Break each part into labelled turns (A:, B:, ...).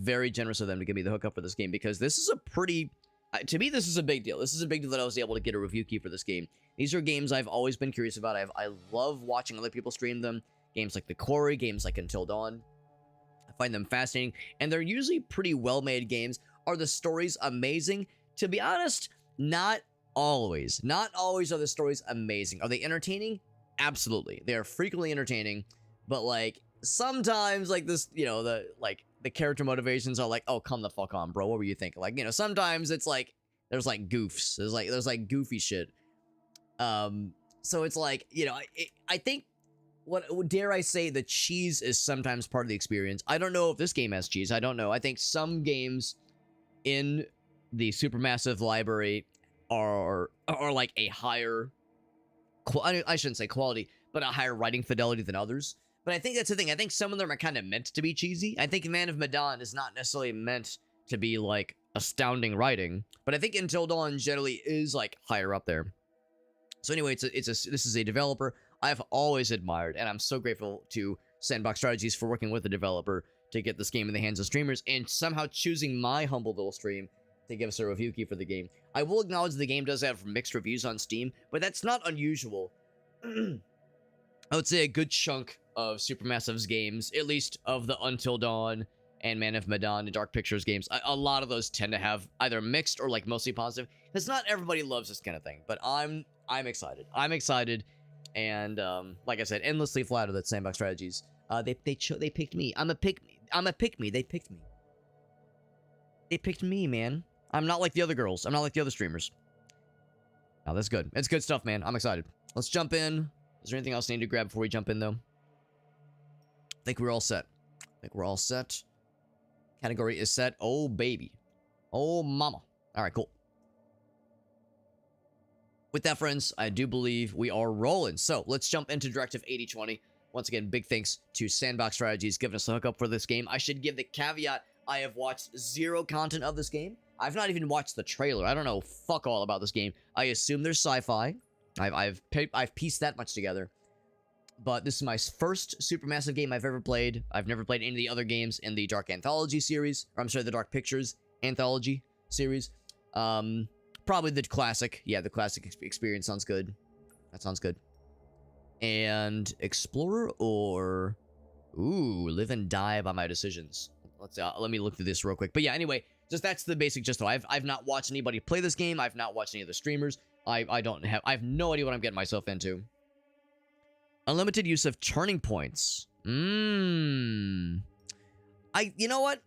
A: very generous of them to give me the hookup for this game, because this is a pretty... to me, this is a big deal. This is a big deal that I was able to get a review key for this game. These are games I've always been curious about. I love watching other people stream them. Games like The Quarry, games like Until Dawn. I find them fascinating, and they're usually pretty well-made games. Are the stories amazing? To be honest, not always. Not always are the stories amazing. Are they entertaining? Absolutely. They are frequently entertaining, but, like, sometimes, like, this, you know, the character motivations are like, oh, come the fuck on, bro. What were you thinking? Like, you know, sometimes it's like, there's, like, goofs. There's like, goofy shit. So it's like, you know, I think, what dare I say, the cheese is sometimes part of the experience. I don't know if this game has cheese. I don't know. I think some games in the Supermassive library are like a higher, I shouldn't say quality, but a higher writing fidelity than others. But I think that's the thing. I think some of them are kind of meant to be cheesy. I think Man of Medan is not necessarily meant to be, like, astounding writing. But I think Until Dawn generally is, like, higher up there. So anyway, this is a developer I've always admired. And I'm so grateful to Sandbox Strategies for working with the developer to get this game in the hands of streamers. And somehow choosing my humble little stream to give us a review key for the game. I will acknowledge the game does have mixed reviews on Steam. But that's not unusual. I would say a good chunk of Supermassive's games, at least of the Until Dawn and Man of Medan and Dark Pictures games, a lot of those tend to have either mixed or, like, mostly positive. Because not everybody loves this kind of thing, but I'm excited. I'm excited, and like I said, endlessly flattered that Sandbox Strategies. They picked me. I'm a pick me. They picked me. They picked me, man. I'm not like the other girls. I'm not like the other streamers. Oh, that's good. It's good stuff, man. I'm excited. Let's jump in. Is there anything else I need to grab before we jump in, though? I think we're all set. Category is set. Oh, baby. Oh, mama. All right, cool. With that, friends, I do believe we are rolling. So let's jump into Directive 8020. Once again, big thanks to Sandbox Strategies giving us a hookup for this game. I should give the caveat, I have watched zero content of this game. I've not even watched the trailer. I don't know fuck all about this game. I assume there's sci-fi. I've pieced that much together. But this is my first Supermassive game I've ever played. I've never played any of the other games in the Dark Anthology series. Or I'm sorry, the Dark Pictures Anthology series. Probably the classic. Yeah, the classic experience sounds good. That sounds good. And Explorer or... Ooh, live and die by my decisions. Let me look through this real quick. But yeah, anyway, just that's the basic gist. I've not watched anybody play this game. I've not watched any of the streamers. I have no idea what I'm getting myself into. Unlimited use of turning points. You know what?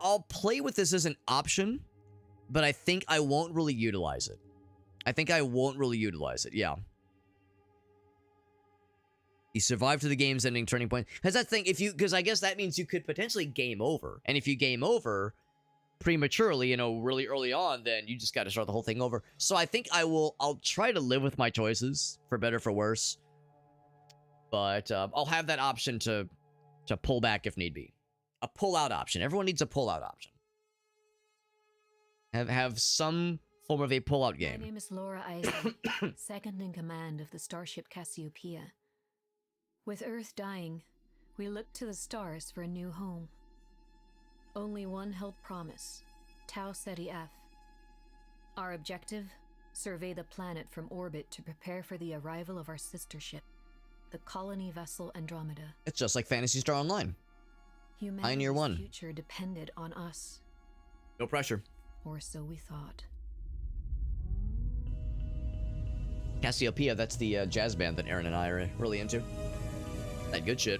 A: I'll play with this as an option, but I think I won't really utilize it. Yeah. You survive to the game's ending turning point. Because that thing, because I guess that means you could potentially game over. And if you game over prematurely, you know, really early on, then you just got to start the whole thing over. So I think I'll try to live with my choices, for better, for worse. But I'll have that option to pull back if need be. A pull-out option. Everyone needs a pull-out option. Have some form of a pull-out game.
B: My name is Laura Isaac, second in command of the starship Cassiopeia. With Earth dying, we looked to the stars for a new home. Only one held promise, Tau Ceti F. Our objective? Survey the planet from orbit to prepare for the arrival of our sister ship, the colony vessel Andromeda.
A: It's just like Phantasy Star Online. Pioneer 1.
B: Humanity's future depended on us.
A: No pressure.
B: Or so we thought.
A: Cassiopeia, that's the jazz band that Aaron and I are really into. That good shit.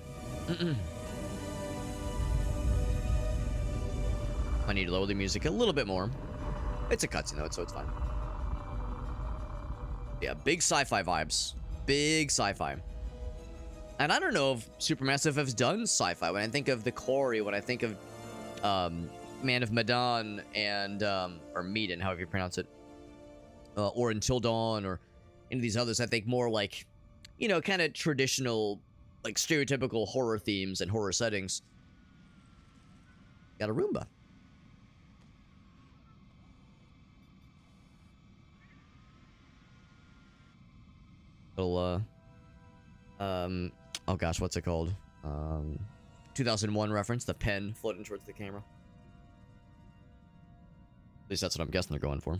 A: I need to lower the music a little bit more. It's a cutscene though, so it's fine. Yeah, big sci-fi vibes. Big sci-fi. And I don't know if Supermassive has done sci-fi. When I think of The Quarry, when I think of Man of Medan and or Medan, however you pronounce it, or Until Dawn, or any of these others, I think more like, you know, kind of traditional, like stereotypical horror themes and horror settings. Got a Roomba. Little, oh gosh, what's it called? 2001 reference, the pen floating towards the camera. At least that's what I'm guessing they're going for.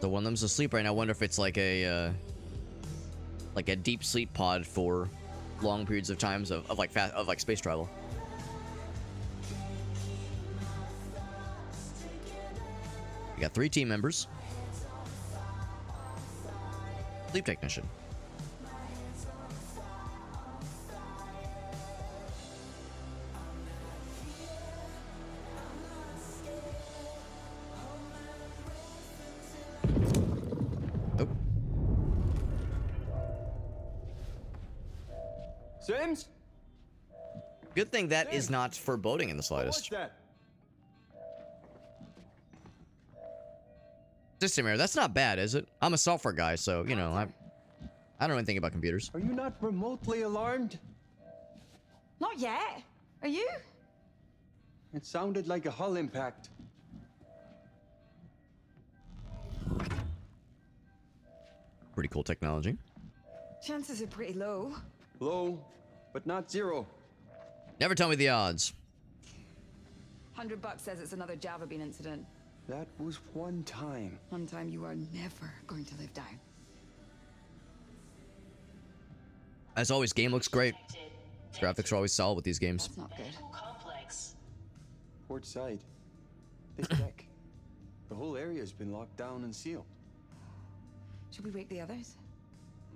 A: So one of them's asleep right now. I wonder if it's like a deep sleep pod for long periods of times of like space travel. We got 3 team members. Sleep technician. Oh.
C: Sims?
A: Good thing that is not foreboding in the slightest.
C: What's that?
A: System error. That's not bad, is it? I'm a software guy, so, you know, I don't know anything about computers.
C: Are you not remotely alarmed?
D: Not yet. Are you?
C: It sounded like a hull impact.
A: Pretty cool technology.
D: Chances are pretty low.
C: Low, but not zero.
A: Never tell me the odds.
D: $100 says it's another Java Bean incident.
C: That was one time.
D: One time you are never going to live down.
A: As always, game looks great. Graphics are always solid with these games.
D: That's not good.
E: Complex.
C: Port side. This deck. The whole area's been locked down and sealed.
D: Should we wake the others?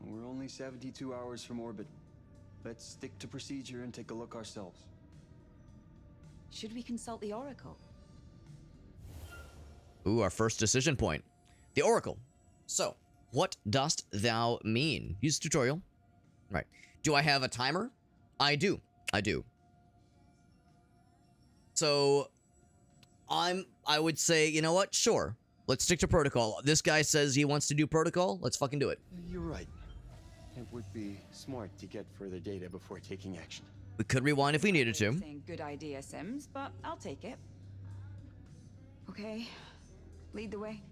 C: We're only 72 hours from orbit. Let's stick to procedure and take a look ourselves.
D: Should we consult the Oracle?
A: Ooh, our first decision point. The Oracle. So, what dost thou mean? Use tutorial. Right. Do I have a timer? I do. I do. So, I would say, you know what? Sure. Let's stick to protocol. This guy says he wants to do protocol. Let's fucking do it.
C: You're right. It would be smart to get further data before taking action.
A: We could rewind if we needed to.
D: Saying good idea, Sims, but I'll take it. Okay. Lead the way.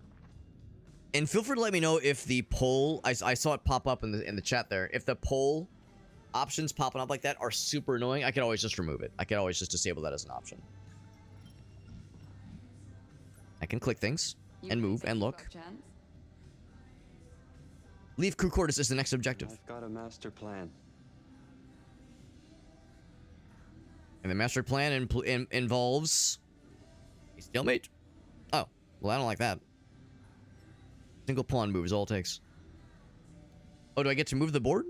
A: And feel free to let me know if the poll, I saw it pop up in the chat there. If the poll options popping up like that are super annoying, I could always just remove it. I could always just disable that as an option. I can click things and move and look. Leave crew quarters is the next objective.
C: I've got a master plan.
A: And the master plan involves a stalemate. Oh, well, I don't like that. Single pawn move is all it takes. Oh, do I get to move the board?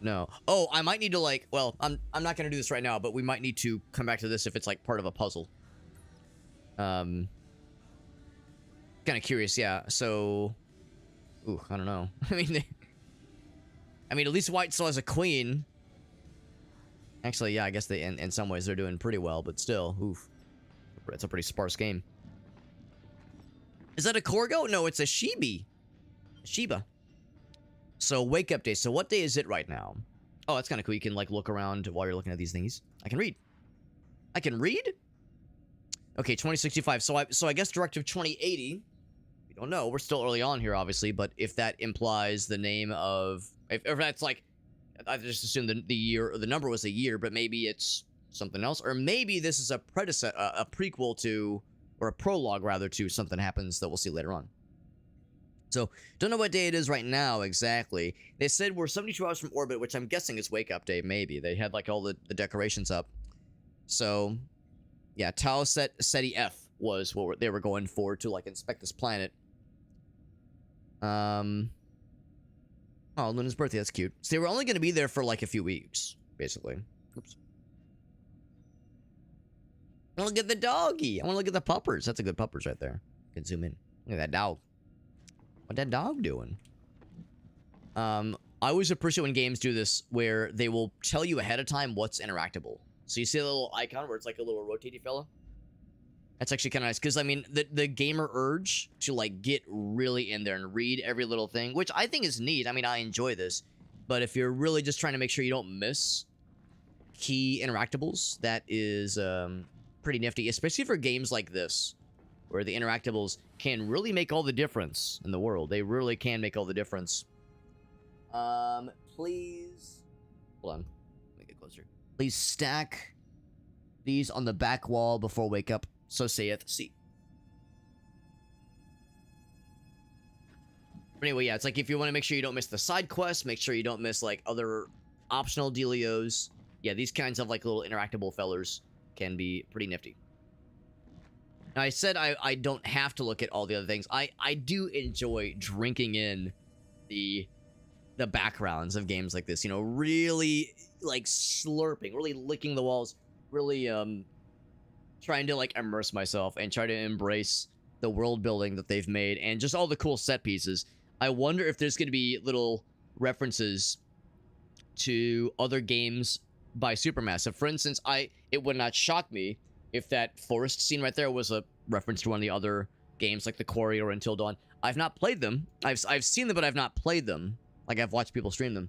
A: No. Oh, I might need to like, well, I'm not going to do this right now, but we might need to come back to this if it's like part of a puzzle. Kind of curious, yeah. So, ooh, I don't know. I mean, at least white still has a queen. Actually, yeah, I guess they, in some ways, they're doing pretty well, but still, oof. It's a pretty sparse game. Is that a Corgo? No, it's a Shiba. So, wake up day. So, what day is it right now? Oh, that's kind of cool. You can, like, look around while you're looking at these thingies. I can read. I can read? Okay, 2065. So I guess Directive 2080. We don't know. We're still early on here, obviously, but if that implies the name of... If that's, like... I just assumed the year, or the number was a year, but maybe it's something else. Or maybe this is a prequel to... Or a prologue, rather, to something happens that we'll see later on. So, don't know what day it is right now, exactly. They said we're 72 hours from orbit, which I'm guessing is wake-up day, maybe. They had, like, all the decorations up. So, yeah, Tau Ceti F was what they were going for to, like, inspect this planet. Oh, Luna's birthday, that's cute. So they were only going to be there for, like, a few weeks. basically. Oops. I want to look at the doggy. I want to look at the puppers. That's a good puppers right there. Can zoom in. Look at that dog. What that dog doing? I always appreciate when games do this where they will tell you ahead of time what's interactable. So you see a little icon where it's like a little rotating fella. That's actually kind of nice because I mean the gamer urge to like get really in there and read every little thing, which I think is neat. I mean, I enjoy this, but if you're really just trying to make sure you don't miss key interactables, that is pretty nifty, especially for games like this where the interactables can really make all the difference in the world. They really can make all the difference. Please hold on, let me get closer. Please stack these on the back wall before wake up. So saith C. But anyway, yeah, it's like if you want to make sure you don't miss the side quests, make sure you don't miss like other optional dealios. Yeah, these kinds of like little interactable fellers can be pretty nifty. Now, I said I don't have to look at all the other things. I do enjoy drinking in the backgrounds of games like this. You know, really like slurping, really licking the walls, really trying to like immerse myself and try to embrace the world building that they've made and just all the cool set pieces. I wonder if there's going to be little references to other games by Supermassive. For instance, it would not shock me if that forest scene right there was a reference to one of the other games like The Quarry or Until Dawn. I've not played them. I've seen them, but I've not played them. Like I've watched people stream them.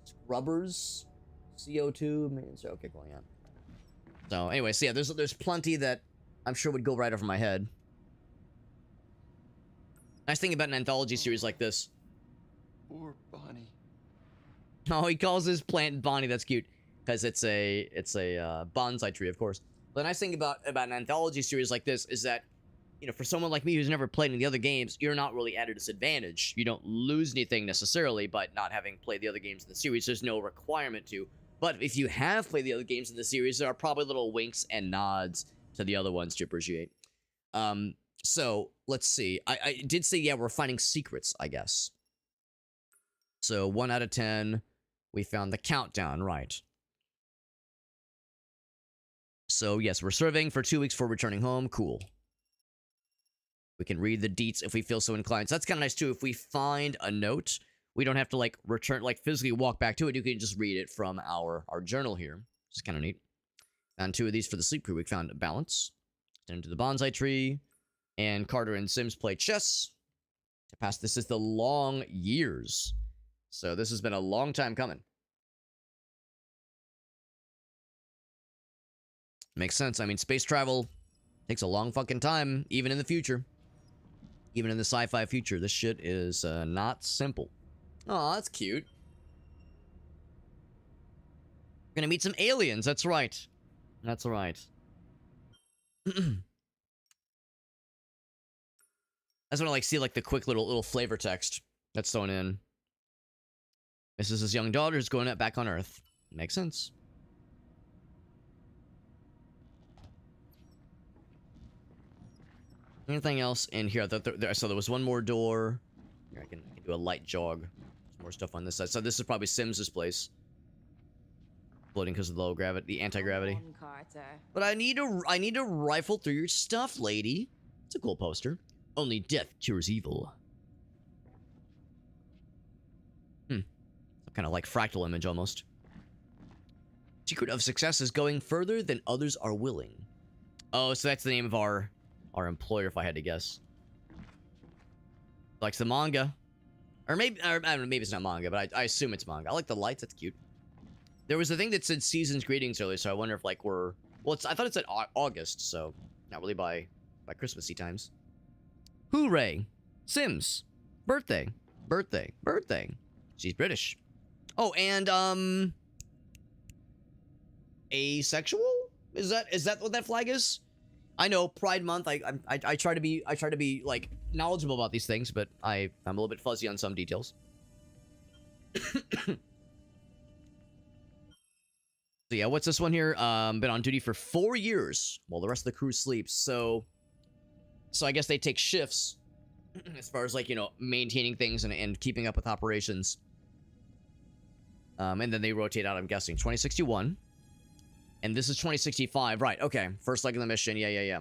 A: Scrubbers, CO2. Okay, going on. So anyway, so yeah, there's plenty that I'm sure would go right over my head. Nice thing about an anthology series like this.
C: Poor Bonnie.
A: Oh, he calls his plant Bonnie. That's cute because it's a bonsai tree, of course. The nice thing about an anthology series like this is that, you know, for someone like me who's never played any of the other games, you're not really at a disadvantage. You don't lose anything necessarily by not having played the other games in the series. There's no requirement to. But if you have played the other games in the series, there are probably little winks and nods to the other ones to appreciate. So, let's see. I did say, yeah, we're finding secrets, I guess. So, 1 out of 10. We found the countdown, right. So, yes, we're serving for 2 weeks before returning home. Cool. We can read the deets if we feel so inclined. So, that's kind of nice, too. If we find a note, we don't have to, like, return, like, physically walk back to it. You can just read it from our journal here, which is kind of neat. Found 2 of these for the sleep crew. We found balance. Down to the bonsai tree. And Carter and Sims play chess. To pass, this is the long years. So this has been a long time coming. Makes sense. I mean, space travel takes a long fucking time, even in the future. Even in the sci-fi future. This shit is not simple. Aw, that's cute. We're gonna meet some aliens. That's right. That's right. I just want to like see like the quick little flavor text that's thrown in. This is his young daughter who's going back on Earth. Makes sense. Anything else in here? So there was one more door. Here, I can do a light jog. There's more stuff on this side. So this is probably Sims's place. Floating because of the low gravity, the anti-gravity. But I need to rifle through your stuff, lady. It's a cool poster. Only death cures evil. Some kind of like fractal image almost. Secret of success is going further than others are willing. Oh, so that's the name of our employer, if I had to guess. Likes the manga. Or maybe, I don't know, maybe it's not manga, but I assume it's manga. I like the lights, that's cute. There was a thing that said season's greetings earlier, so I wonder if like we're... Well, I thought it said August, so not really by Christmassy times. Hooray! Sims! Birthday! Birthday! Birthday! She's British. Oh, and, asexual? Is that what that flag is? I know, Pride Month, I try to be, like, knowledgeable about these things, but I'm a little bit fuzzy on some details. So yeah, what's this one here? Been on duty for 4 years while the rest of the crew sleeps. So I guess they take shifts as far as like, you know, maintaining things and keeping up with operations. And then they rotate out, I'm guessing. 2061. And this is 2065. Right, okay. First leg of the mission. Yeah.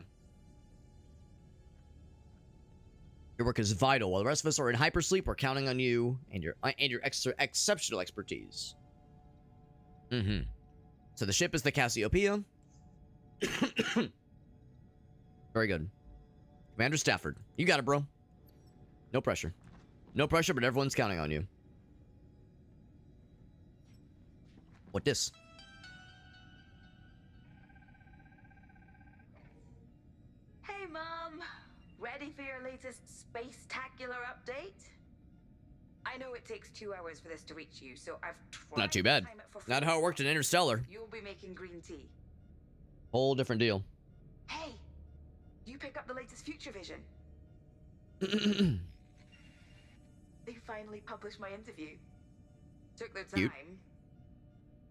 A: Your work is vital. While the rest of us are in hypersleep, we're counting on you and your exceptional expertise. So the ship is the Cassiopeia. Very good. Commander Stafford. You got it, bro. No pressure. No pressure, but everyone's counting on you. What this?
E: Hey, Mom. Ready for your latest space-tacular update? I know it takes 2 hours for this to reach you, so I've tried
A: Not too
E: to
A: bad.
E: time it for
A: Not
E: 4
A: how it worked in Interstellar.
E: You'll be making green tea.
A: Whole different deal.
E: Hey, you pick up the latest Future Vision? They finally published my interview. Took their time.
A: Cute.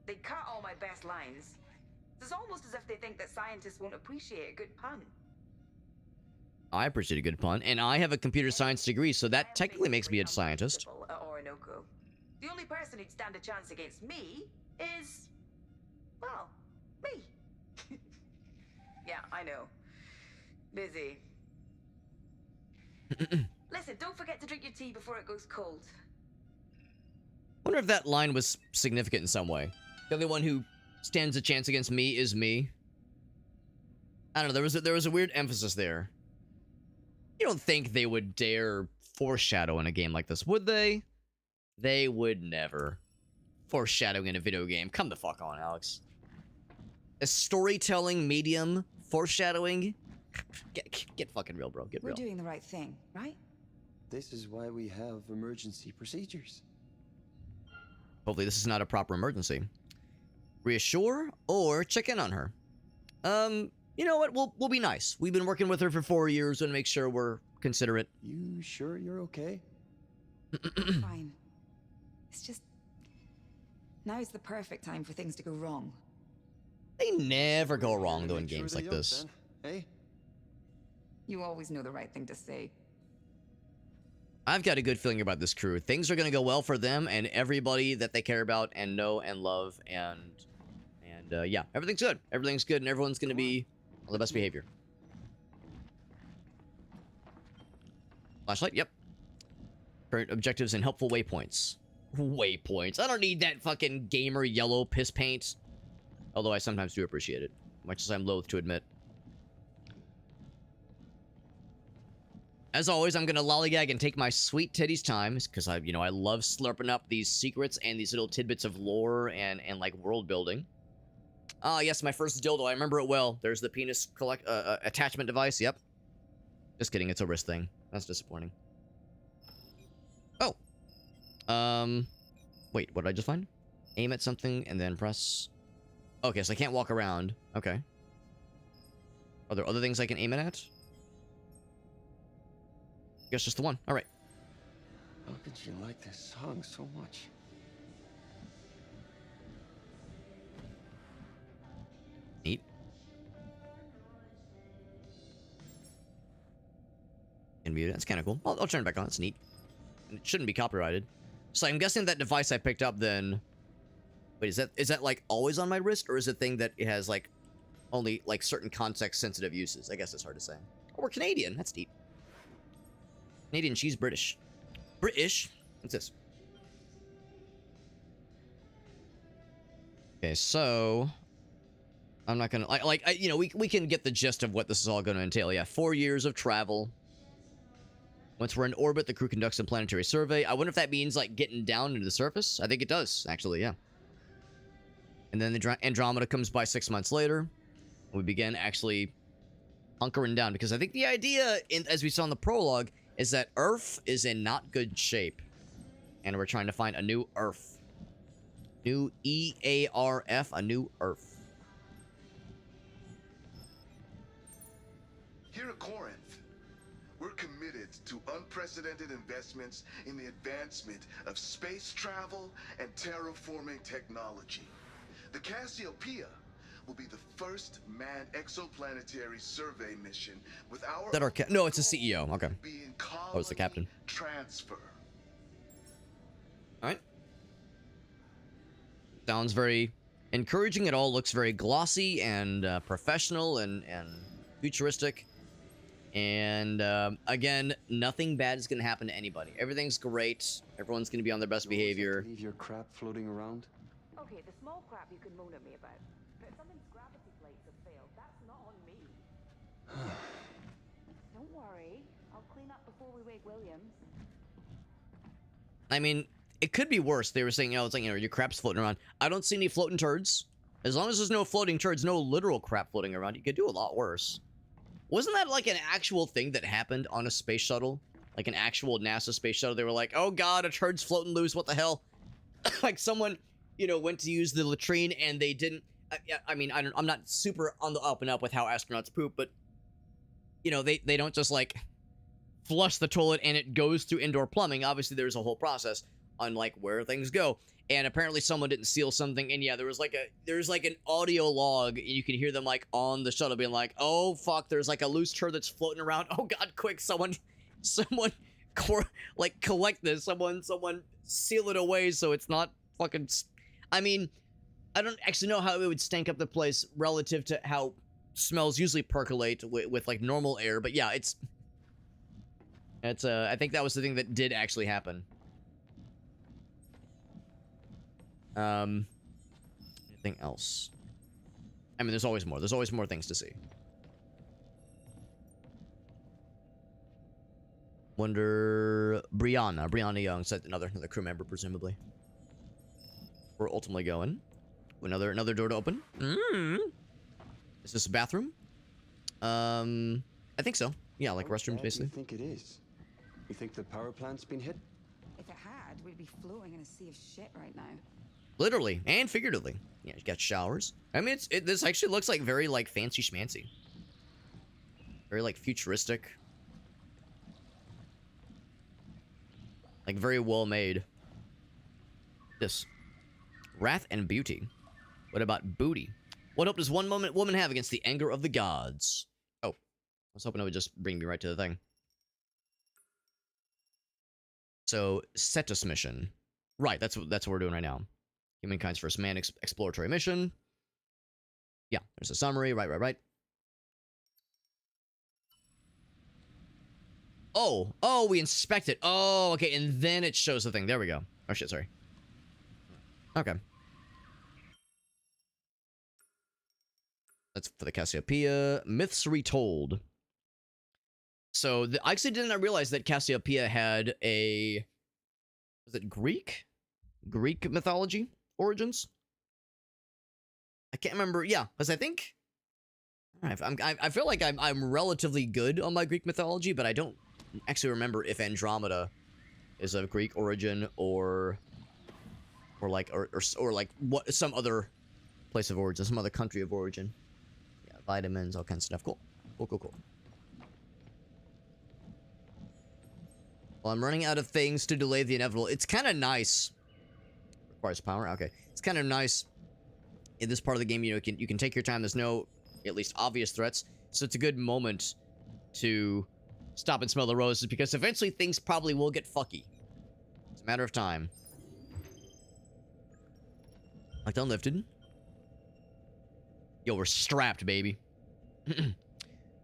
E: They cut all my best lines. It's almost as if they think that scientists won't appreciate a good pun.
A: I appreciate a good pun, and I have a computer science degree, so that technically makes me a scientist.
E: At Orinoco. The only person who'd stand a chance against me is, well, me. Yeah, I know. Busy. Listen, don't forget to drink your tea before it goes cold.
A: Wonder if that line was significant in some way. The only one who stands a chance against me is me. I don't know. There was a weird emphasis there. You don't think they would dare foreshadow in a game like this, would they? They would never. Foreshadowing in a video game. Come the fuck on, Alex. A storytelling medium, foreshadowing. Get fucking real, bro. Get
D: We're
A: real.
D: doing the right thing, right?
C: This is why we have emergency procedures.
A: Hopefully this is not a proper emergency. Reassure or check in on her. You know what? We'll be nice. We've been working with her for 4 years and make sure we're considerate.
C: You sure you're okay?
D: Fine. It's just... now is the perfect time for things to go wrong.
A: They never go wrong though in
C: Make sure
A: games
C: they
A: like
C: don't,
A: this.
C: then. Hey?
D: You always know the right thing to say.
A: I've got a good feeling about this crew. Things are going to go well for them and everybody that they care about and know and love, and yeah, everything's good. Everything's good and everyone's going to be on the best behavior. Flashlight, yep. Current objectives and helpful waypoints. Waypoints. I don't need that fucking gamer yellow piss paint. Although I sometimes do appreciate it, much as I'm loath to admit. As always, I'm gonna lollygag and take my sweet titties time, because I love slurping up these secrets and these little tidbits of lore and like world building. Ah, yes, my first dildo. I remember it well. There's the penis attachment device. Yep. Just kidding. It's a wrist thing. That's disappointing. Oh. Wait. What did I just find? Aim at something and then press. Okay, so I can't walk around. Okay. Are there other things I can aim it at? Guess just the one. All right.
C: How could you like this song so much?
A: Neat. And mute it. That's kind of cool. I'll turn it back on. It's neat. And it shouldn't be copyrighted. So I'm guessing that device I picked up then. Wait, is that like always on my wrist, or is it a thing that it has like only like certain context sensitive uses? I guess it's hard to say. Oh, we're Canadian. That's neat. Canadian, she's British. British? What's this? Okay, so I'm not gonna we can get the gist of what this is all gonna entail. Yeah, 4 years of travel. Once we're in orbit, the crew conducts a planetary survey. I wonder if that means like getting down into the surface. I think it does, actually. Yeah. And then the Andromeda comes by 6 months later. We begin actually hunkering down, because I think the idea, as we saw in the prologue, is that Earth is in not good shape. And we're trying to find a new Earth. New EARF, a new Earth.
F: Here at Corinth, we're committed to unprecedented investments in the advancement of space travel and terraforming technology. The Cassiopeia will be the first manned exoplanetary survey mission with our...
A: That our no, it's a CEO. Okay. Oh, it's the captain.
F: Transfer.
A: All right. Sounds very encouraging. It all looks very glossy and professional and futuristic. And again, nothing bad is going to happen to anybody. Everything's great. Everyone's going to be on their best behavior.
C: Leave your crap floating around.
E: Okay, the small crap you can moan at me about. But if something's gravity plates have failed, that's not on me. Don't worry. I'll clean up before we wake Williams.
A: I mean, it could be worse. They were saying, you know, it's like, you know, your crap's floating around. I don't see any floating turds. As long as there's no floating turds, no literal crap floating around, you could do a lot worse. Wasn't that like an actual thing that happened on a space shuttle? Like an actual NASA space shuttle? They were like, oh god, a turd's floating loose, what the hell? Like someone, you know, went to use the latrine and they didn't... I mean, I'm not super on the up and up with how astronauts poop, but, you know, they don't just like flush the toilet and it goes through indoor plumbing. Obviously, there's a whole process on like where things go. And apparently someone didn't seal something, and yeah, there's like an audio log, and you can hear them like on the shuttle being like, oh fuck, there's like a loose turd that's floating around. Oh god, quick, someone like collect this, someone seal it away so it's not fucking... I mean, I don't actually know how it would stank up the place relative to how smells usually percolate with like normal air, but yeah, it's I think that was the thing that did actually happen. Anything else? I mean, there's always more. There's always more things to see. Wonder... Brianna Young, said another crew member, presumably. We're ultimately going. Another door to open. Is this a bathroom? I think so. Yeah, like restrooms, basically.
C: You think it is? You think the power plant's been hit?
D: If it had, we'd be floating in a sea of shit right now.
A: Literally and figuratively. Yeah, you got showers. I mean, this actually looks like very like fancy schmancy. Very like futuristic. Like very well made. This. Wrath and beauty. What about booty? What hope does one woman have against the anger of the gods? Oh, I was hoping it would just bring me right to the thing. So, Cetus mission. Right, that's what we're doing right now. Humankind's first manned exploratory mission. Yeah, there's a summary. Right. Oh, we inspect it. Oh, okay, and then it shows the thing. There we go. Oh, shit, sorry. Okay. That's for the Cassiopeia. Myths retold. So, I actually didn't realize that Cassiopeia had a... Was it Greek? Greek mythology origins? I can't remember. Yeah, because I think... I feel like I'm relatively good on my Greek mythology, but I don't actually remember if Andromeda is of Greek origin or like what some other place of origin, some other country of origin. Yeah, vitamins, all kinds of stuff. Cool. Well, I'm running out of things to delay the inevitable. It's kind of nice. Requires power. Okay, it's kind of nice in this part of the game. You know, you can take your time. There's no, at least, obvious threats, so it's a good moment to stop and smell the roses, because eventually things probably will get fucky. It's a matter of time. Lockdown lifted. Yo, we're strapped, baby.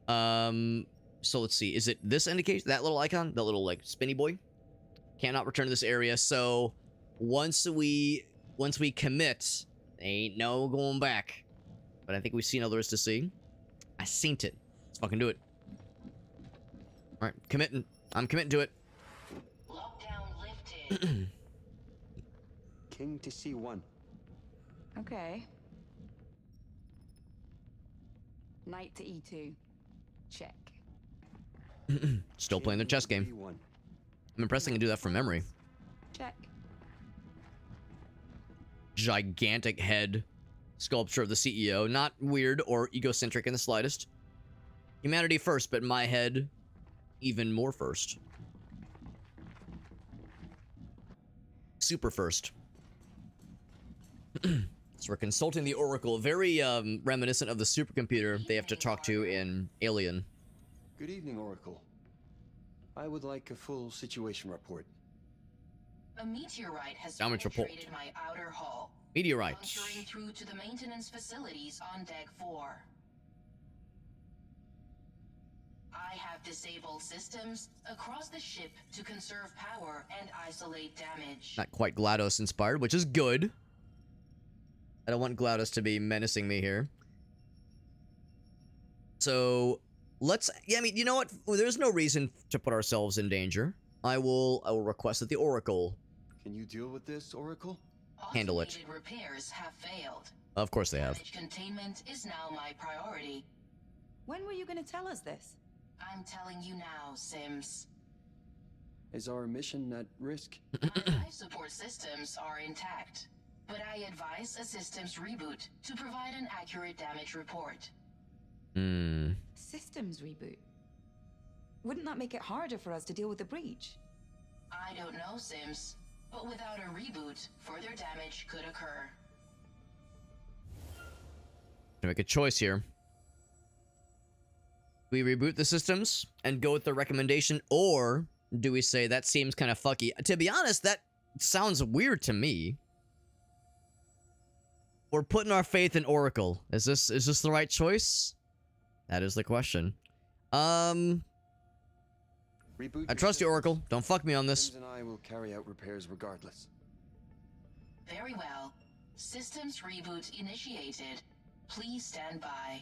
A: So let's see. Is it this indication? That little icon? That little, like, spinny boy? Cannot return to this area. So, once we commit, ain't no going back. But I think we've seen others to see. I seen it. Let's fucking do it. Alright, committing. I'm committing to it.
E: Lockdown lifted.
C: King to C1.
D: Okay. Knight to E2. Check.
A: Still playing the chess game.
C: B1.
A: I'm impressed I can do that from memory.
D: Check.
A: Gigantic head sculpture of the CEO. Not weird or egocentric in the slightest. Humanity first, but my head even more first. Super first. So we're consulting the Oracle. Very reminiscent of the supercomputer they have to talk to in Alien.
C: Good evening, Oracle. I would like a full situation report.
G: A meteorite has
A: Damage report.
G: penetrated my outer hull,
A: Meteorite.
G: puncturing through to the maintenance facilities on deck 4. I have disabled systems across the ship to conserve power and isolate damage.
A: Not quite GLaDOS inspired, which is good. I don't want GLaDOS to be menacing me here. So let's, yeah, I mean, you know what? There's no reason to put ourselves in danger. I will request that the Oracle
C: Can you deal with this, Oracle?
A: handle it.
G: Automated repairs have failed.
A: Of course they have.
G: Damage containment is now my priority.
D: When were you going to tell us this?
G: I'm telling you now, Sims.
C: Is our mission at risk?
G: My life support systems are intact, but I advise a systems reboot to provide an accurate damage report.
A: Hmm.
D: Systems reboot. Wouldn't that make it harder for us to deal with the breach?
G: I don't know, Sims, but without a reboot, further damage could occur.
A: Make a choice here. We reboot the systems and go with the recommendation, or do we say that seems kind of fucky? To be honest, that sounds weird to me. We're putting our faith in Oracle. Is this the right choice? That is the question.
C: Reboot
A: I
C: your
A: trust you,
C: systems.
A: Oracle. Don't fuck me on this.
C: Sims and I will carry out repairs regardless.
G: Very well. Systems reboot initiated. Please stand by.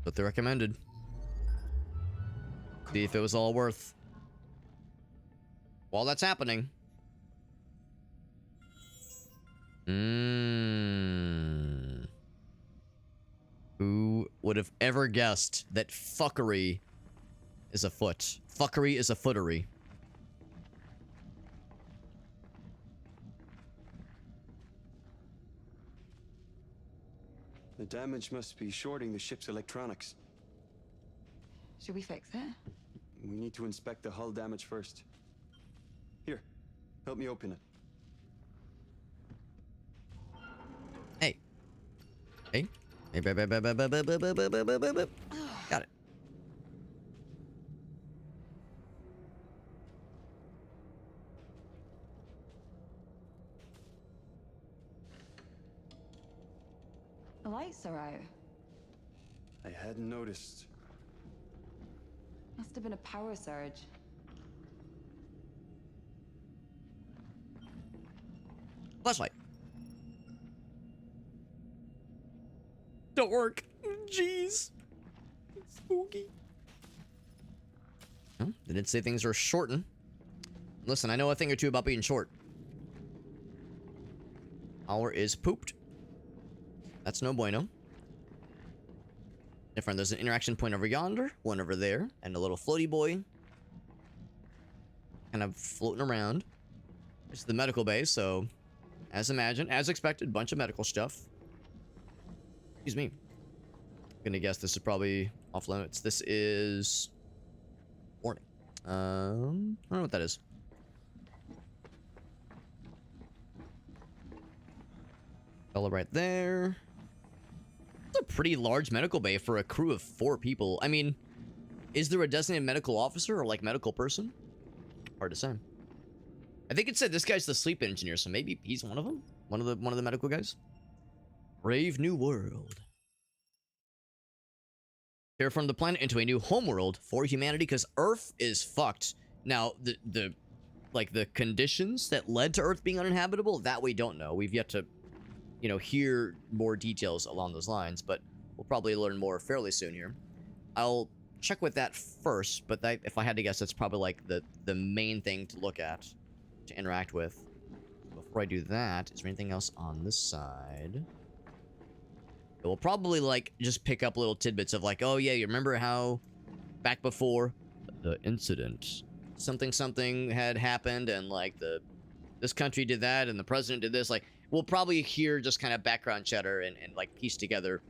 A: What they recommended. See if it was all worth. While that's happening. Who would have ever guessed that fuckery is afoot? Fuckery is a footery.
C: The damage must be shorting the ship's electronics.
D: Should we fix it?
C: We need to inspect the hull damage first. Here, help me open it.
A: Hey. Hey. Hey, Got it.
D: The lights are out.
C: I hadn't noticed.
D: Must have been a power surge.
A: Flashlight. Don't work. Jeez. It's spooky. Huh? They did say things are shorting. Listen, I know a thing or two about being short. Our is pooped. That's no bueno. Different. There's an interaction point over yonder, one over there, and a little floaty boy kind of floating around. This is the medical bay, so as imagined, as expected, bunch of medical stuff. Excuse me. I'm gonna guess this is probably off limits. This is warning. I don't know what that is. Fella right there. It's a pretty large medical bay for a crew of 4 people. I mean, is there a designated medical officer or like medical person? Hard to say. I think it said this guy's the sleep engineer, so maybe he's one of them. One of the medical guys. Brave new world. Terraform the planet into a new homeworld for humanity because Earth is fucked. Now, the conditions that led to Earth being uninhabitable, that we don't know. We've yet to, you know, hear more details along those lines, but we'll probably learn more fairly soon here. I'll check with that first, but if I had to guess, that's probably like the main thing to look at, to interact with. Before I do that, is there anything else on this side? We'll probably like just pick up little tidbits of like, oh yeah, you remember how back before the incident, something had happened, and like this country did that, and the president did this. Like, we'll probably hear just kind of background chatter and like piece together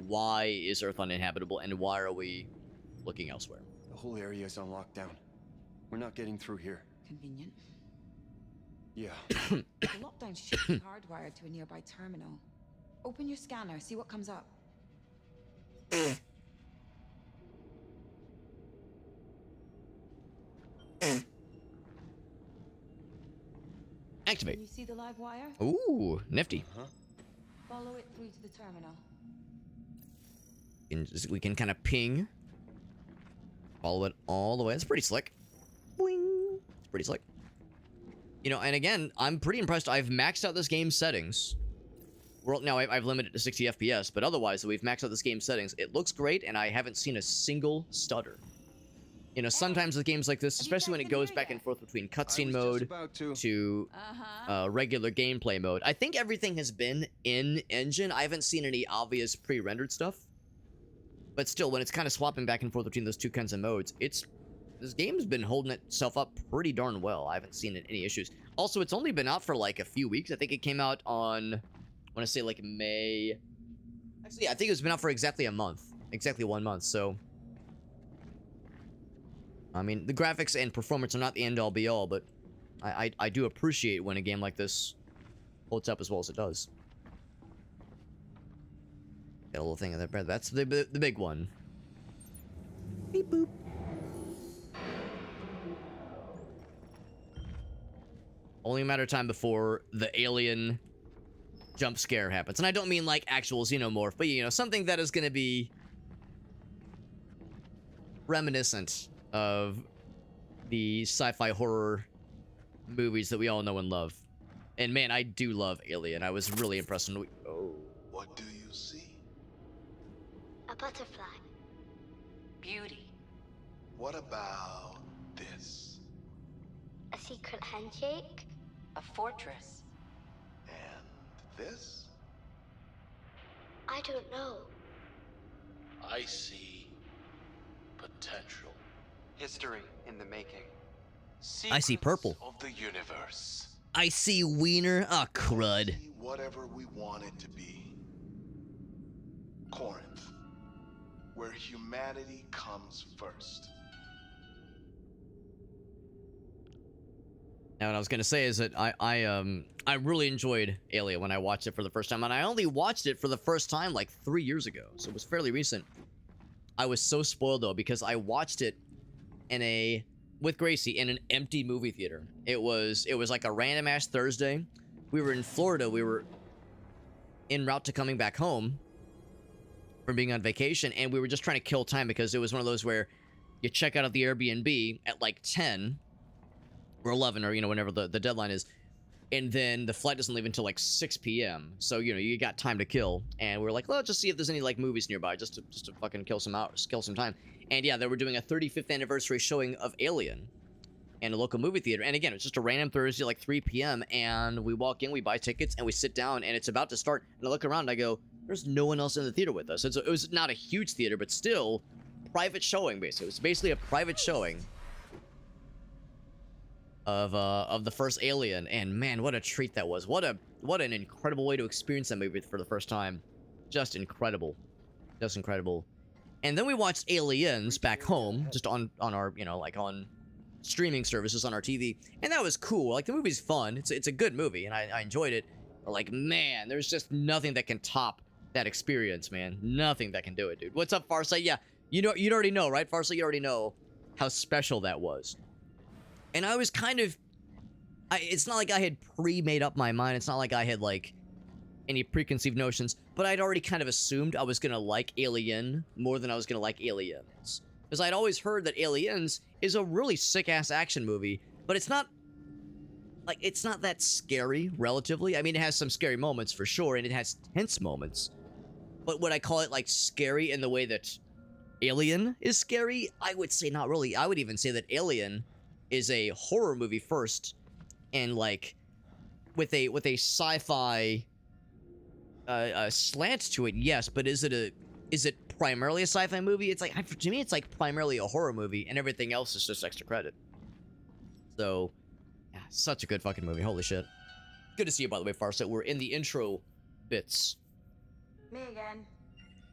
A: why is Earth uninhabitable and why are we looking elsewhere.
C: The whole area is on lockdown. We're not getting through here.
D: Convenient.
C: Yeah.
D: The lockdown should be hardwired to a nearby terminal. Open your scanner, see what comes up.
A: Activate.
H: You see the live wire?
A: Ooh, nifty.
H: Follow it through to the terminal.
A: We can kind of ping. Follow it all the way. It's pretty slick. Boing. It's pretty slick. You know, and again, I'm pretty impressed. I've maxed out this game's settings. Well, now I've limited it to 60 FPS, but otherwise, we've maxed out this game's settings. It looks great, and I haven't seen a single stutter. You know, sometimes with games like this, especially when it goes back and forth between cutscene mode to regular gameplay mode, I think everything has been in engine. I haven't seen any obvious pre-rendered stuff. But still, when it's kind of swapping back and forth between those two kinds of modes, this game's been holding itself up pretty darn well. I haven't seen any issues. Also, it's only been out for like a few weeks. I think it came out on, I want to say like May. Actually, yeah, I think it's been out for exactly a month. Exactly 1 month, so. I mean, the graphics and performance are not the end-all be-all, but I do appreciate when a game like this holds up as well as it does. Got a little thing in there. That's the big one. Beep boop. Only a matter of time before the alien jump scare happens. And I don't mean like actual xenomorph, but you know, something that is going to be reminiscent of the sci-fi horror movies that we all know and love. And man, I do love Alien. I was really impressed when
F: What do you see?
I: A butterfly.
E: Beauty.
F: What about this?
I: A secret handshake.
E: A fortress.
F: And this?
I: I don't know.
J: I see potential.
C: History in the making.
A: I see purple.
J: Of the universe.
A: I see wiener. Ah, crud.
F: See whatever we want it to be. Corinth, where humanity comes first.
A: Now, what I was gonna say is that I really enjoyed Alien when I watched it for the first time, and I only watched it for the first time like 3 years ago, so it was fairly recent. I was so spoiled though because I watched it with Gracie in an empty movie theater. It was like a random ass Thursday. We were in Florida. We were en route to coming back home from being on vacation, and we were just trying to kill time because it was one of those where you check out of the Airbnb at like 10 or 11 or, you know, whenever the deadline is, and then the flight doesn't leave until like 6 p.m. So, you know, you got time to kill, and we were like, well, let's just see if there's any like movies nearby just to fucking kill some time. And yeah, they were doing a 35th anniversary showing of Alien in a local movie theater. And again, it's just a random Thursday, like 3 p.m. And we walk in, we buy tickets, and we sit down, and it's about to start. And I look around, and I go, there's no one else in the theater with us. It was not a huge theater, but still, private showing, basically. It was basically a private showing of the first Alien. And man, what a treat that was. What an incredible way to experience that movie for the first time. Just incredible. Just incredible. And then we watched Aliens back home, just on our, you know, like on streaming services on our TV, and that was cool. Like, the movie's fun. It's a good movie, and I enjoyed it. But like, man, there's just nothing that can top that experience, man. Nothing that can do it, dude. What's up, Farsight? Yeah, you already know, right, Farsight? You already know how special that was. And I was kind of, it's not like I had pre-made up my mind. It's not like I had like any preconceived notions, but I'd already kind of assumed I was gonna like Alien more than I was gonna like Aliens, because I'd always heard that Aliens is a really sick-ass action movie, but it's not that scary, relatively. I mean, it has some scary moments for sure, and it has tense moments, but would I call it like scary in the way that Alien is scary? I would say not really. I would even say that Alien is a horror movie first, and like with a sci-fi slant to it, yes, but is it primarily a sci-fi movie? It's like, to me, it's like primarily a horror movie, and everything else is just extra credit. So, yeah, such a good fucking movie. Holy shit. Good to see you, by the way, Farsight. We're in the intro bits.
E: Me again.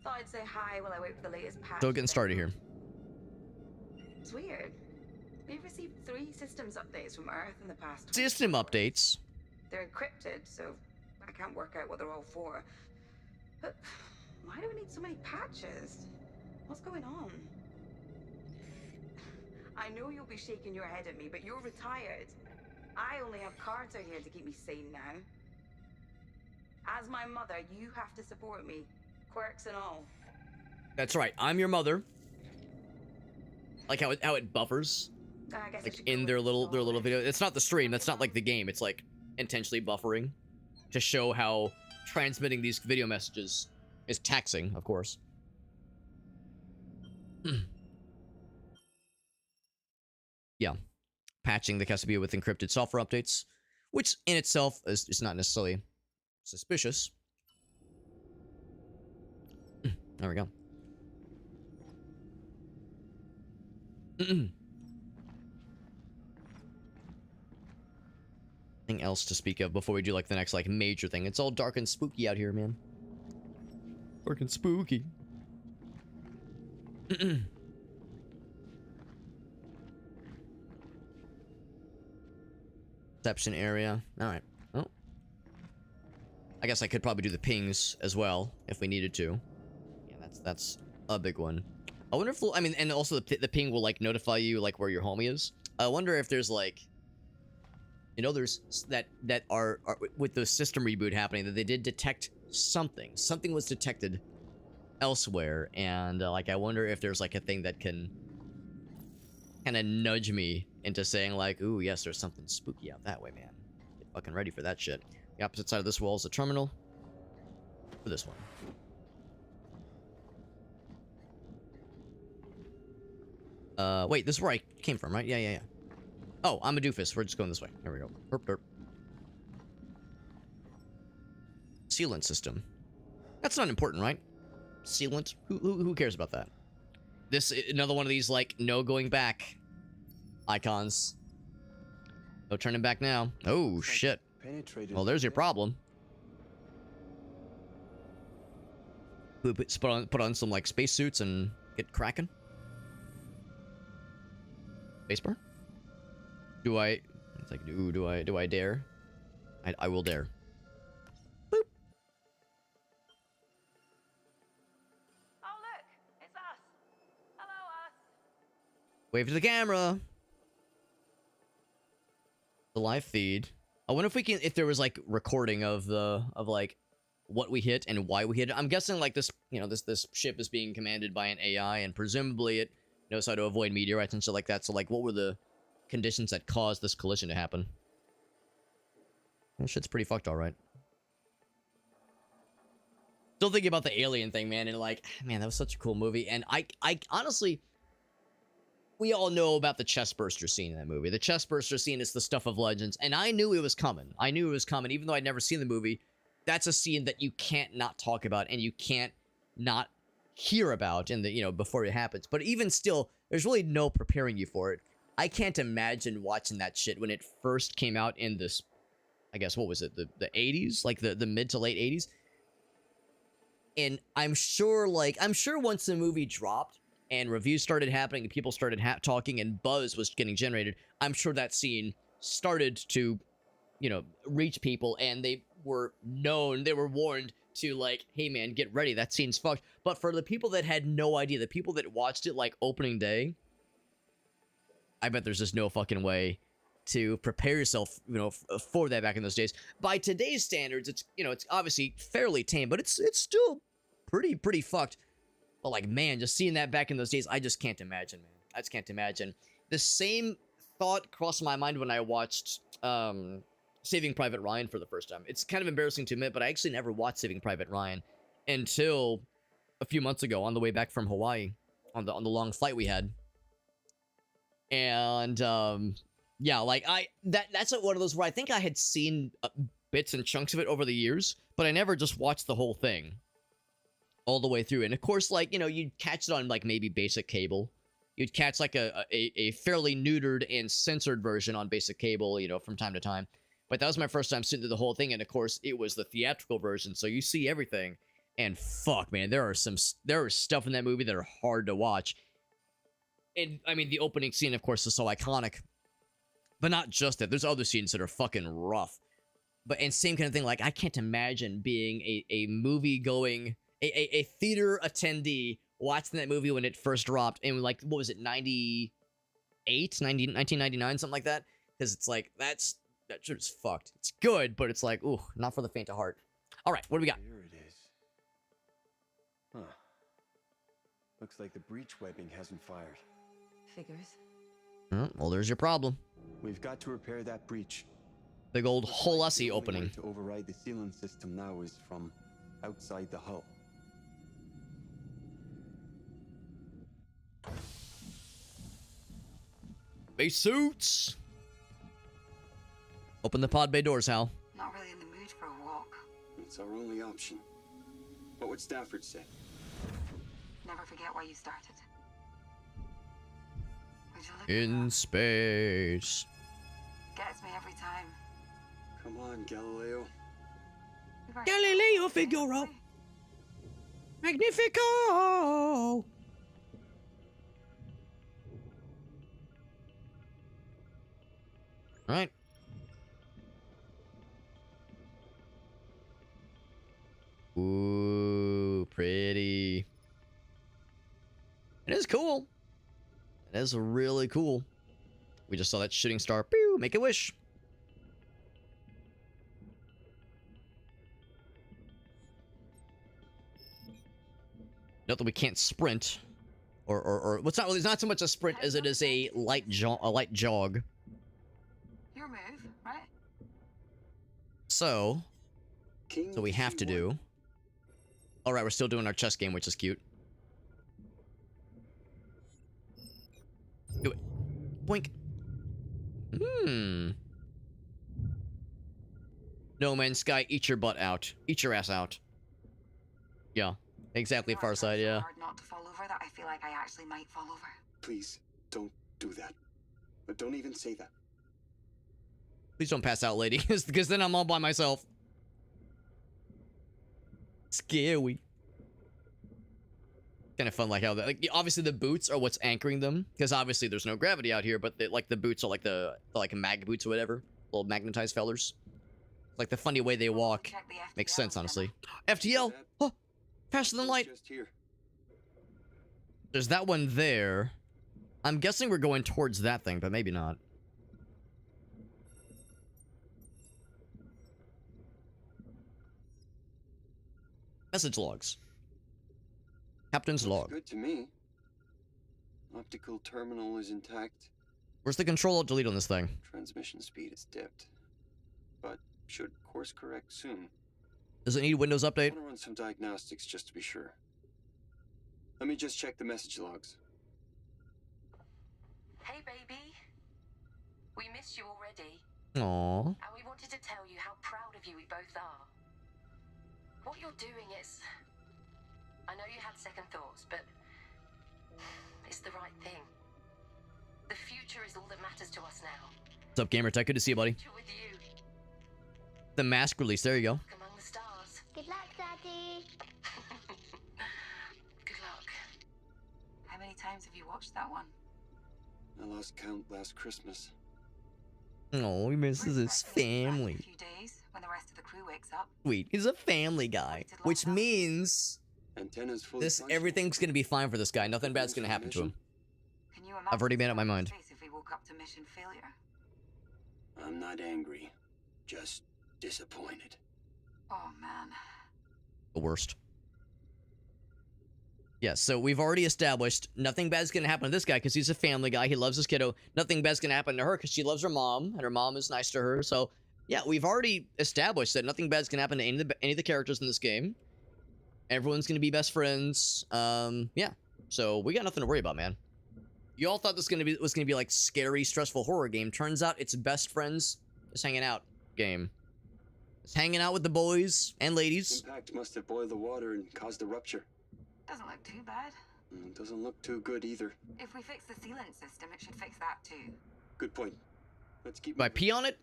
E: Thought I'd say hi while I wait for the latest patch.
A: Still getting started here.
E: It's weird. We've received 3 systems updates from Earth in the past.
A: System updates?
E: They're encrypted, so I can't work out what they're all for. But why do we need so many patches? What's going on? I know you'll be shaking your head at me, but you're retired. I only have Carter here to keep me sane now. As my mother, you have to support me, quirks and all.
A: That's right. I'm your mother. Like how it buffers,
E: I guess I
A: like
E: should go
A: in
E: with
A: their
E: the
A: little
E: solid.
A: video. It's not the stream. That's not like the game. It's like intentionally buffering to show how transmitting these video messages is taxing, of course. Yeah, patching the Casabia with encrypted software updates, which in itself is not necessarily suspicious. There we go. Anything else to speak of before we do like the next like major thing? It's all dark and spooky out here, man. Dark and spooky. Reception area. All right. Oh, I guess I could probably do the pings as well if we needed to. Yeah, that's a big one. I wonder if I mean, and also the ping will like notify you like where your homie is. I wonder if there's like, you know, there's that are with the system reboot happening that they did detect something. Something was detected elsewhere, and like I wonder if there's like a thing that can kind of nudge me into saying like, ooh, yes, there's something spooky out that way, man. Get fucking ready for that shit. The opposite side of this wall is the terminal. For this one. Wait, this is where I came from, right? Yeah. Oh, I'm a doofus. We're just going this way. Here we go. Herp, herp. Sealant system. That's not important, right? Sealant? Who cares about that? This, another one of these, like, no going back icons. No turning back now. Oh, shit. Well, there's your problem. Put on some, like, spacesuits and get cracking. Spacebar? Do I... It's like, ooh, do I dare? I will dare. Boop.
E: Oh, look! It's us! Hello, us!
A: Wave to the camera! The live feed. I wonder if we can... If there was, like, recording of the... Of, like, what we hit and why we hit it. I'm guessing, like, this... You know, this ship is being commanded by an AI, and presumably it knows how to avoid meteorites and shit like that. So, like, what were the conditions that caused this collision to happen? That shit's pretty fucked, alright. Still thinking about the alien thing, man, and like, man, that was such a cool movie. And I honestly, we all know about the chestburster scene in that movie. The chestburster scene is the stuff of legends, and I knew it was coming. I knew it was coming, even though I'd never seen the movie. That's a scene that you can't not talk about, and you can't not hear about in the, you know, before it happens. But even still, there's really no preparing you for it. I can't imagine watching that shit when it first came out in this, I guess, what was it, the 80s? Like the mid to late 80s? And I'm sure once the movie dropped and reviews started happening and people started talking and buzz was getting generated, I'm sure that scene started to, you know, reach people, and they were warned to like, hey man, get ready, that scene's fucked. But for the people that had no idea, the people that watched it like opening day, I bet there's just no fucking way to prepare yourself, you know, for that back in those days. By today's standards, it's, you know, it's obviously fairly tame, but it's still pretty fucked. But like, man, just seeing that back in those days, I just can't imagine, man. I just can't imagine. The same thought crossed my mind when I watched Saving Private Ryan for the first time. It's kind of embarrassing to admit, but I actually never watched Saving Private Ryan until a few months ago on the way back from Hawaii on the long flight we had. And yeah, like that's one of those where I think I had seen bits and chunks of it over the years, but I never just watched the whole thing all the way through. And of course, like, you know, you'd catch it on like maybe basic cable. You'd catch like a fairly neutered and censored version on basic cable, you know, from time to time. But that was my first time sitting through the whole thing, and of course it was the theatrical version, so you see everything. And fuck, man, there is stuff in that movie that are hard to watch. And I mean, the opening scene, of course, is so iconic. But not just that. There's other scenes that are fucking rough. But, and same kind of thing, like, I can't imagine being a movie-going, a theater attendee watching that movie when it first dropped. And, like, what was it, 90... 1999, something like that. Because it's like, that shit is fucked. It's good, but it's like, ooh, not for the faint of heart. All right, what do we got?
C: Here it is. Huh. Looks like the breach webbing hasn't fired.
D: Figures.
A: Oh, well, there's your problem.
C: We've got to repair that breach.
A: Big old
C: Looks like the
A: Holossi
C: only way
A: opening.
C: to override the sealant system now is from outside the hull.
A: Base suits! Open the pod bay doors, Hal.
D: Not really in the mood for a walk.
C: It's our only option. What would Stafford say?
D: Never forget why you started. Would you look
A: In space.
D: Gets me every time.
C: Come on, Galileo.
A: Galileo Figaro. Magnifico! Alright. Ooh, pretty. It is cool. It is really cool. We just saw that shooting star. Pew! Make a wish. Note that we can't sprint, or what's not really, it's not so much a sprint as it is a light jog.
D: Your move, right?
A: So we have to do. All right, we're still doing our chess game, which is cute. Do it. Boink. No Man's Sky, eat your butt out. Eat your ass out. Yeah. Exactly, far side, yeah.
D: Hard not to fall over that I feel like I actually might fall over.
C: Please, don't do that. But don't even say that.
A: Please don't pass out, lady, because then I'm all by myself. Scary. Kind of fun, like how like obviously the boots are what's anchoring them, because obviously there's no gravity out here, but like the boots are like the mag boots or whatever, little magnetized fellers. Like the funny way they walk makes sense, honestly. FTL. Oh. Faster than light. There's that one there. I'm guessing we're going towards that thing, but maybe not. Message logs. Captain's log.
C: Good to me. Optical terminal is intact.
A: Where's the control alt delete on this thing?
C: Transmission speed is dipped, but should course correct soon.
A: Does it need Windows Update?
C: I want to run some diagnostics just to be sure. Let me just check the message logs.
E: Hey, baby. We missed you already.
A: Aww.
E: And we wanted to tell you how proud of you we both are. What you're doing is... I know you had second thoughts, but... it's the right thing. The future is all that matters to us now.
A: What's up, Gamer Tech? Good to see you, buddy.
E: With you.
A: The mask release. There you go.
E: Among the stars.
I: Good luck, Daddy.
E: Good luck.
D: How many times have you watched that one?
C: I lost count last Christmas.
A: Oh, he misses his family.
D: A few days, when the rest of the crew wakes up.
A: Sweet. He's a family guy, which means
C: Antenna's fully
A: everything's gonna be fine for this guy. Nothing bad's gonna happen to him.
D: Can you
A: I've already made up my mind.
D: if we woke up to mission failure?
C: I'm not angry, just disappointed.
D: Oh man.
A: The worst. Yeah, so we've already established nothing bad's gonna happen to this guy because he's a family guy. He loves his kiddo. Nothing bad's gonna happen to her because she loves her mom, and her mom is nice to her. So, yeah, we've already established that nothing bad's gonna happen to any of the characters in this game. Everyone's gonna be best friends. Yeah. So we got nothing to worry about, man. You all thought this was gonna be like scary, stressful horror game. Turns out it's best friends just hanging out game. It's hanging out with the boys and ladies.
C: Impact must have boiled the water and caused a rupture.
D: Doesn't look too bad.
C: It doesn't look too good either.
D: If we fix the sealant system, it should fix that too.
C: Good point. Let's keep.
A: Do I pee on it?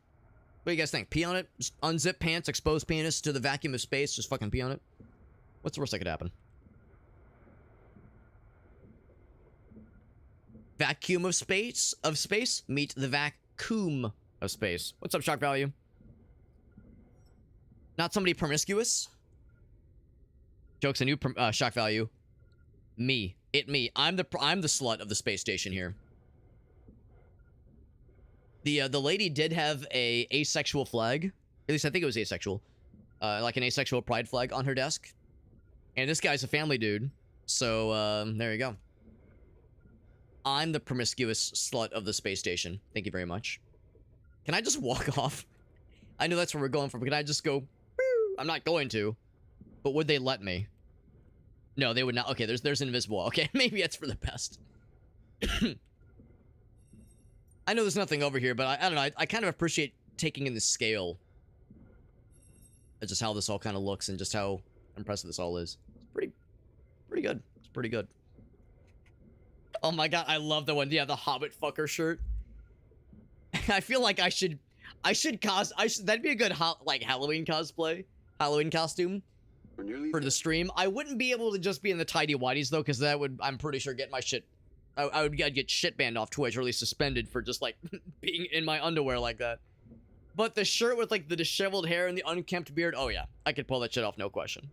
A: What do you guys think? Pee on it? Just unzip pants, expose penis to the vacuum of space, just fucking pee on it? What's the worst that could happen? Vacuum of space? Meet the vacuum of space. What's up, shock value? Not somebody promiscuous? Joke's a new shock value. Me. Me. I'm the slut of the space station here. The lady did have a asexual flag. At least I think it was asexual. Like an asexual pride flag on her desk. And this guy's a family dude. So, there you go. I'm the promiscuous slut of the space station. Thank you very much. Can I just walk off? I know that's where we're going for, but can I just go? Woo? I'm not going to. But would they let me? No, they would not. Okay, there's an invisible wall. Okay, maybe that's for the best. I know there's nothing over here, but I don't know. I kind of appreciate taking in the scale of just how this all kind of looks and just how impressive this all is. It's pretty good. It's pretty good. Oh my god, I love the one. Yeah, the Hobbit fucker shirt. I feel like I should that'd be a good like Halloween cosplay, Halloween costume for the stream. I wouldn't be able to just be in the tidy whities though, because that would, I'm pretty sure, get my shit. I'd get shit banned off Twitch, or at least suspended for just like being in my underwear like that. But the shirt with like the disheveled hair and the unkempt beard, oh yeah, I could pull that shit off, no question.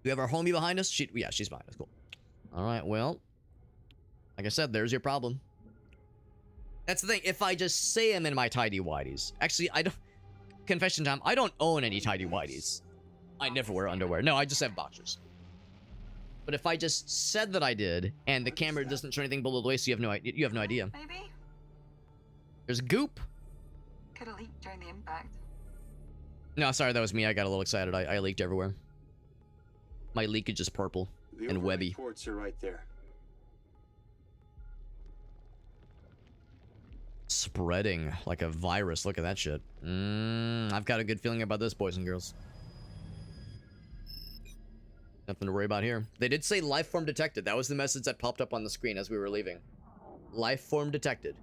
A: We have our homie behind us. Yeah, she's behind us. Cool. All right, well, like I said, there's your problem. That's the thing. If I just say I'm in my tidy whities, actually, I don't. Confession time. I don't own any tidy whities. I never wear underwear. No, I just have boxers. But if I just said that I did, and the camera doesn't show anything below the waist, so you have no idea.
D: Maybe.
A: There's goop.
D: Could have leaked during the impact.
A: No, sorry, that was me. I got a little excited. I leaked everywhere. My leakage is purple and webby.
C: Ports are right there.
A: Spreading like a virus. Look at that shit. I've got a good feeling about this, boys and girls. Nothing to worry about here. They did say life form detected. That was the message that popped up on the screen as we were leaving. Life form detected.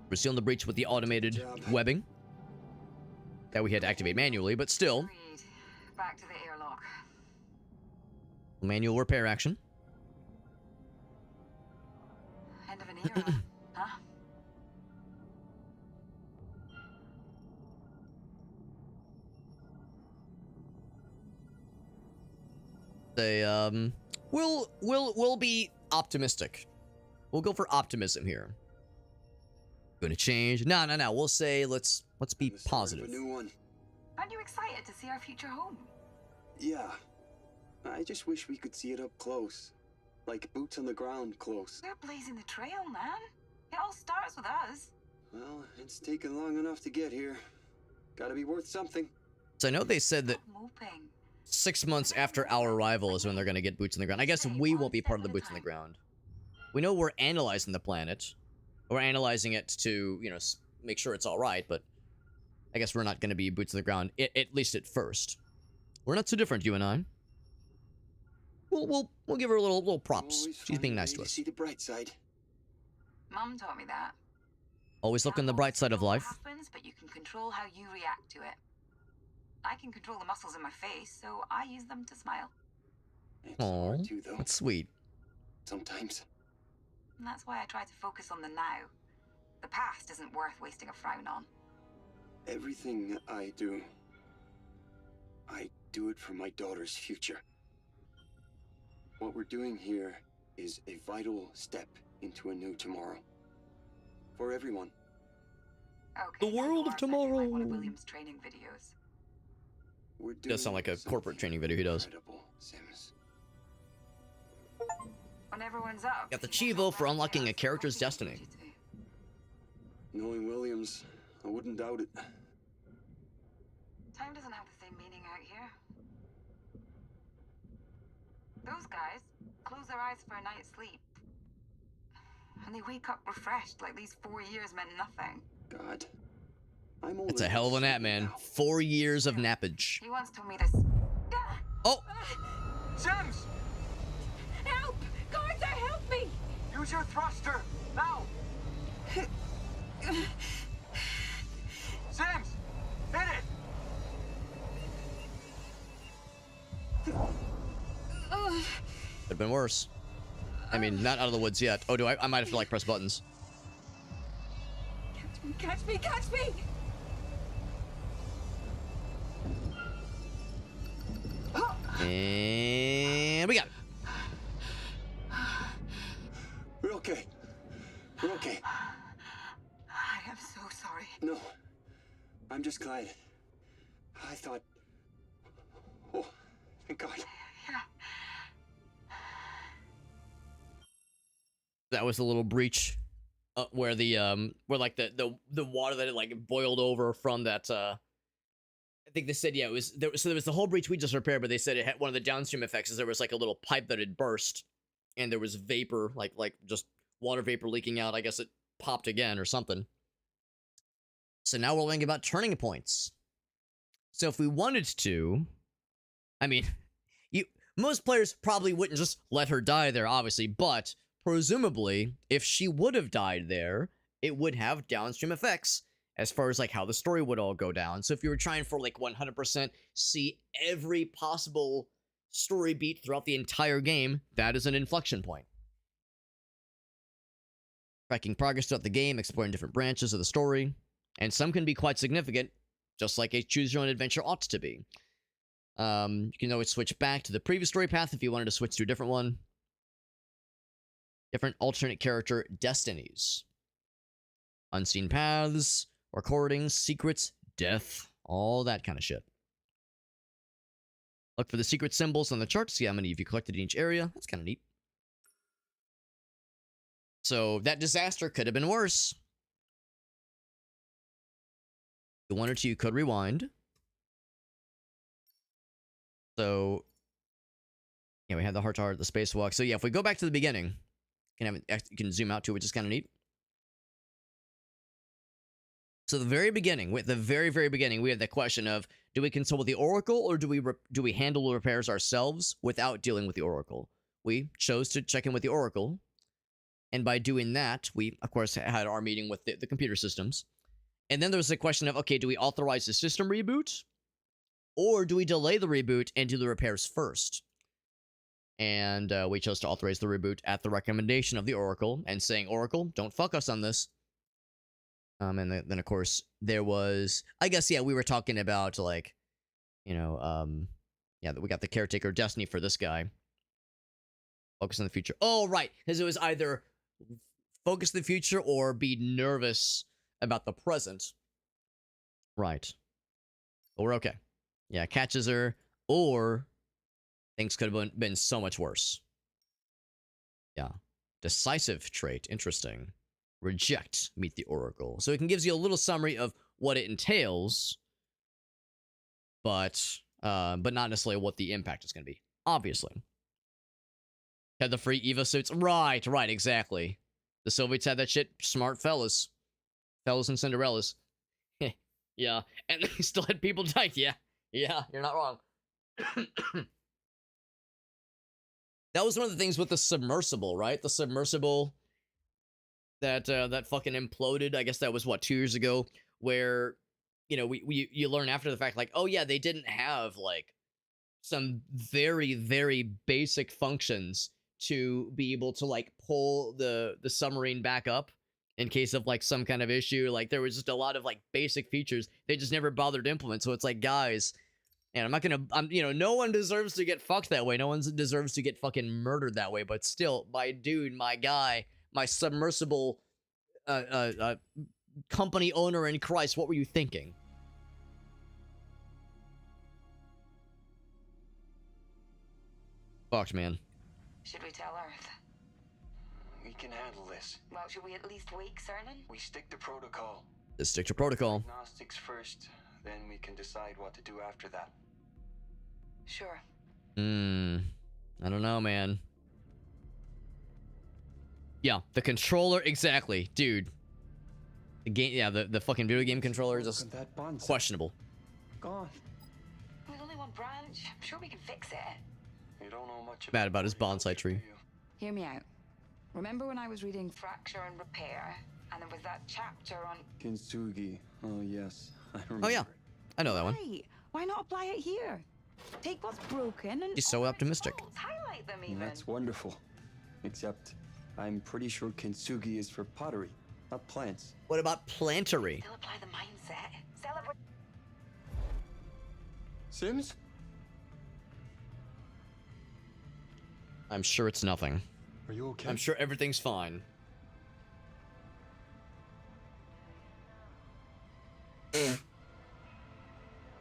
A: We're sealing the breach with the automated webbing that we had to activate manually, but still.
D: Back to the airlock.
A: Manual repair action.
D: End of an era, huh?
A: We'll be optimistic. We'll go for optimism here. Gonna change? No. We'll say let's be positive.
C: A new one.
D: Aren't you excited to see our future home?
C: Yeah. I just wish we could see it up close. Like boots on the ground close.
D: We're blazing the trail, man. It all starts with us.
C: Well, it's taken long enough to get here. Gotta be worth something.
A: So I know they said that 6 months after our arrival is when they're gonna get boots on the ground. I guess we won't be part of the boots on the ground. We know we're analyzing the planet. We're analyzing it to, you know, make sure it's all right, but I guess we're not gonna be boots on the ground, at least at first. We're not so different, you and I. We'll give her a little props. She's being nice to us.
C: See the bright side.
D: Mum taught me that.
A: Always look on the bright side of life.
D: What happens, but you can control how you react to it. I can control the muscles in my face, so I use them to smile.
A: Oh, that's sweet.
C: Sometimes.
D: And that's why I try to focus on the now. The past isn't worth wasting a frown on.
C: Everything I do it for my daughter's future. What we're doing here is a vital step into a new tomorrow. For everyone.
D: Okay,
A: the world of tomorrow.
D: Like one of William's training videos.
A: Does sound like a corporate training video he does.
C: Sims.
D: When everyone's up,
A: Got the Chivo for unlocking a character's destiny.
C: Knowing Williams, I wouldn't doubt it.
D: Time doesn't have the same meaning out here. Those guys close their eyes for a night's sleep. And they wake up refreshed like these 4 years meant nothing.
C: God.
A: It's a hell of a nap, man. 4 years of nappage.
D: He once told me this.
A: Oh!
C: Sims!
D: Help! Carter, help me!
C: Use your thruster! Now! Sims! Hit it!
A: Could've been worse. I mean, not out of the woods yet. Oh, I might have to, like, press buttons.
D: Catch me! Catch me!
A: And we got it.
C: We're okay. We're okay.
D: I am so sorry.
C: No. I'm just glad. I thought... Oh, thank God.
D: Yeah.
A: That was a little breach where the where like the water that it like boiled over from that I think they said, yeah, it was there. So there was the whole breach we just repaired, but they said it had one of the downstream effects is there was like a little pipe that had burst, and there was vapor, like just water vapor leaking out. I guess it popped again or something. So now we're learning about turning points. So if we wanted to, I mean, most players probably wouldn't just let her die there, obviously, but presumably, if she would have died there, it would have downstream effects as far as like how the story would all go down. So if you were trying for like 100% see every possible story beat throughout the entire game, that is an inflection point. Tracking progress throughout the game, exploring different branches of the story, and some can be quite significant, just like a choose your own adventure ought to be. You can always switch back to the previous story path if you wanted to switch to a different one. Different alternate character destinies. Unseen paths, recordings, secrets, death, all that kind of shit. Look for the secret symbols on the chart to see how many of you collected in each area. That's kind of neat. So that disaster could have been worse. If you wanted to, you could rewind. So, yeah, we had the heart-to-heart, the spacewalk. So yeah, if we go back to the beginning, you can zoom out to it, which is kind of neat. So the very beginning, with the very, very beginning, we had the question of, do we consult with the Oracle or do we handle the repairs ourselves without dealing with the Oracle? We chose to check in with the Oracle. And by doing that, we, of course, had our meeting with the computer systems. And then there was the question of, okay, do we authorize the system reboot? Or do we delay the reboot and do the repairs first? And we chose to authorize the reboot at the recommendation of the Oracle and saying, Oracle, don't fuck us on this. And then, of course, there was, I guess, yeah, we were talking about, like, you know, yeah, we got the Caretaker Destiny for this guy. Focus on the future. Oh, right, because it was either focus on the future or be nervous about the present. Right. But we're okay. Yeah, catches her, or things could have been so much worse. Yeah. Decisive trait. Interesting. Reject, meet the Oracle. So it gives you a little summary of what it entails, but not necessarily what the impact is going to be. Obviously. Had the free EVA suits. Right, exactly. The Soviets had that shit. Smart fellas. Fellas and Cinderellas. Yeah. And they still had people die. Yeah, you're not wrong. That was one of the things with the submersible, right? The submersible that fucking imploded. I guess that was, what, 2 years ago, where, you know, you learn after the fact, like, oh yeah, they didn't have, like, some very, very basic functions to be able to, like, pull the submarine back up in case of, like, some kind of issue. Like, there was just a lot of, like, basic features they just never bothered to implement. So it's like, guys, and you know, no one deserves to get fucked that way. No one deserves to get fucking murdered that way. But still, my dude, my guy, my submersible company owner in Christ, what were you thinking? Fucked, man.
D: Should we tell Earth?
C: We can handle this.
D: Well, should we at least wake Cernan?
C: We stick to protocol.
A: Let's stick to protocol.
C: Diagnostics first, then we can decide what to do after that.
D: Sure.
A: I don't know, man. Yeah, the controller, exactly, dude. The game, yeah, the fucking video game controller is just questionable.
C: Gone.
D: There's only one branch. I'm sure we can fix it.
C: You don't know much
A: Mad about his bonsai tree.
H: Hear me out. Remember when I was reading
D: Fracture and repair, and there was that chapter on
C: Kintsugi. Oh yes, I remember.
A: Oh yeah, I know that one.
H: Right. Why not apply it here? Take what's broken and
A: He's so optimistic.
D: highlight them even.
C: That's wonderful. Except, I'm pretty sure Kintsugi is for pottery, not plants.
A: What about plantery?
D: Still apply the mindset. Celebrate.
C: Sims?
A: I'm sure it's nothing.
C: Are you okay?
A: I'm sure everything's fine.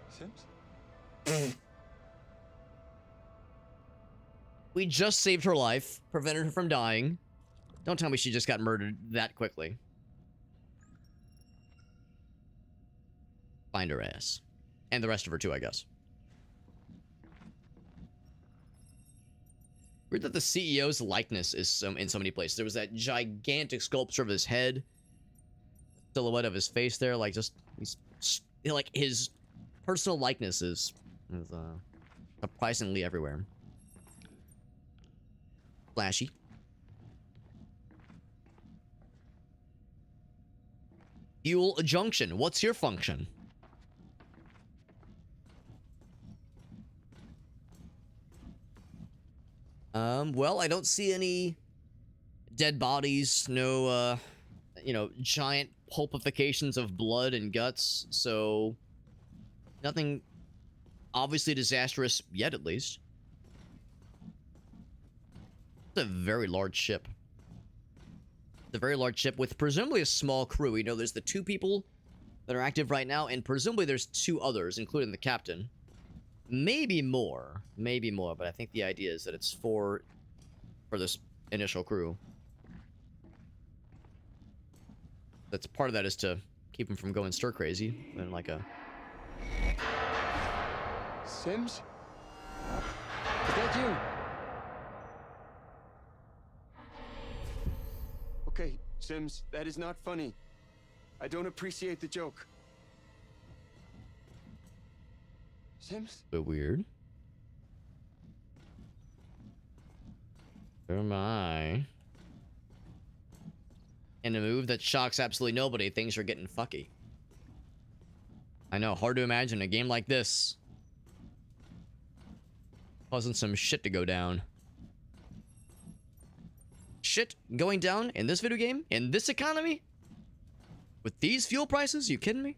C: Sims?
A: We just saved her life, prevented her from dying. Don't tell me she just got murdered that quickly. Find her ass. And the rest of her too, I guess. Weird that the CEO's likeness is in so many places. There was that gigantic sculpture of his head. Silhouette of his face there. Like, just... like, his personal likeness is surprisingly everywhere. Flashy. Fuel junction. What's your function? Well, I don't see any dead bodies, no, you know, giant pulpifications of blood and guts, so nothing obviously disastrous yet, at least. It's a very large ship. It's a very large ship with presumably a small crew. You know, there's the 2 people that are active right now, and presumably there's 2 others, including the captain. Maybe more, but I think the idea is that it's for this initial crew. That's part of that is to keep them from going stir crazy and like a...
C: Sims? Is that you? Okay, Sims, that is not funny. I don't appreciate the joke. Sims?
A: A bit weird. Who am I? In a move that shocks absolutely nobody, things are getting fucky. I know, hard to imagine a game like this causing some shit to go down. Shit going down in this video game? In this economy? With these fuel prices? You kidding me?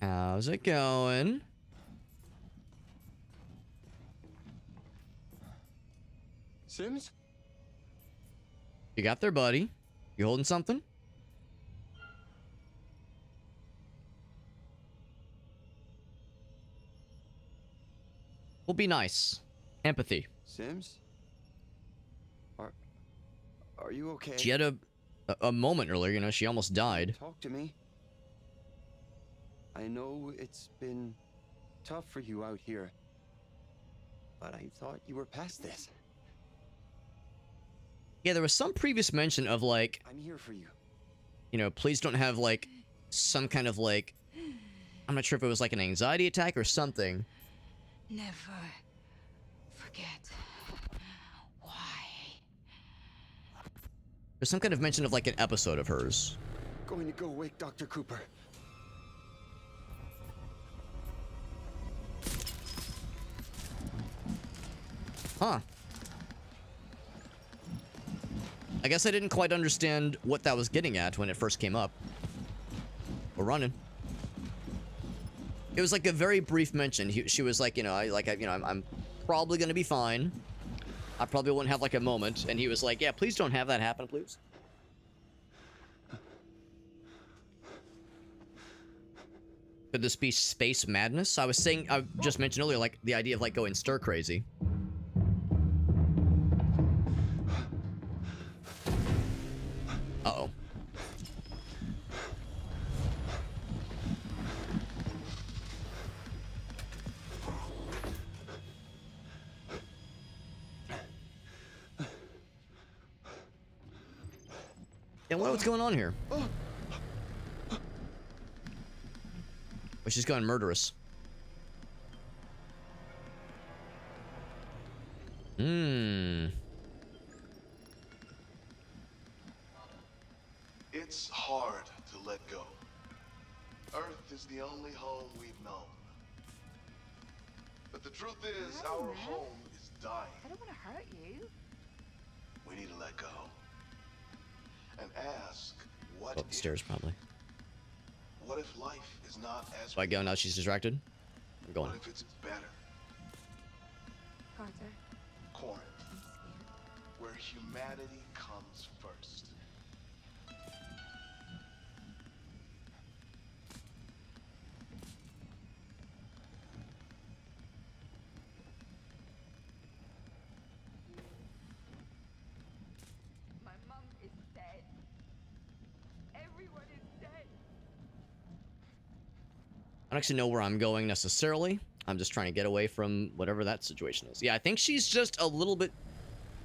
A: How's it going?
C: Sims?
A: You got there, buddy? You holding something? We'll be nice. Empathy.
C: Sims? Are you okay?
A: She had a moment earlier, you know, she almost died.
C: Talk to me. I know it's been tough for you out here, but I thought you were past this.
A: Yeah, there was some previous mention of, like...
C: I'm here for you.
A: You know, please don't have, like, some kind of, like... I'm not sure if it was, like, an anxiety attack or something.
H: Never forget why.
A: There's some kind of mention of, like, an episode of hers.
C: Going to go wake Dr. Cooper.
A: Huh. I guess I didn't quite understand what that was getting at when it first came up. We're running. It was like a very brief mention. She was like, you know, I'm probably gonna be fine. I probably won't have like a moment. And he was like, yeah, please don't have that happen, please. Could this be space madness? I just mentioned earlier, like the idea of like going stir crazy. Uh-oh. Yeah, what's going on here? Well, she's going murderous.
F: It's hard to let go. Earth is the only home we've known. But the truth is, our home is dying.
H: I don't want to hurt you.
F: We need to let go. What
A: Up the stairs, probably.
F: What if life is not as
A: So I go now. She's distracted. I'm going.
F: What if it's better?
D: Carter,
F: Corinth,
D: I'm scared.
F: where humanity comes first.
D: My mom is dead. Everyone is dead.
A: I don't actually know where I'm going necessarily. I'm just trying to get away from whatever that situation is. Yeah, I think she's just a little bit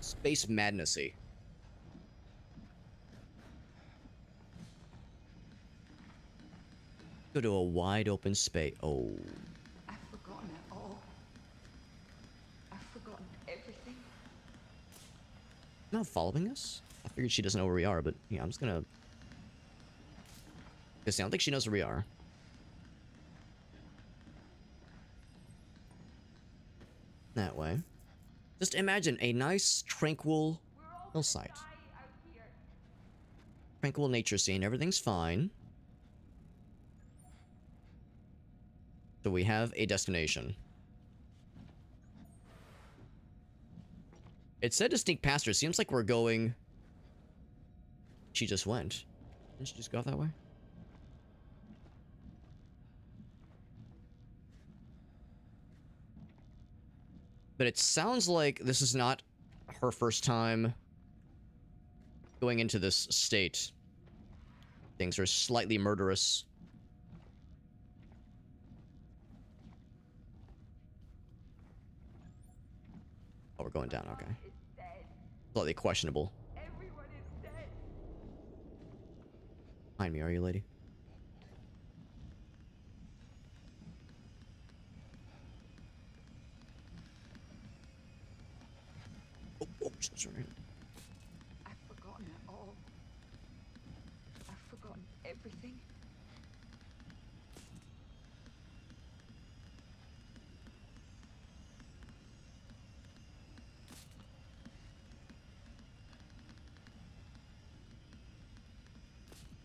A: space madnessy. Go to a wide open space. Oh.
D: I've forgotten it all. I've forgotten everything.
A: Not following us? I figured she doesn't know where we are, but yeah, I'm just gonna... Because I don't think she knows where we are. That way. Just imagine a nice, tranquil hillside. Tranquil nature scene. Everything's fine. So we have a destination. It said to sneak past her. Seems like we're going... She just went. Didn't she just go off that way? But it sounds like this is not her first time going into this state. Things are slightly murderous. Oh, we're going down, okay. Slightly questionable.
D: Everyone is dead.
A: Behind me, are you, lady? Oh, sorry.
D: I've forgotten it all. I've forgotten everything.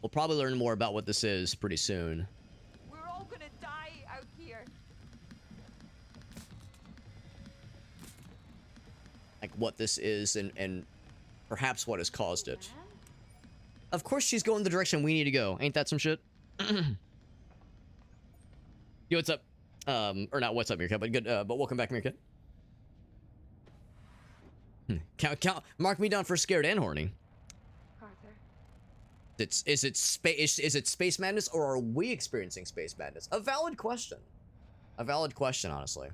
A: We'll probably learn more about what this is pretty soon.
D: We're all gonna die out here.
A: Like what this is and perhaps what has caused it. Of course she's going the direction we need to go. Ain't that some shit? Yo, what's up? Or not what's up, Meerkat, but good, but welcome back, Meerkat. Mark me down for scared and horny.
D: Carter,
A: Is it space madness, or are we experiencing space madness? A valid question. A valid question, honestly.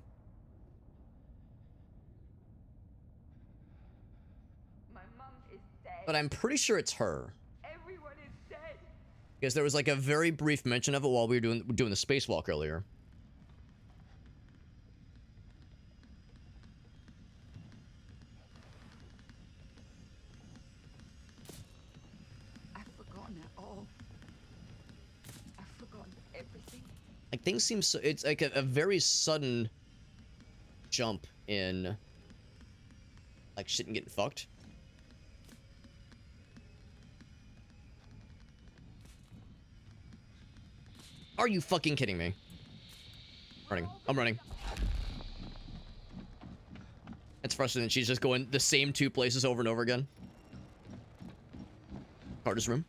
D: my mom is dead.
A: But I'm pretty sure it's her.
D: Everyone is dead.
A: Because there was like a very brief mention of it while we were doing the spacewalk earlier.
D: I've forgotten it all. I've forgotten everything.
A: Like things seem so, it's like a very sudden jump in like shit and getting fucked. Are you fucking kidding me? Running. I'm running. It's frustrating that she's just going the same two places over and over again. Carter's room.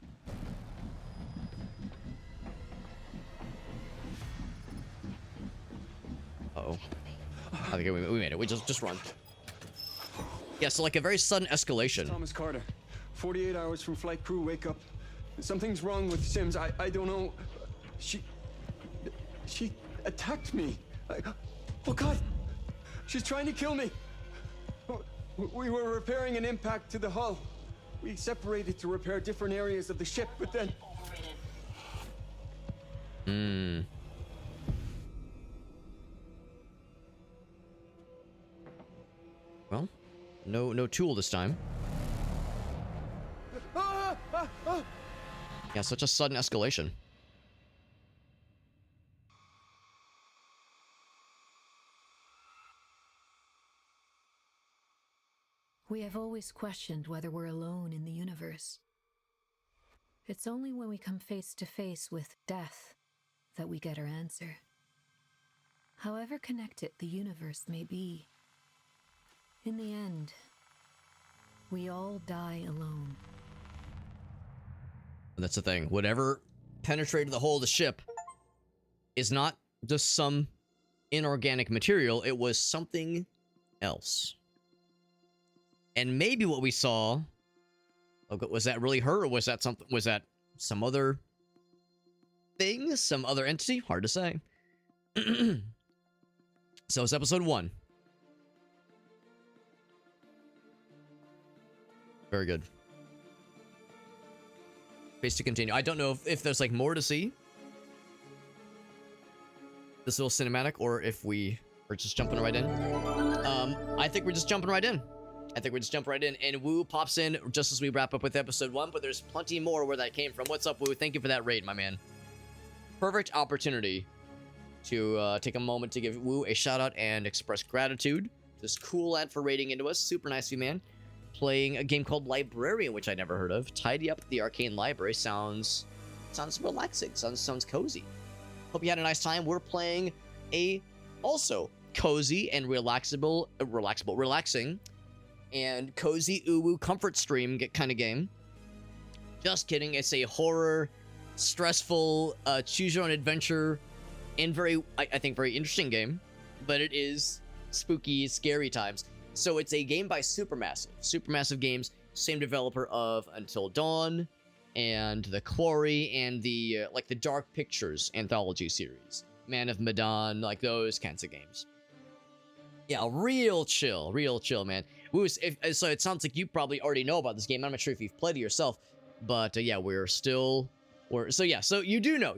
A: Uh-oh. I think we made it. We just run. Yeah, so like a very sudden escalation.
K: Thomas Carter, 48 hours from flight crew, wake up. Something's wrong with Sims. I don't know. She attacked me. Oh God, she's trying to kill me. We were repairing an impact to the hull. We separated to repair different areas of the ship, but then...
A: Well, no tool this time. Yeah, such a sudden escalation.
B: We have always questioned whether we're alone in the universe. It's only when we come face to face with death that we get our answer. However connected the universe may be, in the end, we all die alone.
A: That's the thing. Whatever penetrated the hull of the ship is not just some inorganic material, it was something else. And maybe what we saw, was that really her, or was that something, was that some other thing, some other entity? Hard to say. So it's episode 1. Very good. Space to continue. I don't know if there's like more to see. This little cinematic, or if we are just jumping right in. I think we're just jumping right in. And Woo pops in just as we wrap up with episode 1, but there's plenty more where that came from. What's up, Woo? Thank you for that raid, my man. Perfect opportunity to take a moment to give Woo a shout out and express gratitude. This cool lad for raiding into us. Super nice of you, man. Playing a game called Librarian, which I never heard of. Tidy up the arcane library. Sounds relaxing. Sounds cozy. Hope you had a nice time. We're playing a also cozy and relaxing and cozy uwu comfort stream kind of game. Just kidding. It's a horror, stressful, choose your own adventure, and I think very interesting game. But it is spooky, scary times. So it's a game by Supermassive Games, same developer of Until Dawn and The Quarry and the the Dark Pictures anthology series, Man of Medan, like those kinds of games. Yeah, real chill, man. So it sounds like you probably already know about this game. I'm not sure if you've played it yourself, but yeah, so you do know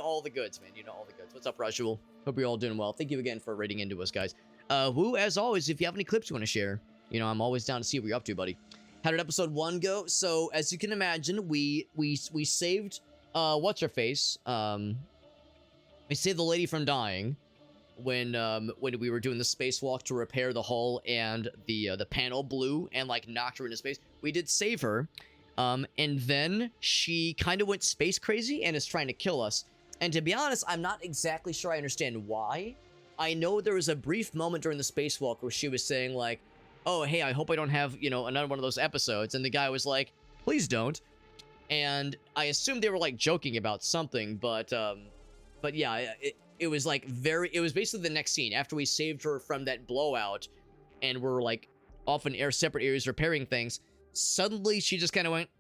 A: all the goods, man. You know all the goods. What's up, Rajul? Hope you're all doing well. Thank you again for raiding into us, guys. Woo, as always, if you have any clips you want to share, I'm always down to see what you're up to, buddy. How did episode 1 go? So, as you can imagine, we saved, what's her face? We saved the lady from dying when we were doing the spacewalk to repair the hull and the panel blew and, knocked her into space. We did save her, and then she kind of went space crazy and is trying to kill us. And to be honest, I'm not exactly sure I understand why. I know there was a brief moment during the spacewalk where she was saying, oh, hey, I hope I don't have, another one of those episodes. And the guy was like, please don't. And I assumed they were, joking about something, but yeah, it was, it was basically the next scene. After we saved her from that blowout, and we're, off in separate areas repairing things, suddenly she just kind of went,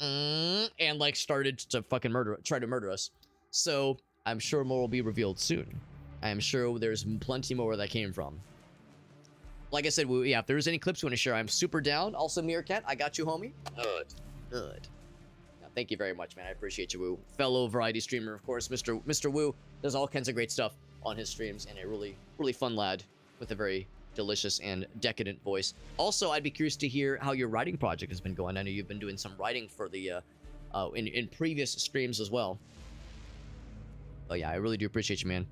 A: and, started to fucking try to murder us. So, I'm sure more will be revealed soon. I am sure there's plenty more where that came from. Like I said, yeah, if there's any clips you want to share, I'm super down. Also, Meerkat, I got you, homie. Good. Yeah, thank you very much, man. I appreciate you, Woo. Fellow variety streamer, of course. Mr. Woo does all kinds of great stuff on his streams, and a really, really fun lad with a very delicious and decadent voice. Also, I'd be curious to hear how your writing project has been going. I know you've been doing some writing for the in previous streams as well. But yeah, I really do appreciate you, man.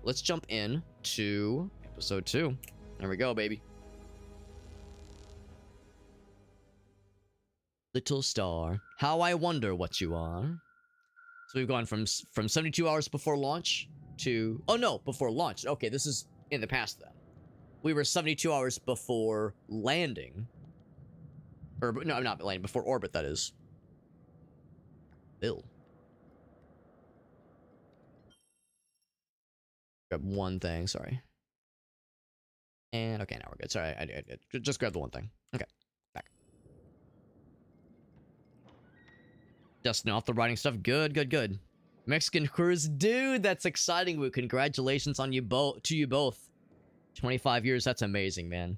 A: Let's jump in to episode 2. There we go, baby. Little star, how I wonder what you are. So we've gone from 72 hours before launch to... Oh, no, before launch. Okay, this is in the past, then. We were 72 hours before landing. Or, no, not landing, before orbit, that is. Bill. Grab one thing, sorry. And, okay, now we're good. Sorry, I just grab the one thing. Okay, back. Dusting off the writing stuff. Good. Mexican cruise. Dude, that's exciting. Well, congratulations on you both. To you both. 25 years, that's amazing, man.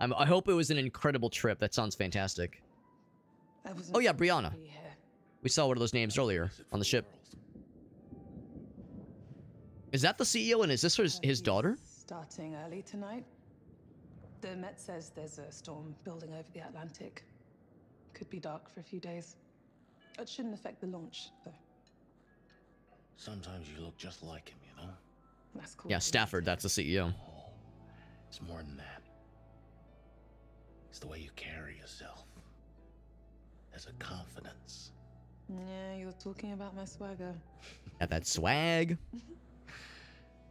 A: I hope it was an incredible trip. That sounds fantastic. Oh yeah, Brianna. We saw one of those names earlier on the ship. Is that the CEO, and is this his daughter?
L: Starting early tonight. The Met says there's a storm building over the Atlantic. Could be dark for a few days. It shouldn't affect the launch, though.
J: Sometimes you look just like him, you know?
L: That's cool.
A: Yeah, Stafford, that's the CEO.
J: Oh, it's more than that. It's the way you carry yourself. There's a confidence
L: Yeah, you're talking about my swagger.
A: Got that swag.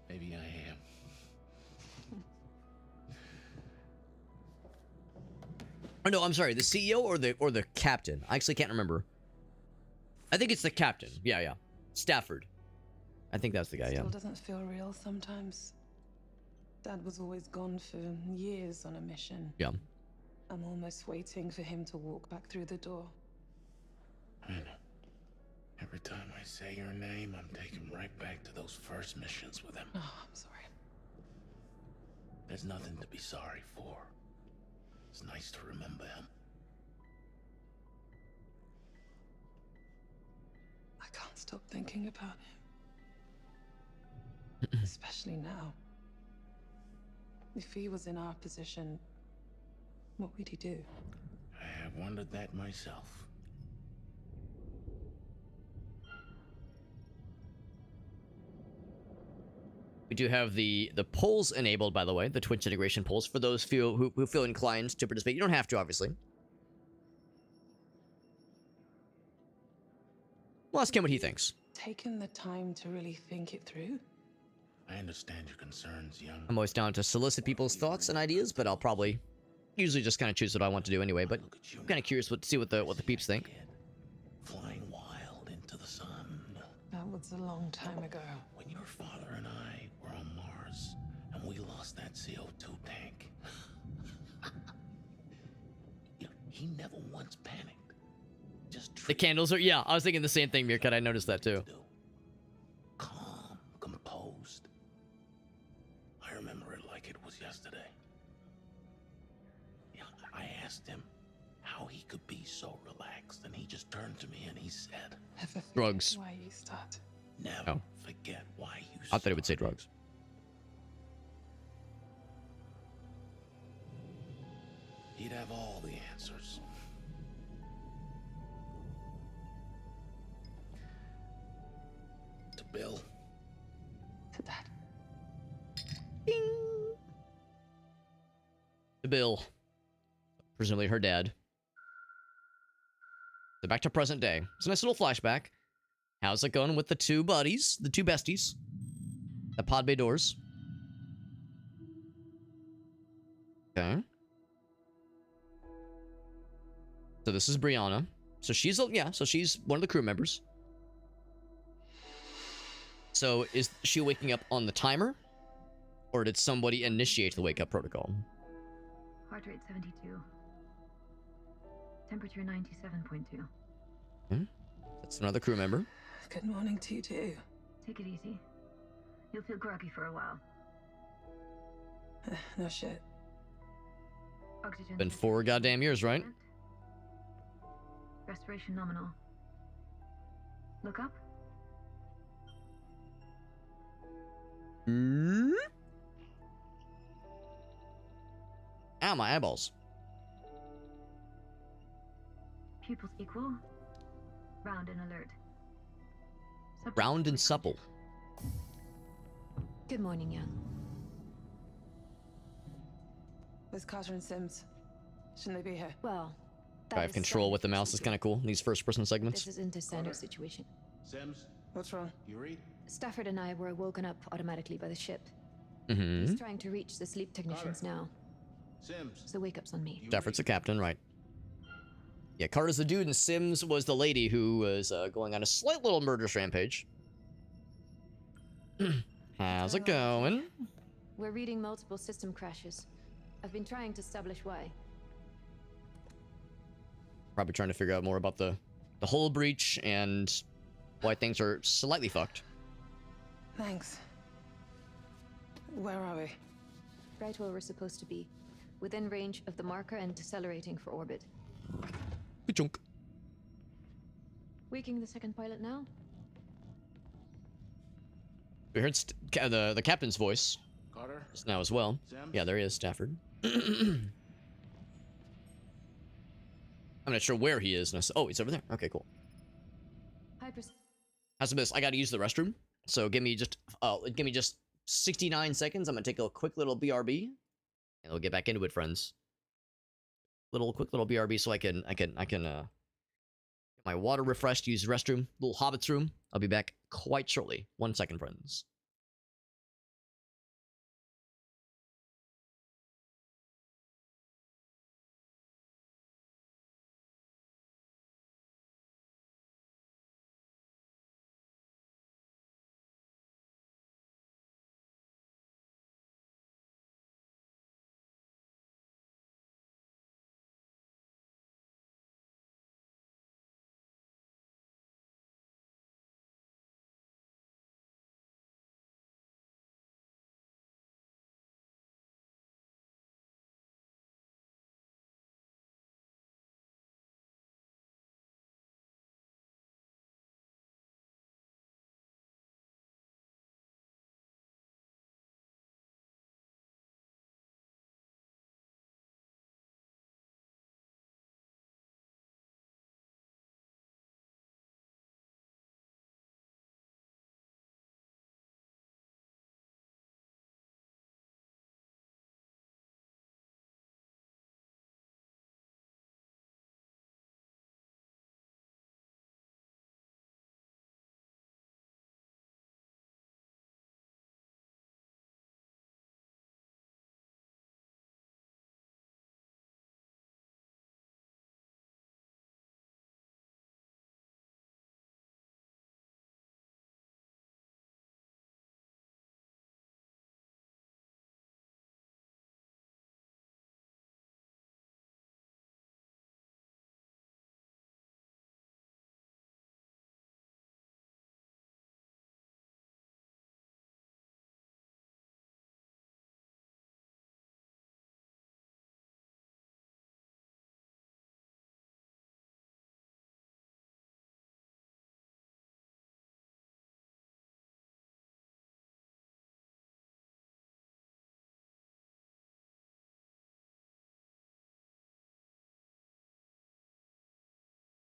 J: Maybe I am.
A: Oh no, I'm sorry. The CEO or the captain? I actually can't remember. I think it's the captain. Yeah. Stafford. I think that's the guy.
L: Still
A: Yeah.
L: doesn't feel real sometimes. Dad was always gone for years on a mission.
A: Yeah.
L: I'm almost waiting for him to walk back through the door.
J: I know. Every time I say your name, I'm taken right back to those first missions with him.
L: Oh, I'm sorry.
J: There's nothing to be sorry for. It's nice to remember him.
L: I can't stop thinking about him. Especially now. If he was in our position, what would he do?
J: I have wondered that myself.
A: We do have the polls enabled, by the way, the Twitch integration polls for those who feel inclined to participate. You don't have to, obviously. We'll ask him what he thinks.
L: Taken the time to really think it through?
J: I understand your concerns, young.
A: I'm always down to solicit people's thoughts and ideas, but I'll probably usually just kind of choose what I want to do anyway. But I'm kind of curious to see what the peeps think.
J: Flying wild into the sun.
L: That was a long time ago.
J: When your father and I were on Mars and we lost that CO2 tank, he never once panicked. Just
A: The candles are, yeah, I was thinking the same thing, Meerkat. I noticed that too.
J: Calm, composed. I remember it like it was yesterday. Yeah, I asked him how he could be so relaxed, and he just turned to me and he said,
L: Never forget
A: Drugs.
L: why you start.
J: never forget why you
A: I thought he would say drugs.
J: He'd have all the answers. To Bill.
L: To Dad.
A: To Bill. Presumably her dad. So back to present day. It's a nice little flashback. How's it going with the two buddies? The two besties? The pod bay doors. Okay. So this is Brianna. So she's, yeah, so she's one of the crew members. So is she waking up on the timer? Or did somebody initiate the wake-up protocol?
B: Heart rate 72. Temperature 97.2.
A: That's another crew member.
L: Good morning to you too.
B: Take it easy. You'll feel groggy for a while.
L: No shit.
B: Oxygen.
A: Been 4 goddamn years, right?
B: Respiration nominal. Look up.
A: Ow, my eyeballs.
B: Pupils equal. Round and alert.
A: Round and supple.
B: Good morning, young.
L: Where's Carter and Sims? Shouldn't they be here?
B: Well,
A: Drive control with the mouse is kind of cool. These first-person segments.
B: This isn't a standard situation.
J: Sims,
L: what's wrong?
J: You read?
B: Stafford and I were woken up automatically by the ship.
A: Mm-hmm.
B: He's trying to reach the sleep technicians now.
J: Sims.
B: So wake up's on me.
A: Stafford's the captain, right? Yeah, Carter's the dude, and Sims was the lady who was going on a slight little murderous rampage. How's it going?
B: We're reading multiple system crashes. I've been trying to establish why.
A: Probably trying to figure out more about the hull breach and why things are slightly fucked.
L: Thanks. Where are we?
B: Right where we're supposed to be. Within range of the marker and decelerating for orbit.
A: Ka-chunk.
B: Waking the second pilot now?
A: We heard the captain's voice
J: Carter?
A: just now as well.
J: Sims?
A: Yeah, there he is, Stafford. I'm not sure where he is. Oh, he's over there. Okay, cool. How's this? I gotta use the restroom. So give me just 69 seconds. I'm gonna take a quick little BRB, and we'll get back into it, friends. Quick little BRB, so I can My water refreshed, use the restroom. Little hobbit's room. I'll be back quite shortly. 1 second, friends.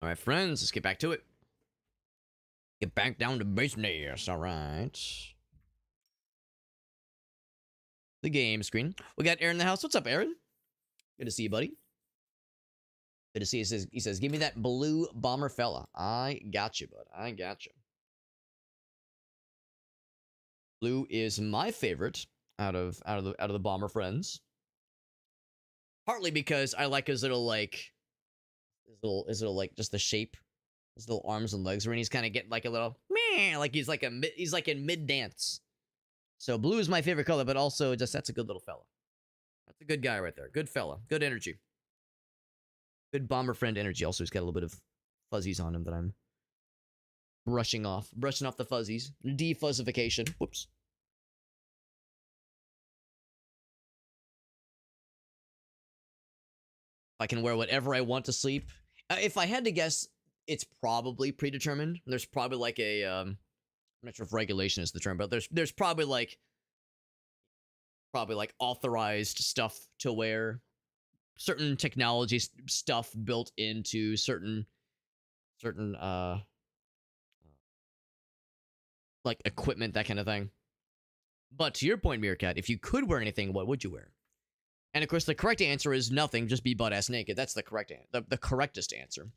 A: All right, friends, let's get back to it. Get back down to business. All right. The game screen. We got Aaron in the house. What's up, Aaron? Good to see you, buddy. Good to see you. He says, give me that blue bomber fella. I got you, bud. I got you. Blue is my favorite out of the bomber friends. Partly because I like his little like just the shape, his little arms and legs, when he's kind of getting like a little meh, like he's like in mid dance. So blue is my favorite color, but also just that's a good little fella. That's a good guy right there. Good fella. Good energy. Good bomber friend energy. Also, he's got a little bit of fuzzies on him that I'm brushing off the fuzzies. Defuzzification. Whoops. I can wear whatever I want to sleep. If I had to guess, it's probably predetermined. There's probably like a I'm not sure if regulation is the term, but there's probably like authorized stuff to wear, certain technology stuff built into certain like equipment, that kind of thing. But to your point, Meerkat, if you could wear anything, what would you wear? And of course, the correct answer is nothing. Just be butt ass naked. That's the correct the correctest answer.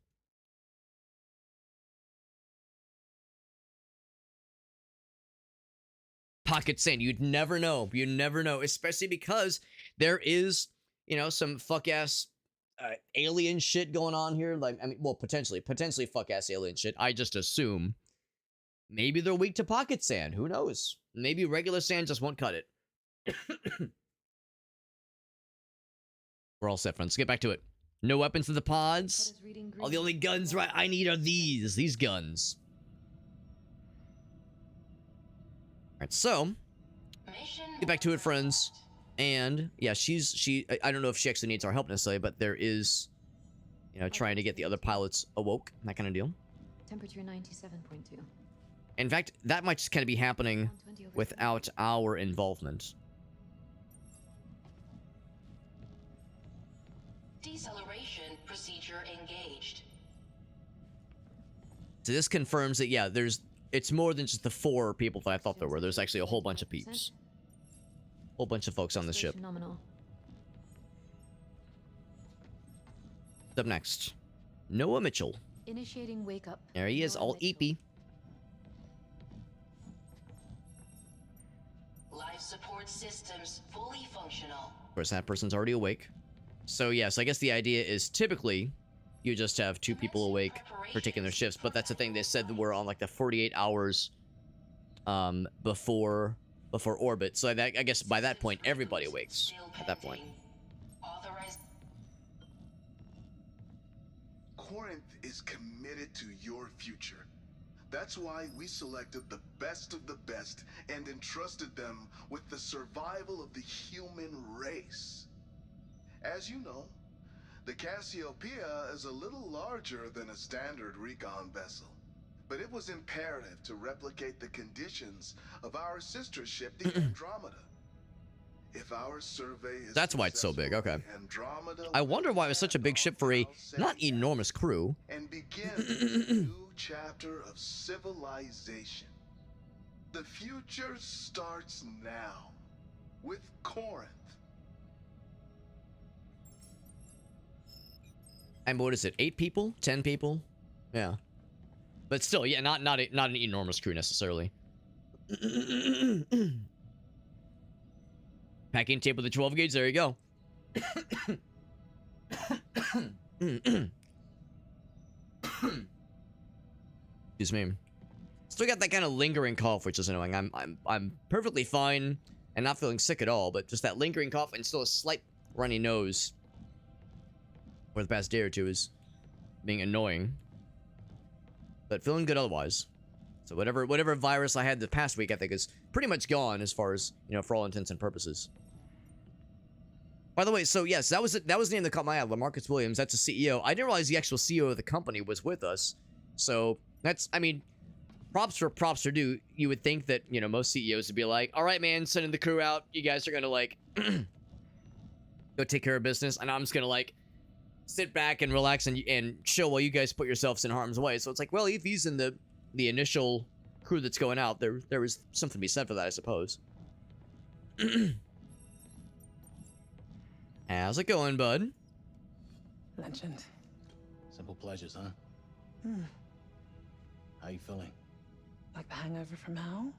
A: Pocket sand. You'd never know. You never know, especially because there is, some fuck ass alien shit going on here. Like, I mean, well, potentially fuck ass alien shit. I just assume maybe they're weak to pocket sand. Who knows? Maybe regular sand just won't cut it. We're all set, friends. Let's get back to it. No weapons to the pods. All the only guns I need are these guns. Alright, so get back to it, friends. And yeah, I don't know if she actually needs our help necessarily, but there is, trying to get the other pilots awoke, that kind of deal.
B: Temperature 97.2.
A: In fact, that might just kind of be happening without our involvement.
G: Deceleration procedure engaged.
A: So this confirms that, yeah, it's more than just the 4 people that I thought there were. There's actually a whole bunch of peeps. Whole bunch of folks on the ship.
B: Nominal.
A: Up next, Noah Mitchell.
B: Initiating wake up.
A: There he is, all eepy.
G: Life support systems fully functional.
A: Of course, that person's already awake. So yes, I guess the idea is typically you just have 2 people awake for taking their shifts, but that's the thing, they said that we're on like the 48 hours before orbit. So that, I guess by that point everybody awakes at that point.
F: Corinth is committed to your future. That's why we selected the best of the best and entrusted them with the survival of the human race. As you know, the Cassiopeia is a little larger than a standard recon vessel, but it was imperative to replicate the conditions of our sister ship, the Andromeda. If our survey is
A: That's why it's so big, okay.
F: Andromeda
A: I wonder why it was such a big ship for a not enormous crew.
F: and begin a new chapter of civilization. The future starts now with Corinth.
A: And what is it, 8 people? 10 people? Yeah. But still, yeah, not an enormous crew necessarily. Packing tape with the 12 gauge, there you go. Excuse me. Still got that kind of lingering cough, which is annoying. I'm perfectly fine and not feeling sick at all, but just that lingering cough and still a slight runny nose for the past day or two is being annoying. But feeling good otherwise. So whatever virus I had the past week, I think is pretty much gone as far as, you know, for all intents and purposes. By the way, so yes, that was the name that caught my eye, LaMarcus Williams. That's the CEO. I didn't realize the actual CEO of the company was with us. So that's, I mean, props are due. You would think that, you know, most CEOs would be like, all right, man, sending the crew out. You guys are gonna like go take care of business, and I'm just gonna like sit back and relax and chill while you guys put yourselves in harm's way. So it's like, well, if he's in the initial crew that's going out, there is something to be said for that, I suppose. How's it going, bud?
L: Legend.
J: Simple pleasures, huh?
L: Hmm.
J: How you feeling?
L: Like the hangover from hell?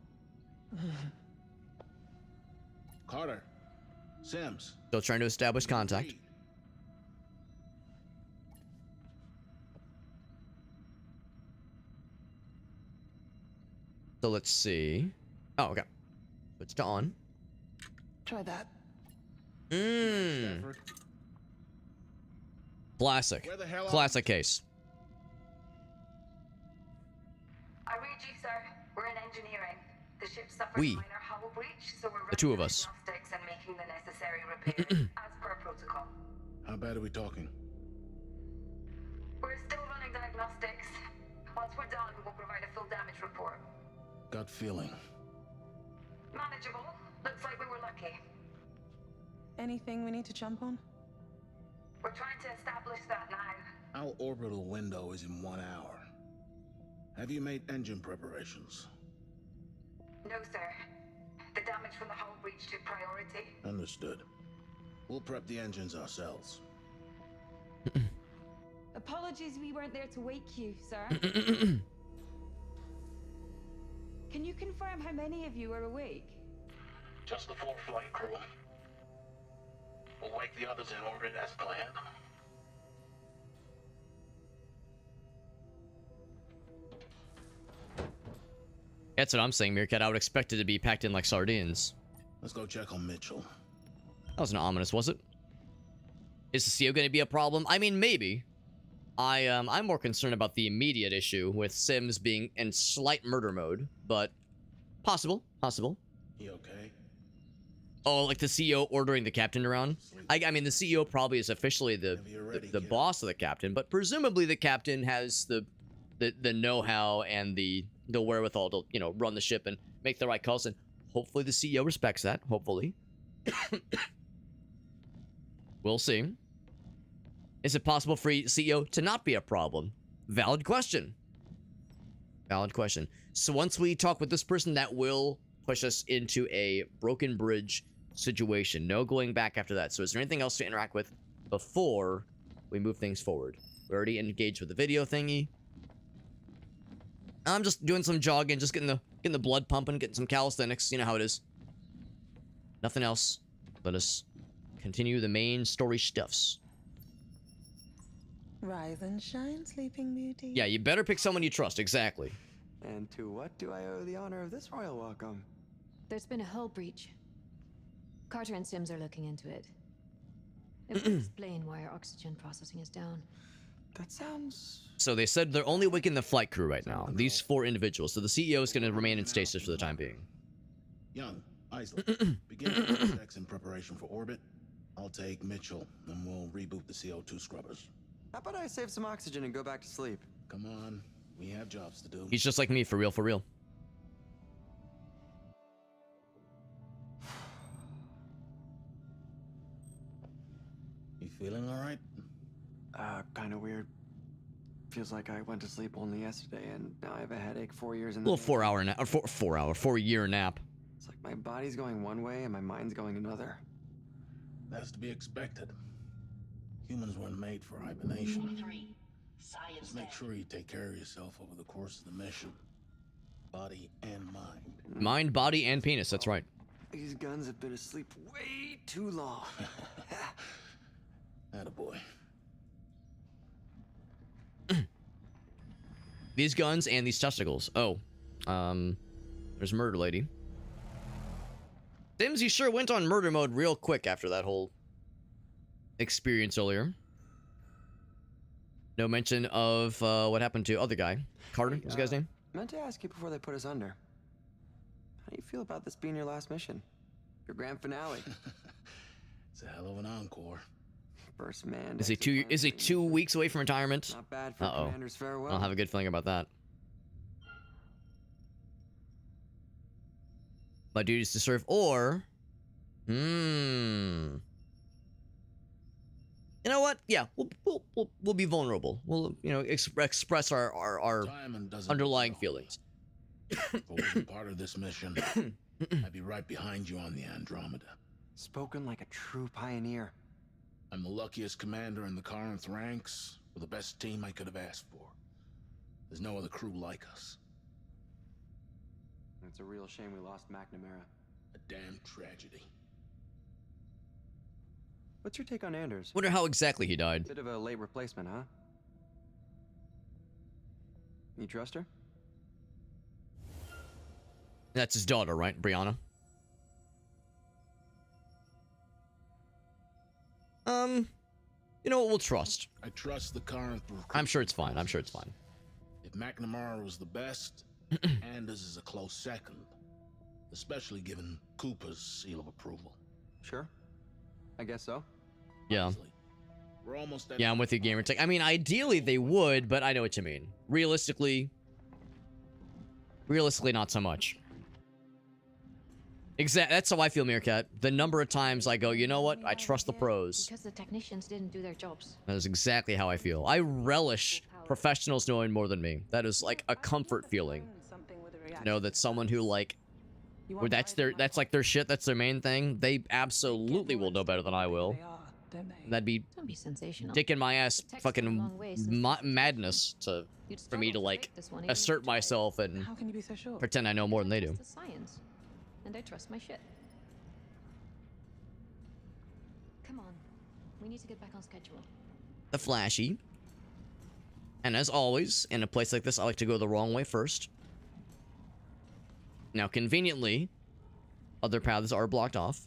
J: Carter. Sims.
A: Still trying to establish contact. So let's see. Oh, okay. It's to on.
L: Try that.
A: Classic. Classic case.
D: I read you, sir. We're in engineering. The ship suffered
A: We.
D: a minor hull breach, so we're
A: The two
D: running
A: of us.
D: diagnostics and making the necessary repairs as per protocol.
J: How bad are we talking?
D: We're still running diagnostics. Once we're done, we'll provide a full damage report.
J: Gut feeling.
D: Manageable. Looks like we were lucky.
L: Anything we need to jump on?
D: We're trying to establish that now.
J: Our orbital window is in 1 hour. Have you made engine preparations?
D: No, sir. The damage from the hull breach took priority.
J: Understood. We'll prep the engines ourselves.
H: Apologies we weren't there to wake you, sir. Can you confirm how many of you are awake?
J: Just the 4 flight crew. We'll wake the others in orbit as planned.
A: That's what I'm saying, Meerkat. I would expect it to be packed in like sardines.
J: Let's go check on Mitchell.
A: That wasn't ominous, was it? Is the CO going to be a problem? I mean, maybe. I'm more concerned about the immediate issue with Sims being in slight murder mode, but possible.
J: You okay?
A: Oh, like the CEO ordering the captain around? I mean, the CEO probably is officially the boss of the captain, but presumably the captain has the know-how and the wherewithal to, you know, run the ship and make the right calls, and hopefully the CEO respects that. Hopefully. We'll see. Is it possible for CEO to not be a problem? Valid question. Valid question. So once we talk with this person, that will push us into a broken bridge situation. No going back after that. So is there anything else to interact with before we move things forward? We already engaged with the video thingy. I'm just doing some jogging, just getting the blood pumping, getting some calisthenics. You know how it is. Nothing else. Let us continue the main story stuffs.
M: Rise and shine, Sleeping Beauty.
A: Yeah, you better pick someone you trust. Exactly.
K: And to what do I owe the honor of this royal welcome?
B: There's been a hull breach. Carter and Sims are looking into it. It will explain why our oxygen processing is down.
K: That sounds...
A: So they said they're only waking the flight crew right now. These 4 individuals. So the CEO is going to remain in stasis for the time being.
J: Young, Isley, begin checks in preparation for orbit. I'll take Mitchell, and we'll reboot the CO2 scrubbers.
K: How about I save some oxygen and go back to sleep?
J: Come on, we have jobs to do.
A: He's just like me, for real, for real.
J: You feeling all right?
K: Kind of weird. Feels like I went to sleep only yesterday, and now I have a headache 4 years in
A: A little 4-hour nap, or 4-year nap.
K: It's like my body's going one way and my mind's going another.
J: That's to be expected. Humans weren't made for hibernation. Just make sure you take care of yourself over the course of the mission. Body and mind.
A: Mind, body, and penis, that's right.
K: These guns have been asleep way too long.
J: Attaboy.
A: These guns and these testicles. Oh. There's Murder Lady. Sims, you sure went on murder mode real quick after that whole experience earlier. No mention of what happened to other guy. Carter, what's the guy's name?
K: Meant to ask you before they put us under. How do you feel about this being your last mission? Your grand finale?
J: It's a hell of an encore.
K: First man.
A: Is he 2 weeks away from retirement?
K: Not bad for commander's farewell.
A: I don't have a good feeling about that. My duty is to serve, or... You know what? Yeah, we'll be vulnerable. We'll, you know, express our underlying feelings.
J: If I wasn't part of this mission, I'd be right behind you on the Andromeda.
K: Spoken like a true pioneer.
J: I'm the luckiest commander in the Corinth ranks, with the best team I could have asked for. There's no other crew like us.
K: It's a real shame we lost McNamara.
J: A damn tragedy.
K: What's your take on Anders?
A: Wonder how exactly he died.
K: Bit of a late replacement, huh? You trust her?
A: That's his daughter, right, Brianna? You know what? We'll trust.
J: I trust the Corinth.
A: I'm sure it's fine. I'm sure it's fine.
J: If McNamara was the best, Anders is a close second. Especially given Cooper's seal of approval.
K: Sure. I guess so.
A: Yeah.
J: We're almost at
A: Yeah, I'm with you, Gamertech. I mean, ideally they would, but I know what you mean. Realistically, not so much. That's how I feel, Meerkat. The number of times I go, you know what? I trust the pros.
B: Because the technicians didn't do their jobs.
A: That is exactly how I feel. I relish professionals knowing more than me. That is like a comfort feeling. You know, that someone who like, where that's like their shit, that's their main thing. They absolutely will know better than I will. That'd be
B: sensational.
A: dick in my ass fucking madness for me to like assert myself and
L: How can you be so sure?
A: pretend I know more than they do.
B: It's the science, and I trust my shit. Come on, we need to get back on schedule.
A: The flashy. And as always, in a place like this, I like to go the wrong way first. Now, conveniently, other paths are blocked off.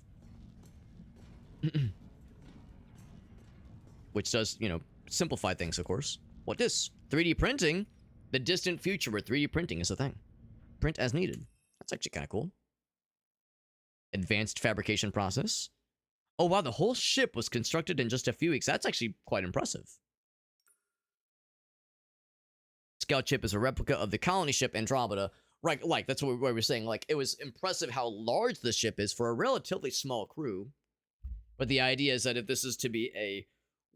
A: Which does, you know, simplify things, of course. What this? 3D printing? The distant future where 3D printing is a thing. Print as needed. That's actually kind of cool. Advanced fabrication process. Oh, wow, the whole ship was constructed in just a few weeks. That's actually quite impressive. Scout ship is a replica of the colony ship Andromeda. Right, like, that's what we were saying. Like, it was impressive how large the ship is for a relatively small crew. But the idea is that if this is to be a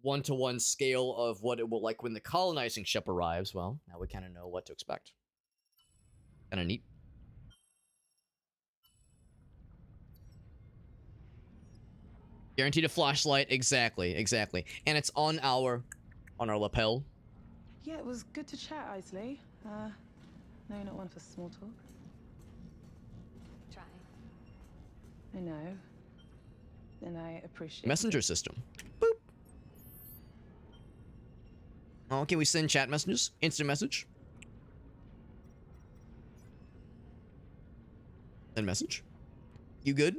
A: one-to-one scale of what it will like when the colonizing ship arrives, well, now we kind of know what to expect. Kind of neat. Guaranteed a flashlight, exactly. And it's on our lapel,
L: Yeah, it was good to chat, Isley. No, you're not one for small talk.
B: Try.
L: I know. And I appreciate
A: Messenger
L: it.
A: system. Boop. Oh, can we send chat messages? Instant message? Send message? You good?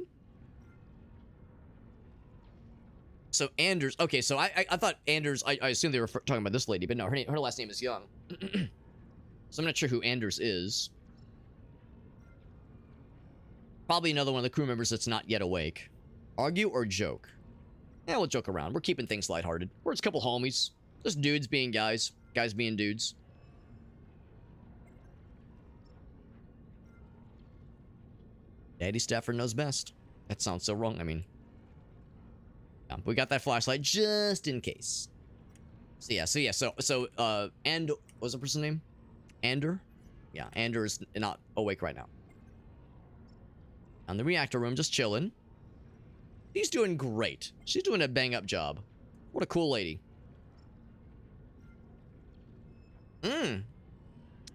A: So Anders, okay, so I thought Anders, I assumed they were talking about this lady, but no, her last name is Young. So I'm not sure who Anders is. Probably another one of the crew members that's not yet awake. Argue or joke? Yeah, we'll joke around. We're keeping things lighthearted. We're just a couple homies. Just dudes being guys. Guys being dudes. Daddy Stafford knows best. That sounds so wrong, I mean. Yeah, we got that flashlight just in case. So and what was the person's name? Ander? Yeah, Ander is not awake right now. On the reactor room, just chilling. She's doing great. She's doing a bang-up job. What a cool lady.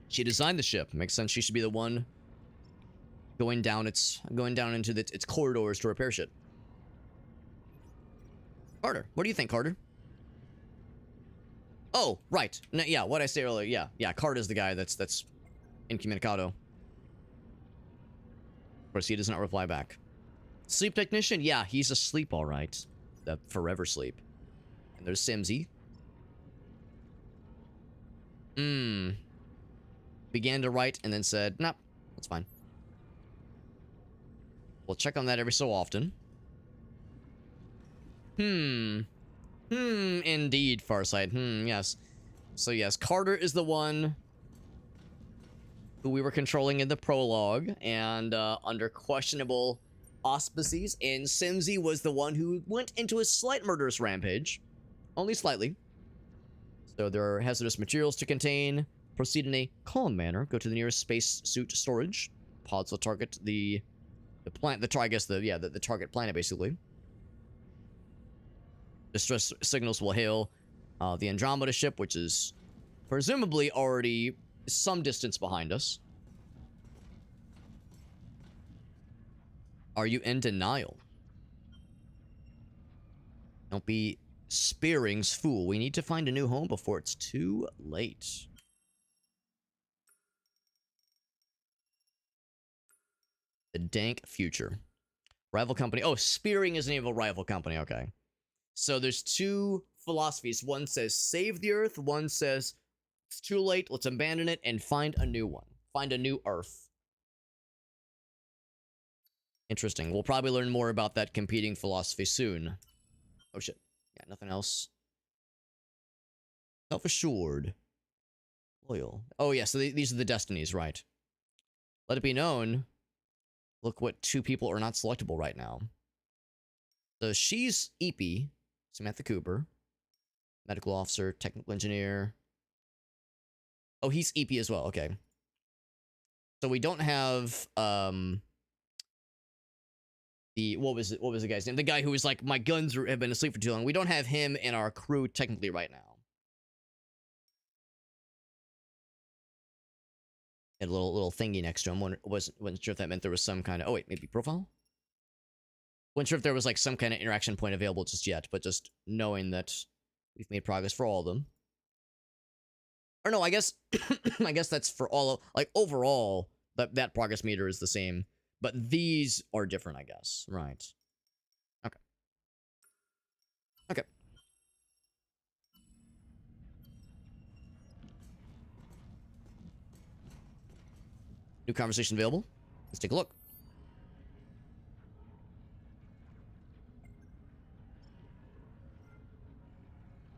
A: She designed the ship. Makes sense. She should be the one going down into its corridors to repair shit. Carter, what do you think, Carter? Oh, right. No, yeah, what I said earlier. Yeah, Carter's the guy that's incommunicado. Of course, he does not reply back. Sleep technician? Yeah, he's asleep, all right. The forever sleep. And there's Simsy. Began to write and then said, nope, that's fine. We'll check on that every so often. Indeed, Farsight. Yes. So yes, Carter is the one who we were controlling in the prologue, and under questionable auspices, and Simsy was the one who went into a slight murderous rampage. Only slightly. So there are hazardous materials to contain. Proceed in a calm manner. Go to the nearest spacesuit storage. Pods will target the target planet, basically. Distress signals will hail the Andromeda ship, which is presumably already some distance behind us. Are you in denial? Don't be Spearing's fool. We need to find a new home before it's too late. The dank future. Rival company. Oh, Spearing is the name of a rival company. Okay. So there's two philosophies. One says save the Earth. One says it's too late. Let's abandon it and find a new one. Find a new Earth. Interesting. We'll probably learn more about that competing philosophy soon. Oh shit. Yeah, nothing else. Self-assured. Loyal. Oh yeah, so these are the destinies, right. Let it be known. Look what two people are not selectable right now. So she's EP, Samantha Cooper. Medical officer, technical engineer. Oh, he's EP as well, okay. So we don't have, what was the guy's name? The guy who was like, my guns have been asleep for too long. We don't have him in our crew technically right now. Had a little thingy next to him. Wasn't sure if that meant there was some kind of, oh wait, maybe profile? Wasn't sure if there was like some kind of interaction point available just yet, but just knowing that we've made progress for all of them. Or no, I guess I guess that's for all of, like, overall, that progress meter is the same. But these are different, I guess. Right. Okay. Okay. New conversation available. Let's take a look.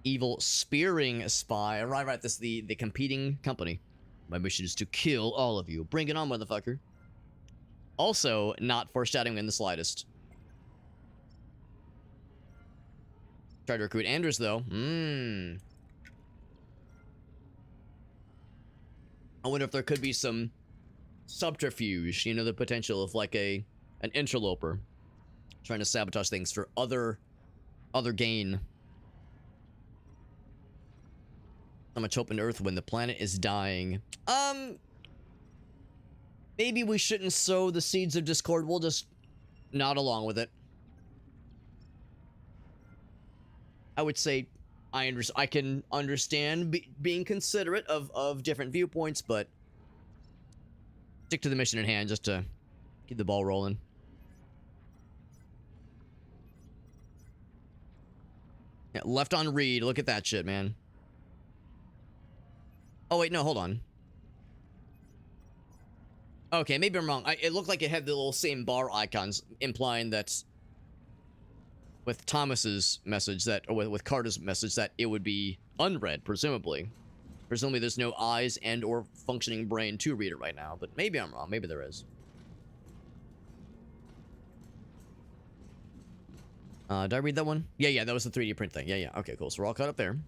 A: Evil Spearing spy. Right. This is the competing company. My mission is to kill all of you. Bring it on, motherfucker. Also, not foreshadowing in the slightest. Tried to recruit Anders, though. I wonder if there could be some subterfuge. You know, the potential of like an interloper trying to sabotage things for other gain. So much hope in Earth when the planet is dying. Maybe we shouldn't sow the seeds of discord. We'll just nod along with it. I would say I can understand being considerate of different viewpoints, but stick to the mission at hand just to keep the ball rolling. Yeah, left on read. Look at that shit, man. Oh, wait, no, hold on. Okay, maybe I'm wrong. It looked like it had the little same bar icons, implying that with Thomas's message that, or with Carter's message, that it would be unread, presumably. Presumably there's no eyes and or functioning brain to read it right now, but maybe I'm wrong. Maybe there is. Did I read that one? Yeah, that was the 3D print thing. Yeah. Okay, cool. So we're all caught up there.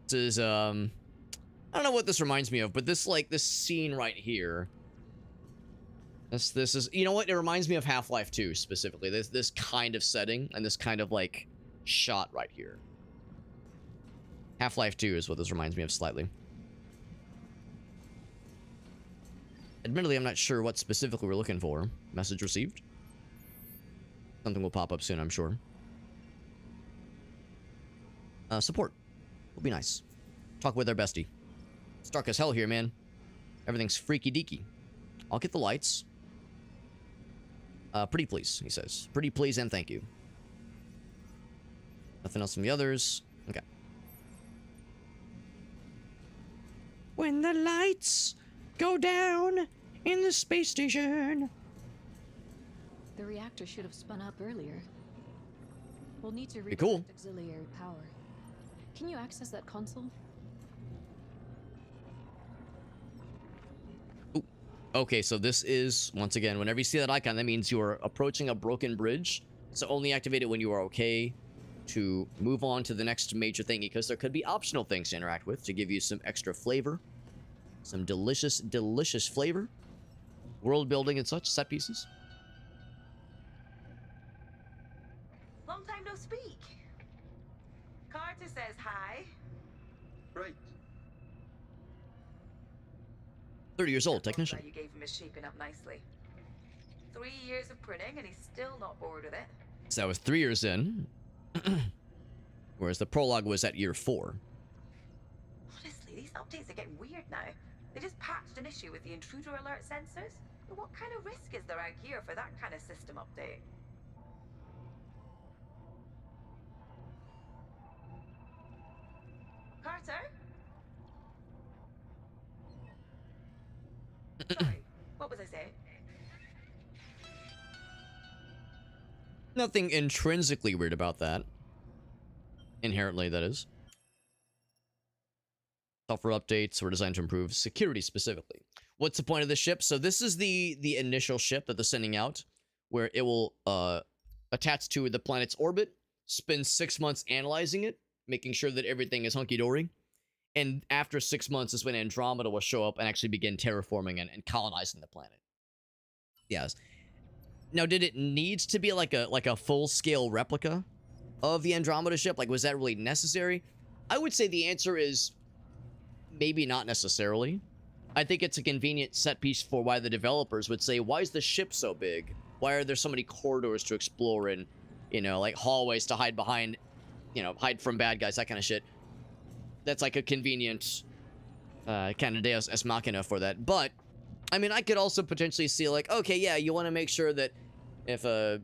A: This is, I don't know what this reminds me of, but this scene right here. This is, you know what? It reminds me of Half-Life 2 specifically. This kind of setting and this kind of like shot right here. Half-Life 2 is what this reminds me of slightly. Admittedly, I'm not sure what specifically we're looking for. Message received. Something will pop up soon, I'm sure. Support. Will be nice. Talk with our bestie. It's dark as hell here, man. Everything's freaky deaky. I'll get the lights. Pretty please, he says. Pretty please and thank you. Nothing else from the others. Okay. When the lights go down in the space station.
B: The reactor should have spun up earlier. We'll need to
A: Be cool.
B: redirect auxiliary power. Can you access that console?
A: Ooh. Okay, so this is, once again, whenever you see that icon, that means you are approaching a broken bridge. So only activate it when you are okay to move on to the next major thing, because there could be optional things to interact with to give you some extra flavor. Some delicious, delicious flavor. World building and such, set pieces.
N: Long time no speak. Carter says hi.
C: Right.
A: 30 years old, technician.
N: You gave him is shaping up nicely. 3 years of printing and he's still not bored with it.
A: So that was 3 years in. Whereas the prologue was at year 4.
N: Honestly, these updates are getting weird now. They just patched an issue with the intruder alert sensors. But what kind of risk is there out here for that kind of system update? Carter? Sorry, what was I saying?
A: Nothing intrinsically weird about that. Inherently, that is. Software updates were designed to improve security specifically. What's the point of the ship? So this is the initial ship that they're sending out, where it will attach to the planet's orbit, spend 6 months analyzing it, making sure that everything is hunky-dory. And after 6 months is when Andromeda will show up and actually begin terraforming and colonizing the planet. Yes. Now, did it need to be like a full-scale replica of the Andromeda ship? Like, was that really necessary? I would say the answer is maybe not necessarily. I think it's a convenient set piece for why the developers would say, why is the ship so big? Why are there so many corridors to explore and, you know, like hallways to hide behind, you know, hide from bad guys, that kind of shit. That's like a convenient kind of Deus Ex Machina for that. But, I mean, I could also potentially see like, okay, yeah, you want to make sure that if a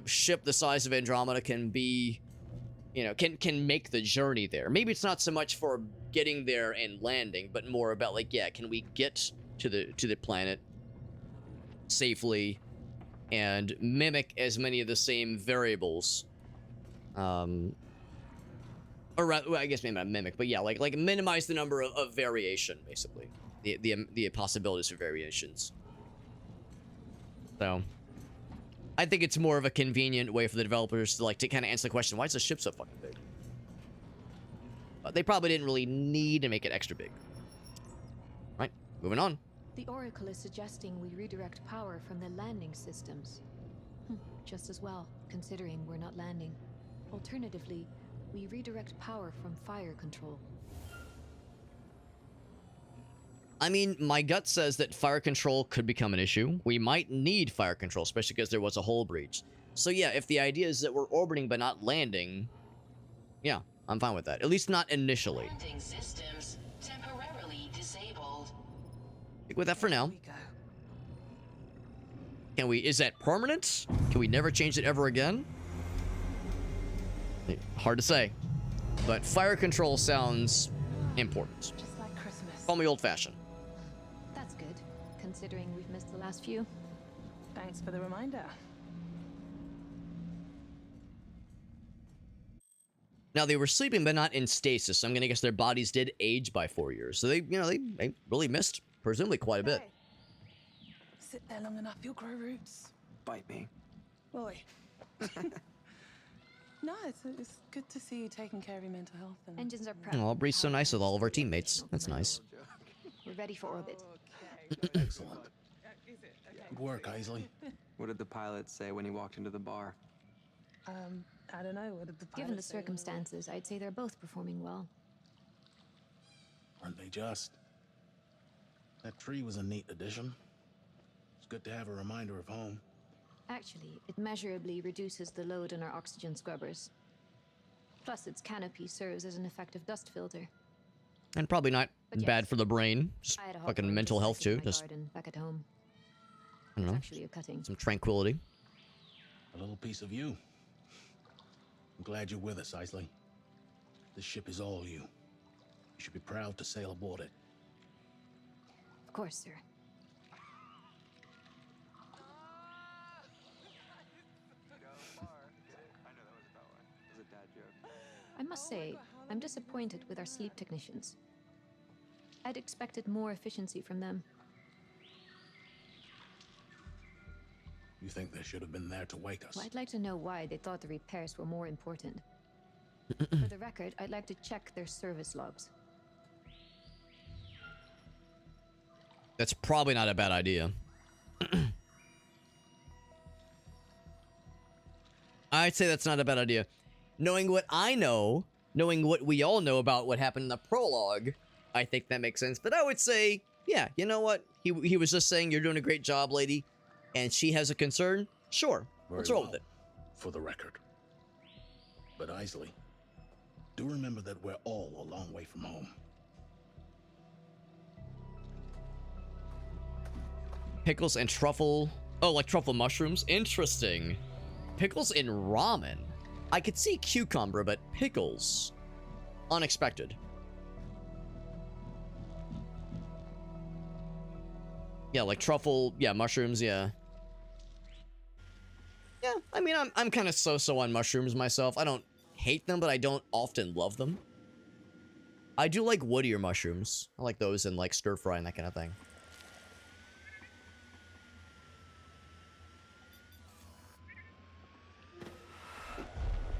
A: ship the size of Andromeda can be, you know, can make the journey there. Maybe it's not so much for getting there and landing, but more about like, yeah, can we get to the planet safely and mimic as many of the same variables, or well, I guess maybe not mimic, but yeah, like minimize the number of variation, basically, the possibilities for variations. So I think it's more of a convenient way for the developers to to kind of answer the question, why is the ship so fucking big? But they probably didn't really need to make it extra big. Right, moving on.
B: The Oracle is suggesting we redirect power from the landing systems. Just as well, considering we're not landing. Alternatively, we redirect power from fire control.
A: I mean, my gut says that fire control could become an issue. We might need fire control, especially because there was a hull breach. So yeah, if the idea is that we're orbiting but not landing, yeah, I'm fine with that. At least not initially.
G: Landing systems temporarily disabled.
A: Stick with that for now. Can we, is that permanent? Can we never change it ever again? Hard to say. But fire control sounds important.
L: Just like Christmas.
A: Call me old-fashioned.
B: That's good, considering we've missed the last few.
L: Thanks for the reminder.
A: Now, they were sleeping, but not in stasis, so I'm gonna guess their bodies did age by 4 years. So they, you know, they really missed, presumably, quite a bit.
L: Hey. Sit there long enough, you'll grow roots.
O: Bite me.
L: Boy. No, it's good to see you taking care of your mental health. And
B: Engines are prepped.
A: Oh, Bree's so nice with all of our teammates. That's nice.
B: We're ready for orbit.
J: Excellent. Good work, Isley.
O: What did the pilot say when he walked into the bar?
L: I don't know. What did the pilot
B: Given the
L: say?
B: circumstances, I'd say they're both performing well.
J: Weren't they just? That tree was a neat addition. It's good to have a reminder of home.
B: Actually, it measurably reduces the load on our oxygen scrubbers. Plus, its canopy serves as an effective dust filter.
A: And probably not
B: But yes,
A: bad for the brain. Just
B: I had a hot
A: fucking
B: one
A: mental health,
B: precisely in
A: too.
B: my
A: Just,
B: garden back at home.
A: I don't
B: It's
A: know,
B: actually a cutting.
A: some tranquility.
J: A little piece of you. I'm glad you're with us, Isley. This ship is all you. You should be proud to sail aboard it.
B: Of course, sir. I must say, I'm disappointed with our sleep technicians. I'd expected more efficiency from them.
J: You think they should have been there to wake us?
B: Well, I'd like to know why they thought the repairs were more important. For the record, I'd like to check their service logs.
A: That's probably not a bad idea. I'd say that's not a bad idea. Knowing what I know, knowing what we all know about what happened in the prologue, I think that makes sense. But I would say, yeah, you know what? He was just saying, you're doing a great job, lady. And she has a concern? Sure. Let's roll with it.
J: For the record. But Isley, do remember that we're all a long way from home.
A: Pickles and truffle. Oh, like truffle mushrooms? Interesting. Pickles in ramen. I could see cucumber, but pickles. Unexpected. Yeah, like truffle, yeah, mushrooms, yeah. Yeah, I mean, I'm kind of so-so on mushrooms myself. I don't hate them, but I don't often love them. I do like woodier mushrooms. I like those in, like, stir-fry and that kind of thing.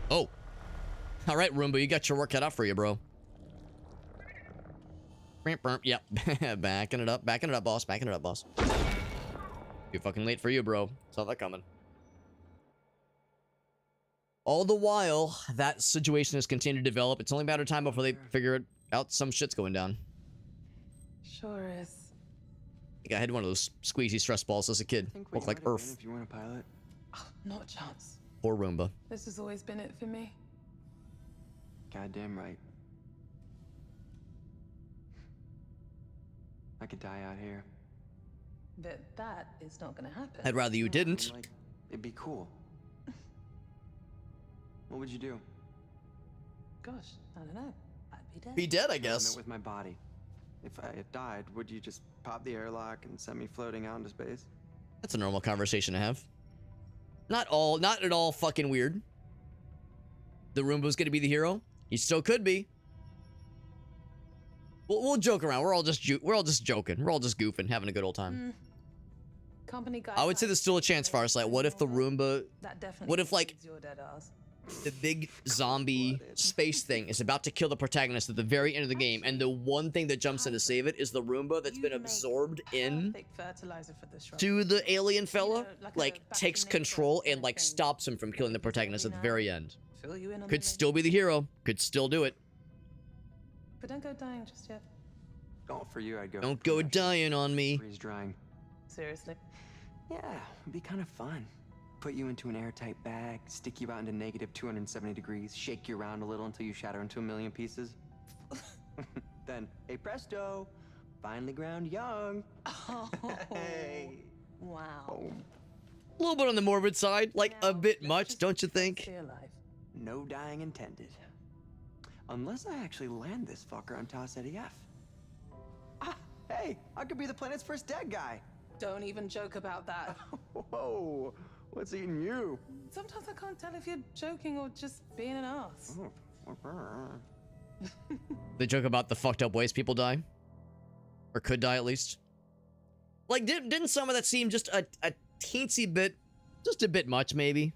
A: Oh. All right, Roomba, you got your work cut out for you, bro. Yep. Backing it up, boss. Backing it up, boss. Too fucking late for you, bro. Saw that coming. All the while, that situation has continued to develop. It's only a matter of time before they figure it out. Some shit's going down.
L: Sure is.
A: I think I had one of those squeezy stress balls as a kid. Looked like Earth.
O: If you weren't a pilot.
L: Oh, not a chance.
A: Poor Roomba.
L: This has always been it for me.
O: Goddamn right. I could die out here.
L: But that is not gonna happen.
A: I'd rather you didn't.
O: Like, it'd be cool. What would you do?
L: Gosh, I don't know. I'd be dead.
A: Be dead, I guess.
O: With my body. If I had died, would you just pop the airlock and send me floating out into space?
A: That's a normal conversation to have. Not at all fucking weird. The Roomba's gonna be the hero? He still could be. We'll joke around. We're all just joking. We're all just goofing, having a good old time.
L: Company guy.
A: I would say there's still a chance, Farsight. What if the Roomba...
L: That definitely
A: What if, like,
L: your dead ass.
A: the big zombie space thing is about to kill the protagonist at the very end of the game, and the one thing that jumps in to save it is the Roomba that's been absorbed in
L: Fertilizer for the shrub.
A: to the alien fella, like, takes control and, like, stops him from killing the protagonist at the very end.
L: Fill you in on
A: Could
L: the
A: still be the hero. Could still do it.
L: But don't go dying just yet.
O: Oh, for you, I'd go.
A: Don't go dying on me.
O: Freeze drying.
L: Seriously?
O: Yeah, it'd be kind of fun. Put you into an airtight bag, stick you out into negative 270 degrees, shake you around a little until you shatter into a million pieces. Then, hey presto, finally ground young.
L: Oh,
O: Hey.
L: wow.
O: Boom.
A: A little bit on the morbid side, like a bit much, don't you think?
L: Stay alive.
O: No dying intended. Unless I actually land this fucker on Taos Eddie F. Ah, hey, I could be the planet's first dead guy.
L: Don't even joke about that.
O: Whoa, what's eating you?
L: Sometimes I can't tell if you're joking or just being an ass.
A: They joke about the fucked up ways people die. Or could die, at least. Like, didn't some of that seem just a teensy bit, just a bit much, maybe?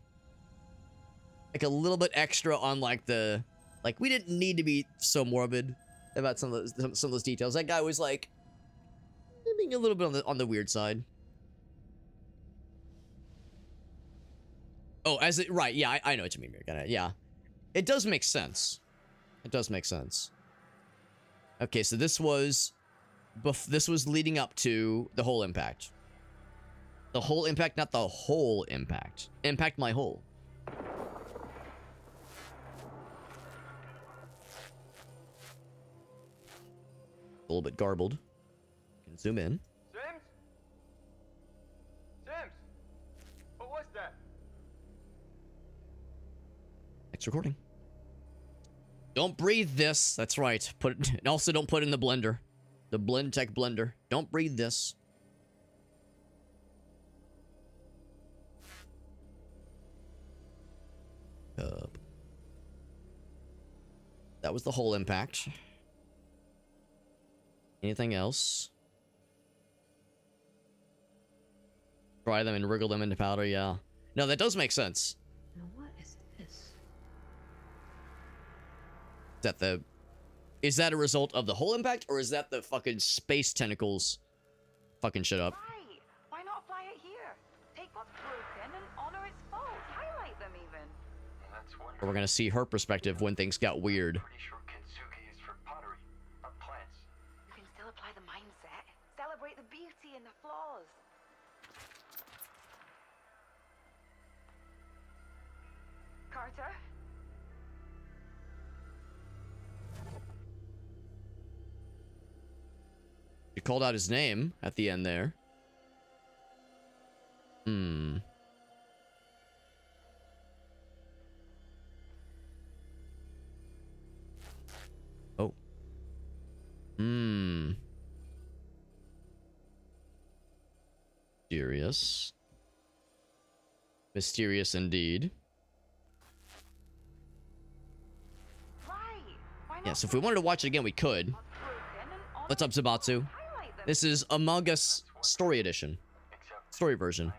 A: Like, a little bit extra on, like, the... Like, we didn't need to be so morbid about some of those details. That guy was, like... being a little bit on the weird side. Oh, as it... Right, yeah, I know what you mean, Mirka. Yeah. It does make sense. It does make sense. Okay, so this was leading up to the whole impact. The whole impact, not the whole impact. Impact my whole. A little bit garbled. Can zoom in.
K: Sims? Sims? What was that?
A: Next recording. Don't breathe this. That's right. Put it, and also don't put it in the blender. The Blendtec blender. Don't breathe this. That was the whole impact. Anything else? Fry them and wriggle them into powder, yeah. No, that does make sense.
B: Now what is this?
A: Is that a result of the whole impact, or is that the fucking space tentacles fucking shit up?
D: Right. Why not apply it here? Take what's broken and honor its faults. Highlight them even.
C: That's wonderful.
A: We're gonna see her perspective when things got weird.
C: Pretty sure kintsugi is for pottery, not plants.
D: You can still apply the mindset. Celebrate the beauty and the flaws. Carter?
A: She called out his name at the end there. Hmm. Oh. Hmm. Mysterious. Mysterious indeed. Yes, if we wanted to watch it again, we could. What's up, Zabatsu? This is Among Us Story Edition. Story version.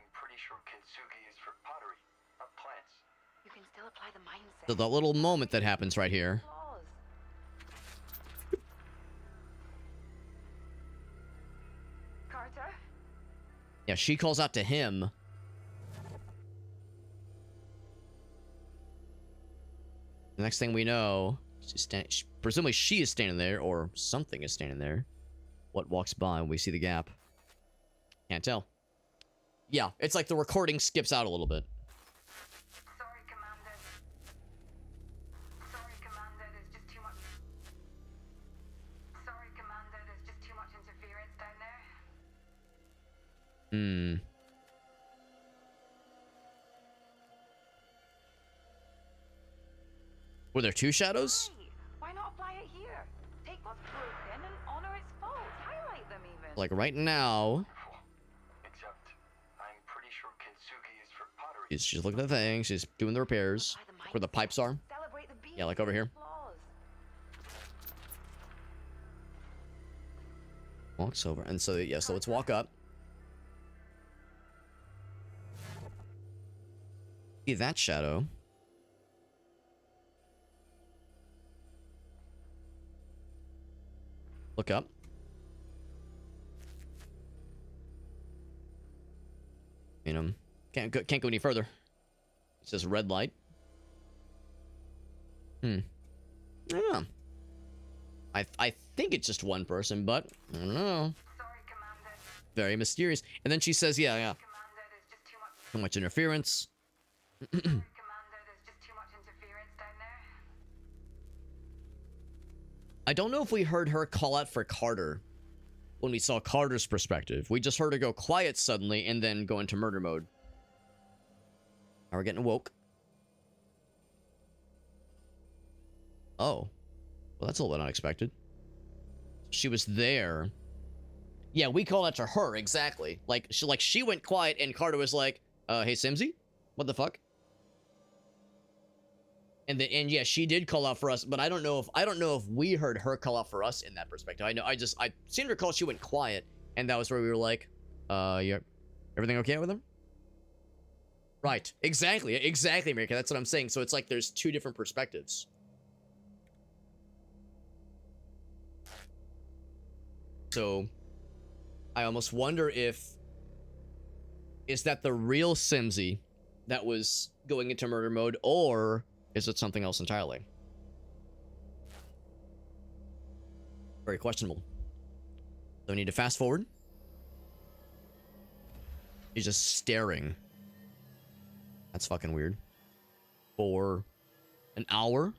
A: So the little moment that happens right here. Yeah, she calls out to him. The next thing we know, presumably she is standing there, or something is standing there. What walks by when we see the gap? Can't tell. Yeah, it's like the recording skips out a little bit.
D: Sorry, Commander. Sorry, Commander. There's just too much. Sorry, Commander. There's just too much interference down there.
A: Hmm. Were there two shadows?
D: Why not apply it here? Take what's broken and honor its faults. Highlight them even.
A: Like right now.
C: Except, I'm pretty sure kintsugi is for pottery.
A: She's looking at the thing. She's doing the repairs. Where the pipes are. Yeah, like over here. Walks over. And so, yeah, so let's walk up. See that shadow. Look up. You know, can't go any further. It says red light. I don't know. I think it's just one person, but I don't know. Very mysterious. And then she says, yeah. Too much interference. I don't know if we heard her call out for Carter when we saw Carter's perspective. We just heard her go quiet suddenly and then go into murder mode. Now we're getting woke. Oh. Well, that's a little bit unexpected. She was there. Yeah, we called out to her, exactly. Like she went quiet and Carter was like, hey, Simsy? What the fuck? And yeah, she did call out for us, but I don't know if we heard her call out for us in that perspective. I seem to recall she went quiet, and that was where we were like, yeah, everything okay with him? Right. Exactly, America. That's what I'm saying. So it's like there's two different perspectives. So I almost wonder is that the real Simsy that was going into murder mode, or is it something else entirely? Very questionable. So we need to fast forward. He's just staring. That's fucking weird. For an hour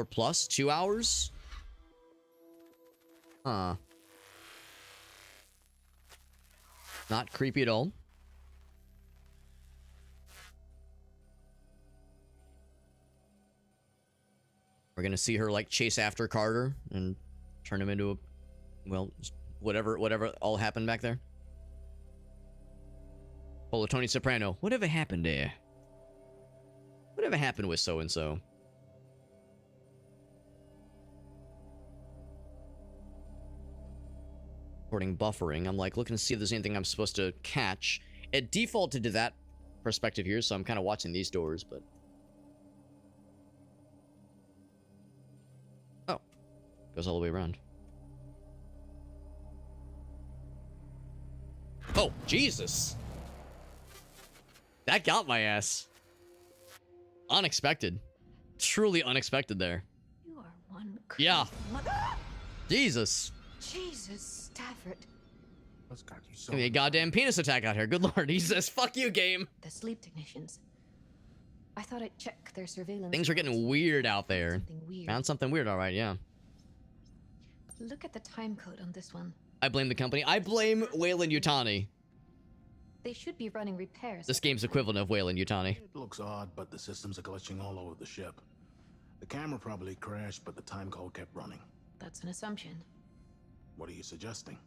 A: plus, 2 hours? Huh. Not creepy at all. We're gonna see her like chase after Carter and turn him into a, well, whatever all happened back there. Oh, Tony Soprano. Whatever happened there? Whatever happened with so and so? Recording buffering. I'm like looking to see if there's anything I'm supposed to catch. It defaulted to that perspective here, so I'm kind of watching these doors, but. Oh. Goes all the way around. Oh, Jesus. That got my ass. Unexpected. Truly unexpected there.
B: You are one
A: yeah. Jesus.
B: Jesus, Stafford.
J: What's got you so?
A: Give me a goddamn penis attack out here. Good lord. He says, fuck you, game.
B: The sleep technicians. I thought I'd check their surveillance.
A: Things are getting weird out there. Found something weird, all right, yeah.
B: Look at the time code on this one.
A: I blame the company. I blame Wayland Yutani.
B: They should be running repairs.
A: This game's equivalent of Wayland Yutani.
J: It looks odd, but the systems are glitching all over the ship. The camera probably crashed, but the time code kept running.
B: That's an assumption.
J: What are you suggesting?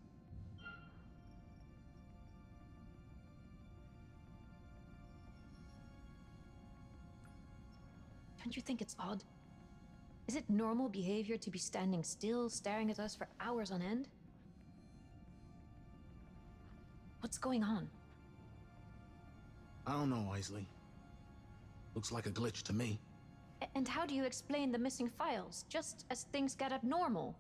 B: Don't you think it's odd? Is it normal behavior to be standing still, staring at us for hours on end? What's going on?
J: I don't know, Isley. Looks like a glitch to me.
B: And how do you explain the missing files, just as things get abnormal?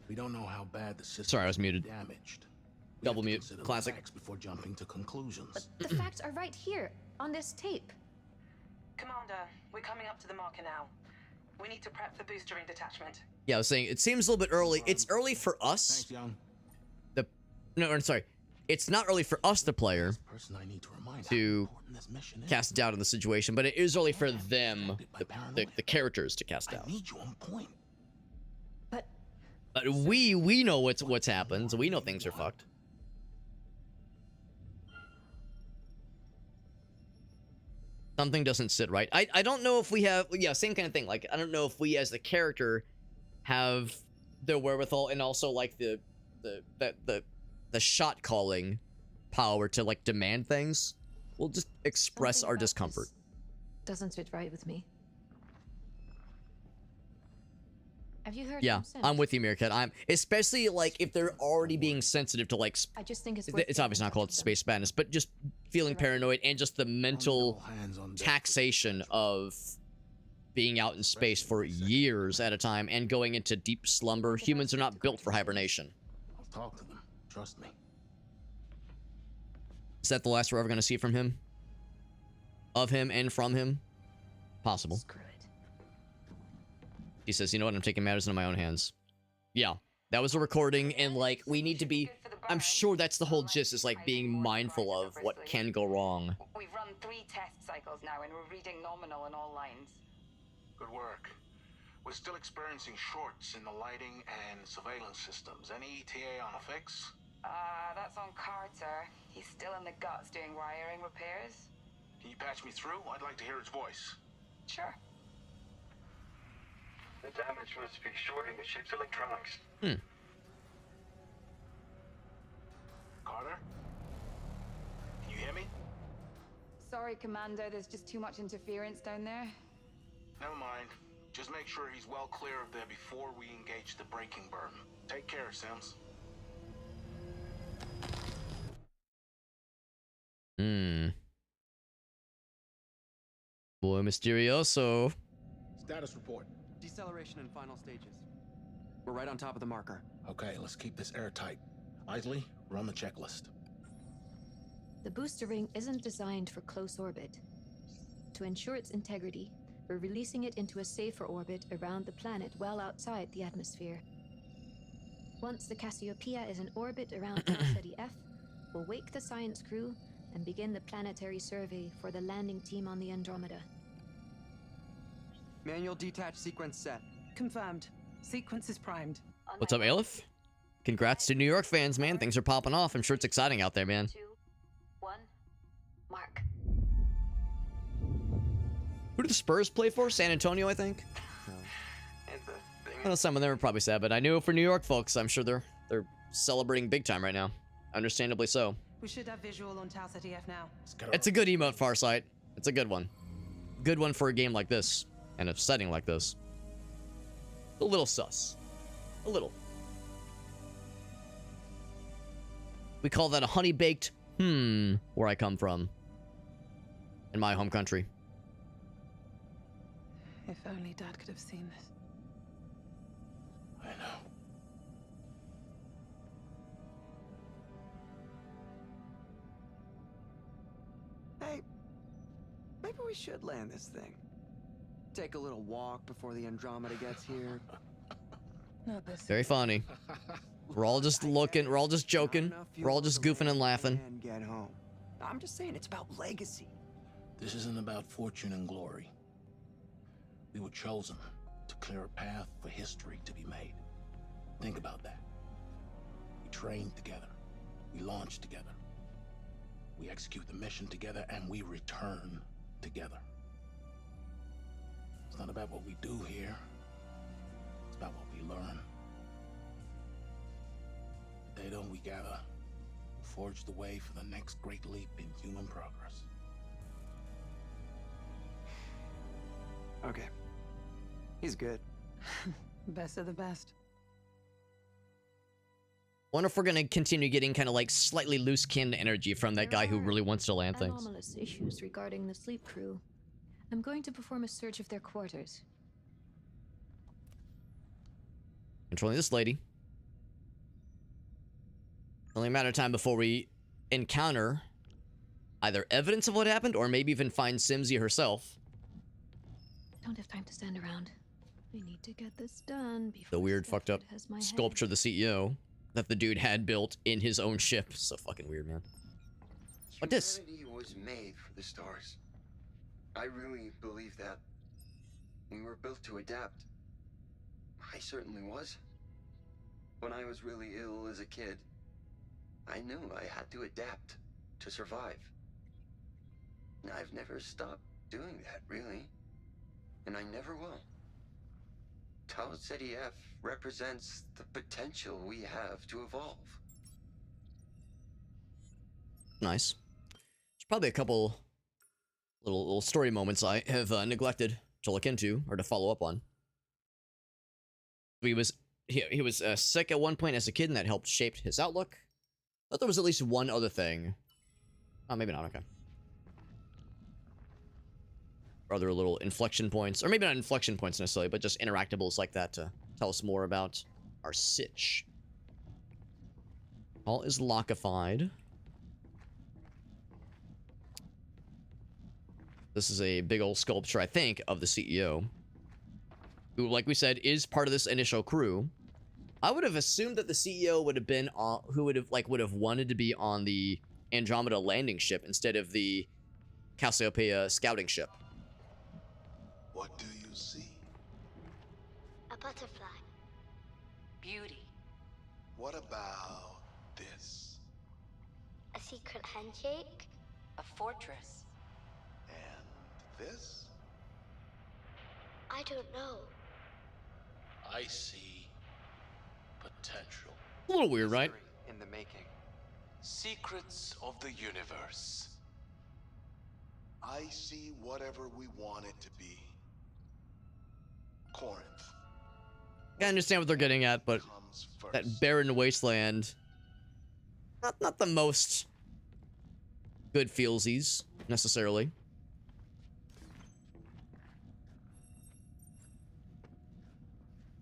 J: We don't know how bad the system.
A: Sorry, I was muted.
J: Damaged.
A: Double mute. Classic.
J: Before jumping to conclusions.
B: But the facts are right here on this tape.
G: Commander, we're coming up to the marker now. We need to prep for boostering detachment.
A: Yeah, I was saying it seems a little bit early. It's early for us.
J: Thanks, young.
A: No, I'm sorry. It's not early for us, the player, to cast doubt on the situation, but it is early for them, the characters, to cast doubt.
J: I need you on point.
B: But
A: we know what's happened, so we know things are fucked. Something doesn't sit right. I don't know if we have, yeah, same kind of thing. Like, I don't know if we as the character have the wherewithal and also like the shot calling power to like demand things. We'll just express our discomfort.
B: Doesn't sit right with me. Have you heard?
A: Yeah, I'm with you, Meerkat. I'm especially like if they're already being sensitive to like.
B: I just think
A: it's obviously not called space madness, but just feeling paranoid and just the mental taxation of being out in space for years at a time and going into deep slumber. Humans are not built for hibernation.
J: I'll talk to them. Trust me.
A: Is that the last we're ever going to see from him? Of him and from him? Possible.
B: Screw it.
A: He says, you know what? I'm taking matters into my own hands. Yeah, that was a recording, and like, we need to be... I'm sure that's the whole gist, is like being mindful of what can go wrong.
D: We've run 3 test cycles now, and we're reading nominal in all lines.
J: Good work. We're still experiencing shorts in the lighting and surveillance systems. Any ETA on a fix?
D: That's on Carter. He's still in the guts doing wiring repairs.
J: Can you patch me through? I'd like to hear his voice.
D: Sure.
P: The damage must be shorting the ship's electronics.
J: Carter? Can you hear me?
D: Sorry, Commander, there's just too much interference down there.
J: Never mind. Just make sure he's well clear of there before we engage the braking burn. Take care, Sims.
A: Boy Mysterioso.
J: Status report.
O: Deceleration in final stages. We're right on top of the marker.
J: Okay, let's keep this airtight. Isley, run the checklist.
B: The booster ring isn't designed for close orbit. To ensure its integrity, we're releasing it into a safer orbit around the planet well outside the atmosphere. Once the Cassiopeia is in orbit around Tau Ceti F, we'll wake the science crew and begin the planetary survey for the landing team on the Andromeda.
O: Manual detach sequence set.
L: Confirmed. Sequence is primed.
A: What's up, Aleph? Congrats to New York fans, man. Things are popping off. I'm sure it's exciting out there, man.
B: 2, 1, mark.
A: Who do the Spurs play for? San Antonio, I think. I know some of them are probably sad, but I knew for New York folks, I'm sure they're celebrating big time right now. Understandably so.
L: We should have visual on Tau Ceti F now.
A: It's a good emote, Farsight. It's a good one. Good one for a game like this and a setting like this. A little sus. A little. We call that a honey-baked where I come from. In my home country.
L: If only Dad could have seen this.
J: I know.
O: Hey, maybe we should land this thing. Take a little walk before the Andromeda gets here.
L: Not this.
A: Very funny. We're all just looking. We're all just joking. We're all just goofing and laughing.
O: And get home. I'm just saying it's about legacy.
J: This isn't about fortune and glory. We were chosen to clear a path for history to be made. Think about that. We trained together. We launch together. We execute the mission together, and we return together. It's not about what we do here. It's about what we learn. The data we gather forge the way for the next great leap in human progress.
O: Okay. He's good.
L: Best of the best.
A: Wonder if we're gonna continue getting kind of like slightly loose-kin energy from that guy who really wants to land things.
B: Anomalous issues regarding the sleep crew. I'm going to perform a search of their quarters.
A: Controlling this lady. Only a matter of time before we encounter either evidence of what happened or maybe even find Simsy herself.
B: Don't have time to stand around. We need to get this done before
A: The weird fucked up
B: has my
A: sculpture of the CEO that the dude had built in his own ship. So fucking weird, man. What this?
C: Humanity was made for the stars. I really believe that. We were built to adapt. I certainly was. When I was really ill as a kid, I knew I had to adapt to survive. And I've never stopped doing that, really. And I never will. Tau Ceti F represents the potential we have to evolve.
A: Nice. There's probably a couple little story moments I have neglected to look into or to follow up on. He was sick at one point as a kid, and that helped shape his outlook. I thought there was at least one other thing. Oh, maybe not. Okay. Other little inflection points, or maybe not inflection points necessarily, but just interactables like that to tell us more about our sitch. All is lockified. This is a big old sculpture, I think, of the CEO, who, like we said, is part of this initial crew. I would have assumed that the CEO would have been on, who would have wanted to be on the Andromeda landing ship instead of the Cassiopeia scouting ship.
F: What do you see?
I: A butterfly.
E: Beauty.
F: What about this?
I: A secret handshake.
E: A fortress.
F: And this?
I: I don't know.
J: I see potential.
A: A little weird, right?
O: In the making.
J: Secrets of the universe.
F: I see whatever we want it to be. Corinth.
A: I understand what they're getting at, but that barren wasteland, not the most good feelsies necessarily.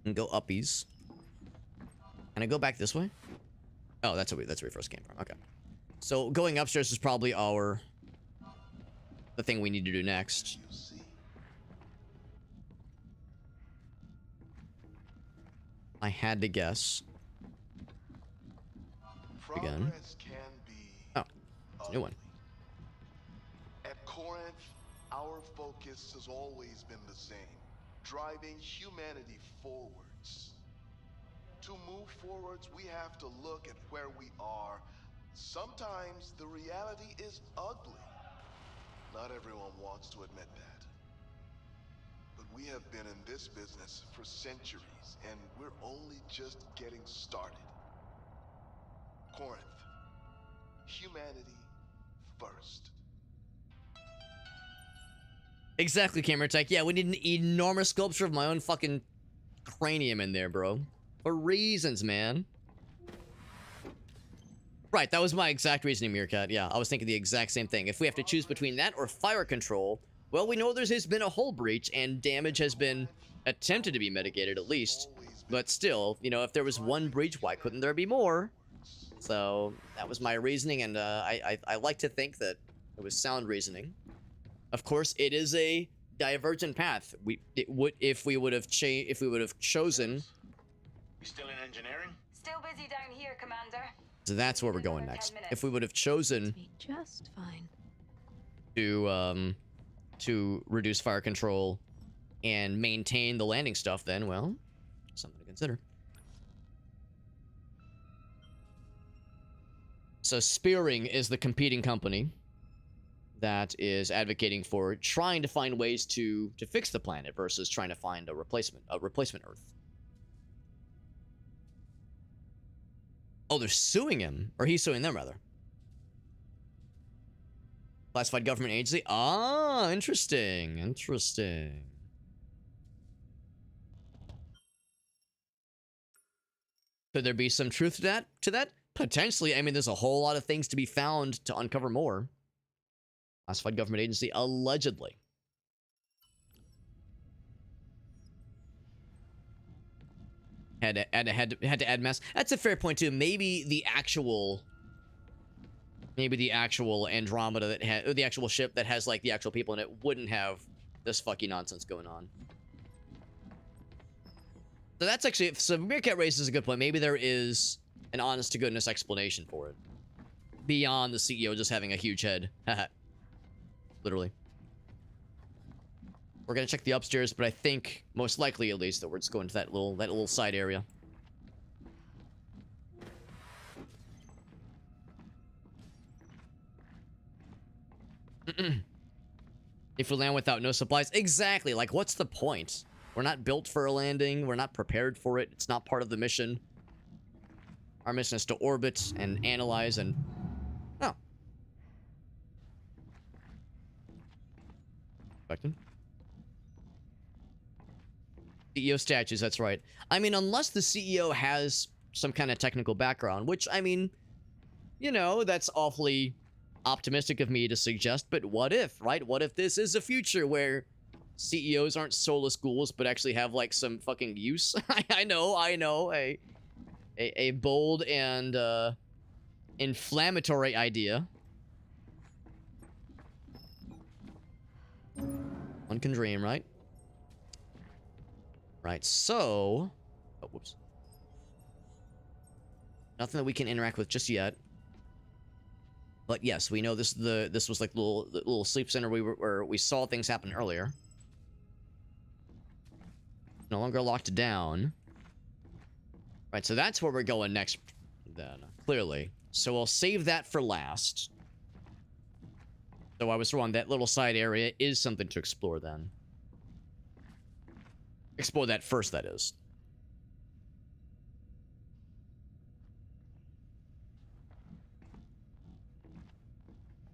A: And go uppies. Can I go back this way? Oh, that's where we first came from. Okay. So going upstairs is probably the thing we need to do next. I had to guess. Again. Oh, it's a new one.
F: At Corinth, our focus has always been the same. Driving humanity forwards. To move forwards, we have to look at where we are. Sometimes the reality is ugly. Not everyone wants to admit that. But we have been in this business for centuries, and we're only just getting started. Corinth. Humanity first.
A: Exactly, Camera Tech. Yeah, we need an enormous sculpture of my own fucking cranium in there, bro. For reasons, man. Right, that was my exact reasoning, Meerkat. Yeah, I was thinking the exact same thing. If we have to choose between that or fire control, well, we know has been a hull breach and damage has been attempted to be mitigated at least. But still, you know, if there was one breach, why couldn't there be more? So that was my reasoning, and I like to think that it was sound reasoning. Of course, it is a divergent path. If we would have chosen.
P: We still in engineering?
D: Still busy down here, Commander.
A: So that's where we're going next. If we would have chosen
B: just fine
A: to reduce fire control and maintain the landing stuff, then well, something to consider. So Spearing is the competing company that is advocating for trying to find ways to fix the planet versus trying to find a replacement Earth. Oh, they're suing him, or he's suing them rather. Classified government agency. Ah, interesting. Interesting. Could there be some truth to that? Potentially. I mean, there's a whole lot of things to be found to uncover more. Classified government agency, allegedly. Had to add mass. That's a fair point too. Maybe the actual Andromeda that had the actual ship that has like the actual people in it wouldn't have this fucking nonsense going on. So that's actually, so Meerkat raises a good point. Maybe there is an honest to goodness explanation for it beyond the CEO just having a huge head. Literally. We're gonna check the upstairs, but I think most likely, at least, that we're just going to that little side area. If we land without no supplies, exactly. Like, what's the point? We're not built for a landing. We're not prepared for it. It's not part of the mission. Our mission is to orbit and analyze and... Oh. Expecting. CEO statues, that's right. I mean, unless the CEO has some kind of technical background, which, I mean, you know, that's awfully optimistic of me to suggest, but what if, right? What if this is a future where CEOs aren't soulless ghouls, but actually have, like, some fucking use? I know, a bold and, inflammatory idea. can dream, right? Right, so... Oh, whoops. Nothing that we can interact with just yet. But yes, we know this was like the little sleep center where we saw things happen earlier. No longer locked down. Right, so that's where we're going next then, clearly. So we'll save that for last. So I was wrong, that little side area is something to explore then. Explore that first, that is.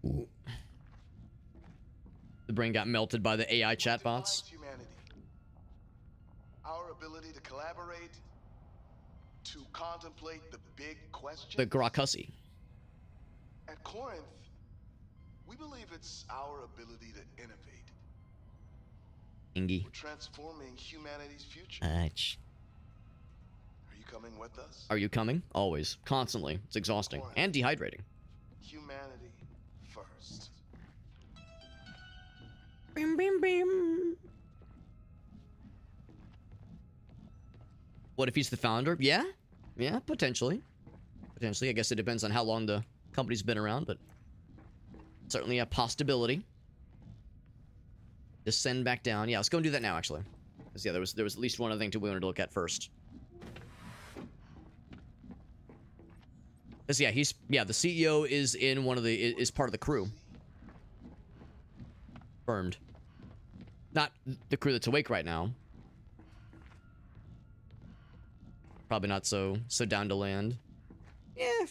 A: Ooh. The brain got melted by the AI chatbots.
F: Our ability to collaborate, to contemplate the big questions.
A: The Grakussy.
F: At Corinth, we believe it's our ability to innovate.
A: Ingy.
F: We're transforming humanity's future.
A: Are
F: you coming with us?
A: Are you coming? Always. Constantly. It's exhausting. And dehydrating.
F: Humanity first.
A: Bim, bim, bim. What if he's the founder? Yeah. Yeah, potentially. Potentially. I guess it depends on how long the company's been around, but certainly a possibility. Descend back down. Yeah, let's go and do that now, actually. Because, yeah, there was at least one other thing we wanted to look at first. Because, yeah, the CEO is in one of the, is part of the crew. Confirmed. Not the crew that's awake right now. Probably not so down to land. Yeah.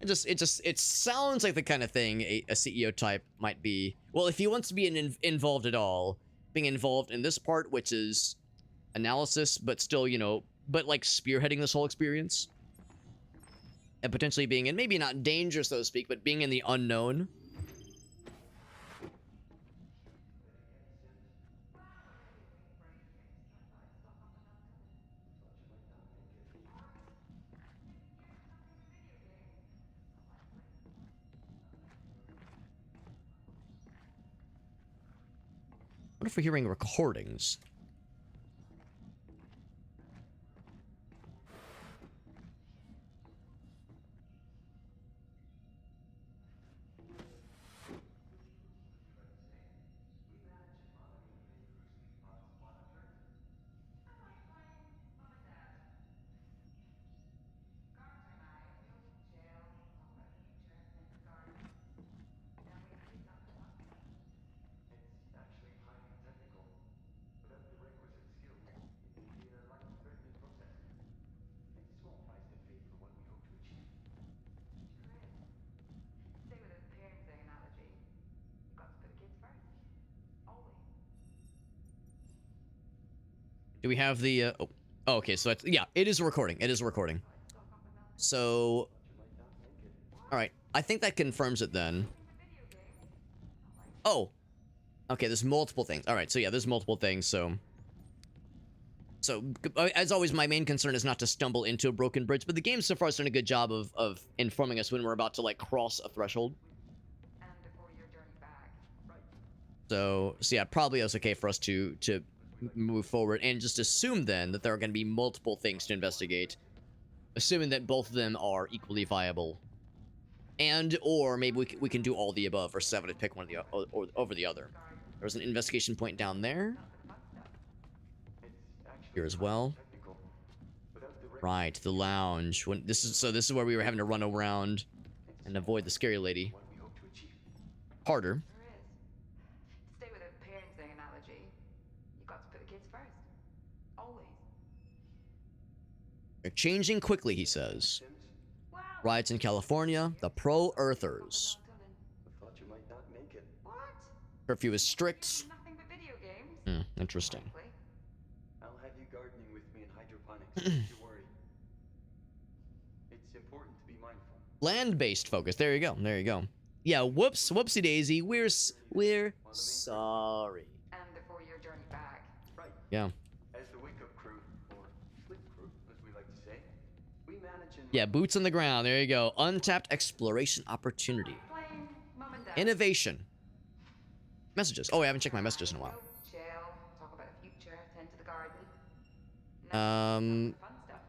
A: It sounds like the kind of thing a CEO type might be. Well, if he wants to be involved at all, being involved in this part, which is analysis, but still, you know, but like spearheading this whole experience. And potentially being in, maybe not danger, so to speak, but being in the unknown. What if we're hearing recordings? Do we have the, oh, okay, so that's, yeah, it is a recording. It is a recording. So, all right, I think that confirms it then. Oh, okay, there's multiple things. All right, so yeah, there's multiple things, so, as always, my main concern is not to stumble into a broken bridge, but the game so far has done a good job of informing us when we're about to, like, cross a threshold. So yeah, probably it's okay for us to move forward and just assume then that there are going to be multiple things to investigate, assuming that both of them are equally viable, and or maybe we can do all the above or 7 to pick one of the or over the other. There's an investigation point down there. Here as well. Right, the lounge. When this is where we were having to run around and avoid the scary lady. Harder. They're changing quickly, he says. Riots in California, the pro-earthers. Curfew is strict. Interesting.
O: I'll have you gardening with me in hydroponics. Don't you worry. It's important to be mindful.
A: Land-based focus. There you go. There you go. Yeah, whoops, whoopsie daisy. We're sorry.
D: And before your journey back.
O: Right.
A: Yeah.
O: As the wake-up crew, or sleep crew, as we like to say, we manage and...
A: Yeah, boots on the ground. There you go. Untapped exploration opportunity. Innovation. Messages. Oh, I haven't checked my messages in a while.
D: tend to the garden. And then the fun stuff.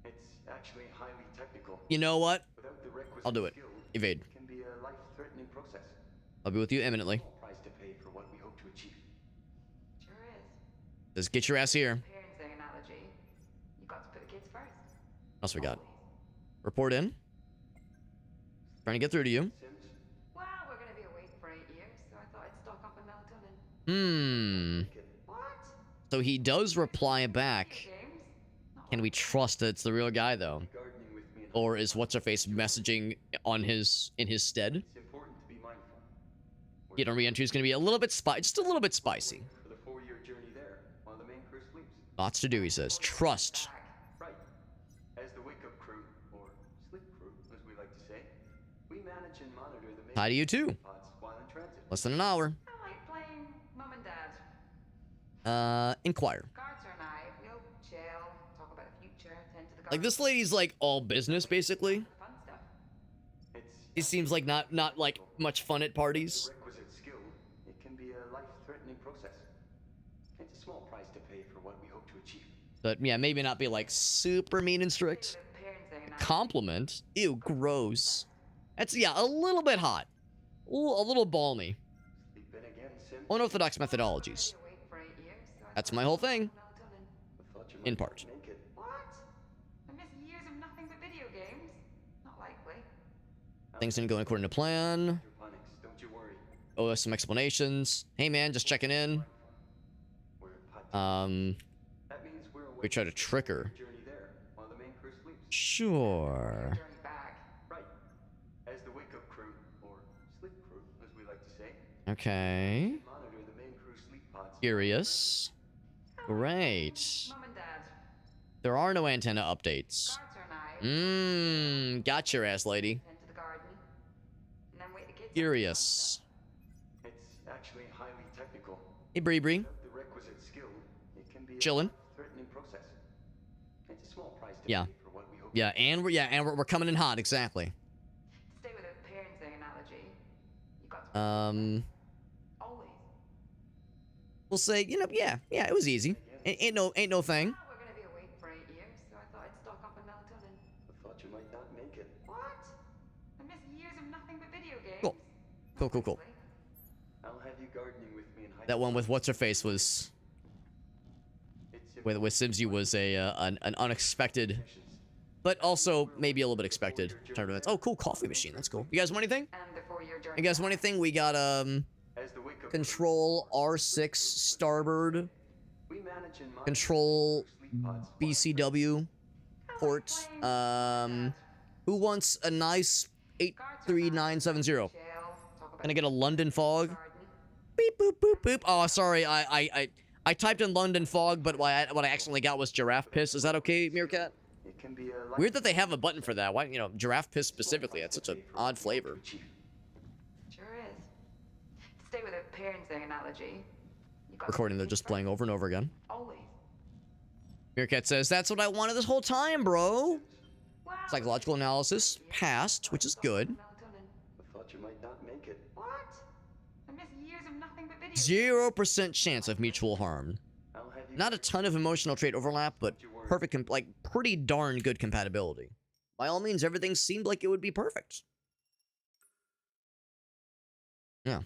C: It's actually highly technical.
A: You know what?
C: Without the requisite
A: I'll do it.
C: skill,
A: Evade.
C: it can be a life-threatening process.
A: I'll be with you imminently.
C: Small price to pay for what we hope to achieve.
D: Sure is.
A: Just get your ass here.
D: Parenting analogy. You got to put the kids first.
A: What else we got? Report in. Trying to get through to you.
D: Well, we're going to be awake for 8 years, so I thought I'd stock up on melatonin. What?
A: So he does reply back. Can we trust that it's the real guy though? Or is what's her face messaging on in his stead?
C: It's important to be mindful.
A: Get on re-entry is going to be a little bit just a little bit spicy.
C: For the 4-year journey there, while the main crew sleeps.
A: Lots to do, he says. Trust.
C: Right. As the wake-up crew, or sleep crew, as we like to say, we manage and monitor the main
A: Hi to you too.
C: pods while in transit.
A: Less than an hour.
D: I like playing mum and dad.
A: Inquire.
D: Carter and I, we'll chill, talk about the future, tend to the garden.
A: Like this lady's like all business basically.
D: Fun stuff.
A: It seems like not like much fun at parties.
C: Requisite skill, it can be a life-threatening process. It's a small price to pay for what we hope to achieve.
A: But yeah, maybe not be like super mean and strict. Compliment? Ew, gross. That's, yeah, a little bit hot. Ooh, a little balmy.
C: Sleep in again, Sim.
A: Unorthodox methodologies. That's my whole thing.
C: I thought you
A: In
C: might
A: part.
C: make it.
D: What? I miss years of nothing but video games? Not likely.
A: Things didn't go according to plan.
C: Hydroponics, don't you worry.
A: Oh, some explanations. Hey man, just checking in.
C: We're pot That means we're
A: We try to trick her.
C: journey there while the main crew sleeps.
A: Sure.
D: Journey back.
C: Right. As the wake-up crew, or sleep crew, as we like to say,
A: Okay.
C: monitor the main crew sleep pods.
A: Curious. Great.
D: Mum and dad.
A: There are no antenna updates.
D: Carter and I.
A: Got your ass, lady.
D: Tend to the garden. And then wake the kids up.
A: Curious.
C: It's actually highly technical.
A: Hey, Bree Bree.
C: Without the requisite skill, it can be a
A: Chillin'.
C: threatening process. It's a small price to
A: Yeah.
C: pay for what we hope.
A: Yeah, and we're coming in hot, exactly.
D: To stay with a parenting analogy, you got to always.
A: We'll say, you know, yeah, it was easy. Ain't no thing.
D: We're gonna be awake for 8 years, so I thought I'd stock up on melatonin.
C: I thought you might not make it.
D: What? I miss years of nothing but video games.
A: Cool. Cool.
C: I'll have you gardening with me in high
A: That one with what's her face was with Simsy was an unexpected, but also maybe a little bit expected turn of events. Oh, cool coffee machine. That's cool. You guys want anything?
D: And the 4-year journey.
A: You guys want anything? We got
C: As the wake-up
A: control R6 starboard,
C: we manage and monitor
A: control
C: sleep pods.
A: BCW port. Who wants a nice 83970?
D: Chill, talk about
A: Can I get a London fog? Beep boop boop boop. Oh, sorry. I typed in London fog, but what I accidentally got was giraffe piss. Is that okay, Meerkat?
C: It can be a
A: Weird that they have a button for that. Why, you know, giraffe piss specifically? That's such an odd flavor.
D: Sure is. To stay with a parenting analogy, you got
A: Recording, they're just playing over and over again.
D: always.
A: Meerkat says, that's what I wanted this whole time, bro.
D: Wow.
A: Psychological analysis passed, which is good.
D: Melatonin.
C: I thought you might not make it.
D: What? I miss years of nothing but video
A: 0% chance of mutual harm.
C: I'll have you
A: Not a ton of emotional trait overlap, but perfect, like pretty darn good compatibility. By all means, everything seemed like it would be perfect. Yeah.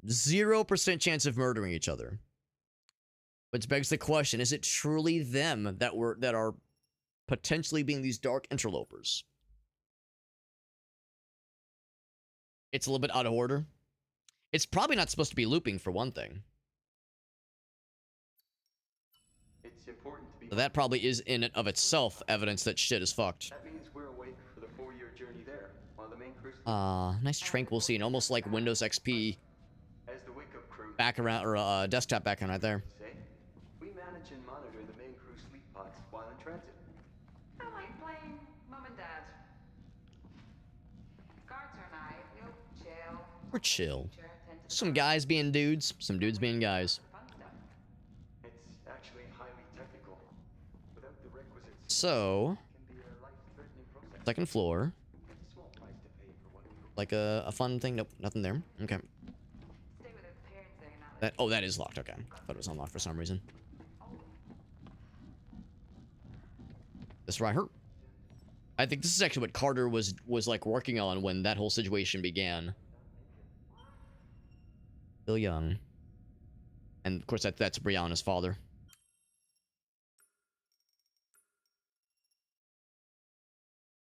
A: 0% chance of murdering each other. Which begs the question, is it truly them that are potentially being these dark interlopers? It's a little bit out of order. It's probably not supposed to be looping for one thing.
C: It's important to be.
A: So that probably is in and of itself evidence that shit is fucked.
C: That means we're awake for the 4-year journey there, while the main crew sleeps.
A: Nice tranquil scene, almost like Windows XP
C: As the wake-up crew,
A: background or desktop background right there.
C: say, we manage and monitor the main crew sleep pods while in transit.
D: I like playing mum and dad. Carter and I, we'll chill.
A: We're chill.
D: Future, tend to the
A: Some guys being dudes, some dudes being guys.
D: fun stuff.
C: It's actually highly technical. Without the requisite
A: So,
C: can be a life-threatening process.
A: second floor.
C: It's a small price to pay for what we hope.
A: Like a fun thing. Nope, nothing there. Okay.
D: Stay with a parenting analogy.
A: That is locked. Okay. Thought it was unlocked for some reason. That's right. I think this is actually what Carter was like working on when that whole situation began. Still young. And of course that's Brianna's father.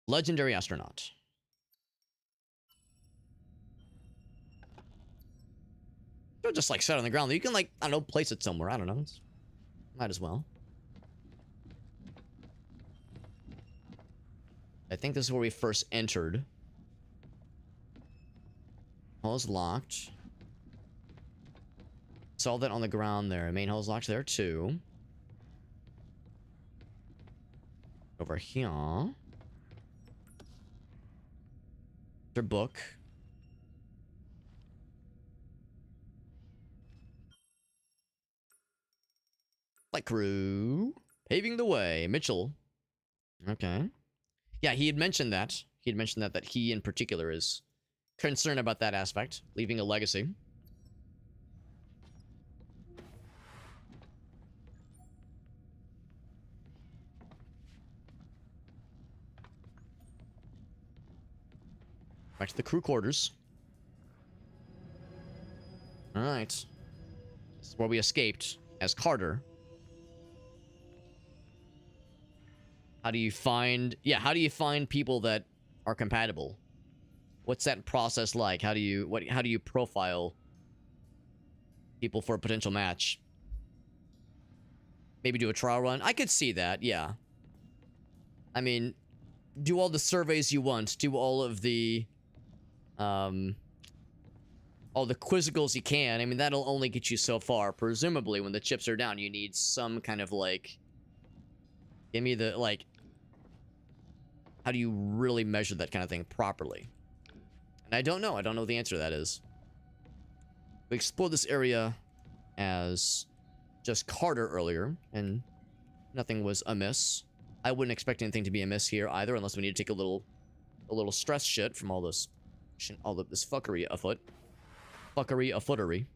A: Legendary astronaut. Don't just like set on the ground. You can like, I don't know, place it somewhere. I don't know. Might as well. I think this is where we first entered. Hall is locked. Saw that on the ground there. Main hall is locked there too. Over here. Their book. Flight crew. Paving the way. Mitchell. Okay. Yeah, he had mentioned that. He had mentioned that he in particular is concerned about that aspect. Leaving a legacy. Back to the crew quarters. Alright. This is where we escaped as Carter. How do you find... Yeah, how do you find people that are compatible? What's that process like? How do you profile people for a potential match? Maybe do a trial run? I could see that, yeah. I mean, do all the surveys you want. Do all of the... all the quizzicals you can. I mean, that'll only get you so far. Presumably, when the chips are down, you need some kind of, like... Give me the, like... How do you really measure that kind of thing properly? And I don't know. I don't know what the answer to that is. We explored this area as just Carter earlier, and nothing was amiss. I wouldn't expect anything to be amiss here either, unless we need to take a little stress shit from all this fuckery afoot. Fuckery afootery.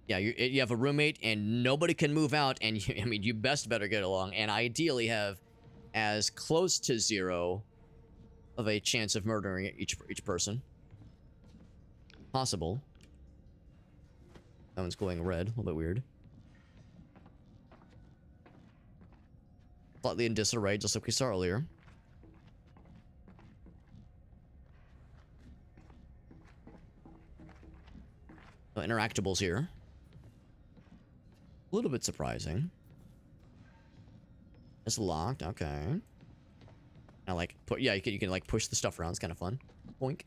A: Yeah, you have a roommate and nobody can move out, and I mean, you best better get along, and ideally have as close to 0 of a chance of murdering each person possible. That one's glowing red, a little bit weird. Slightly in disarray, just like we saw earlier. No interactables here. A little bit surprising. It's locked, okay. I like put, yeah, you can like push the stuff around. It's kind of fun. Boink.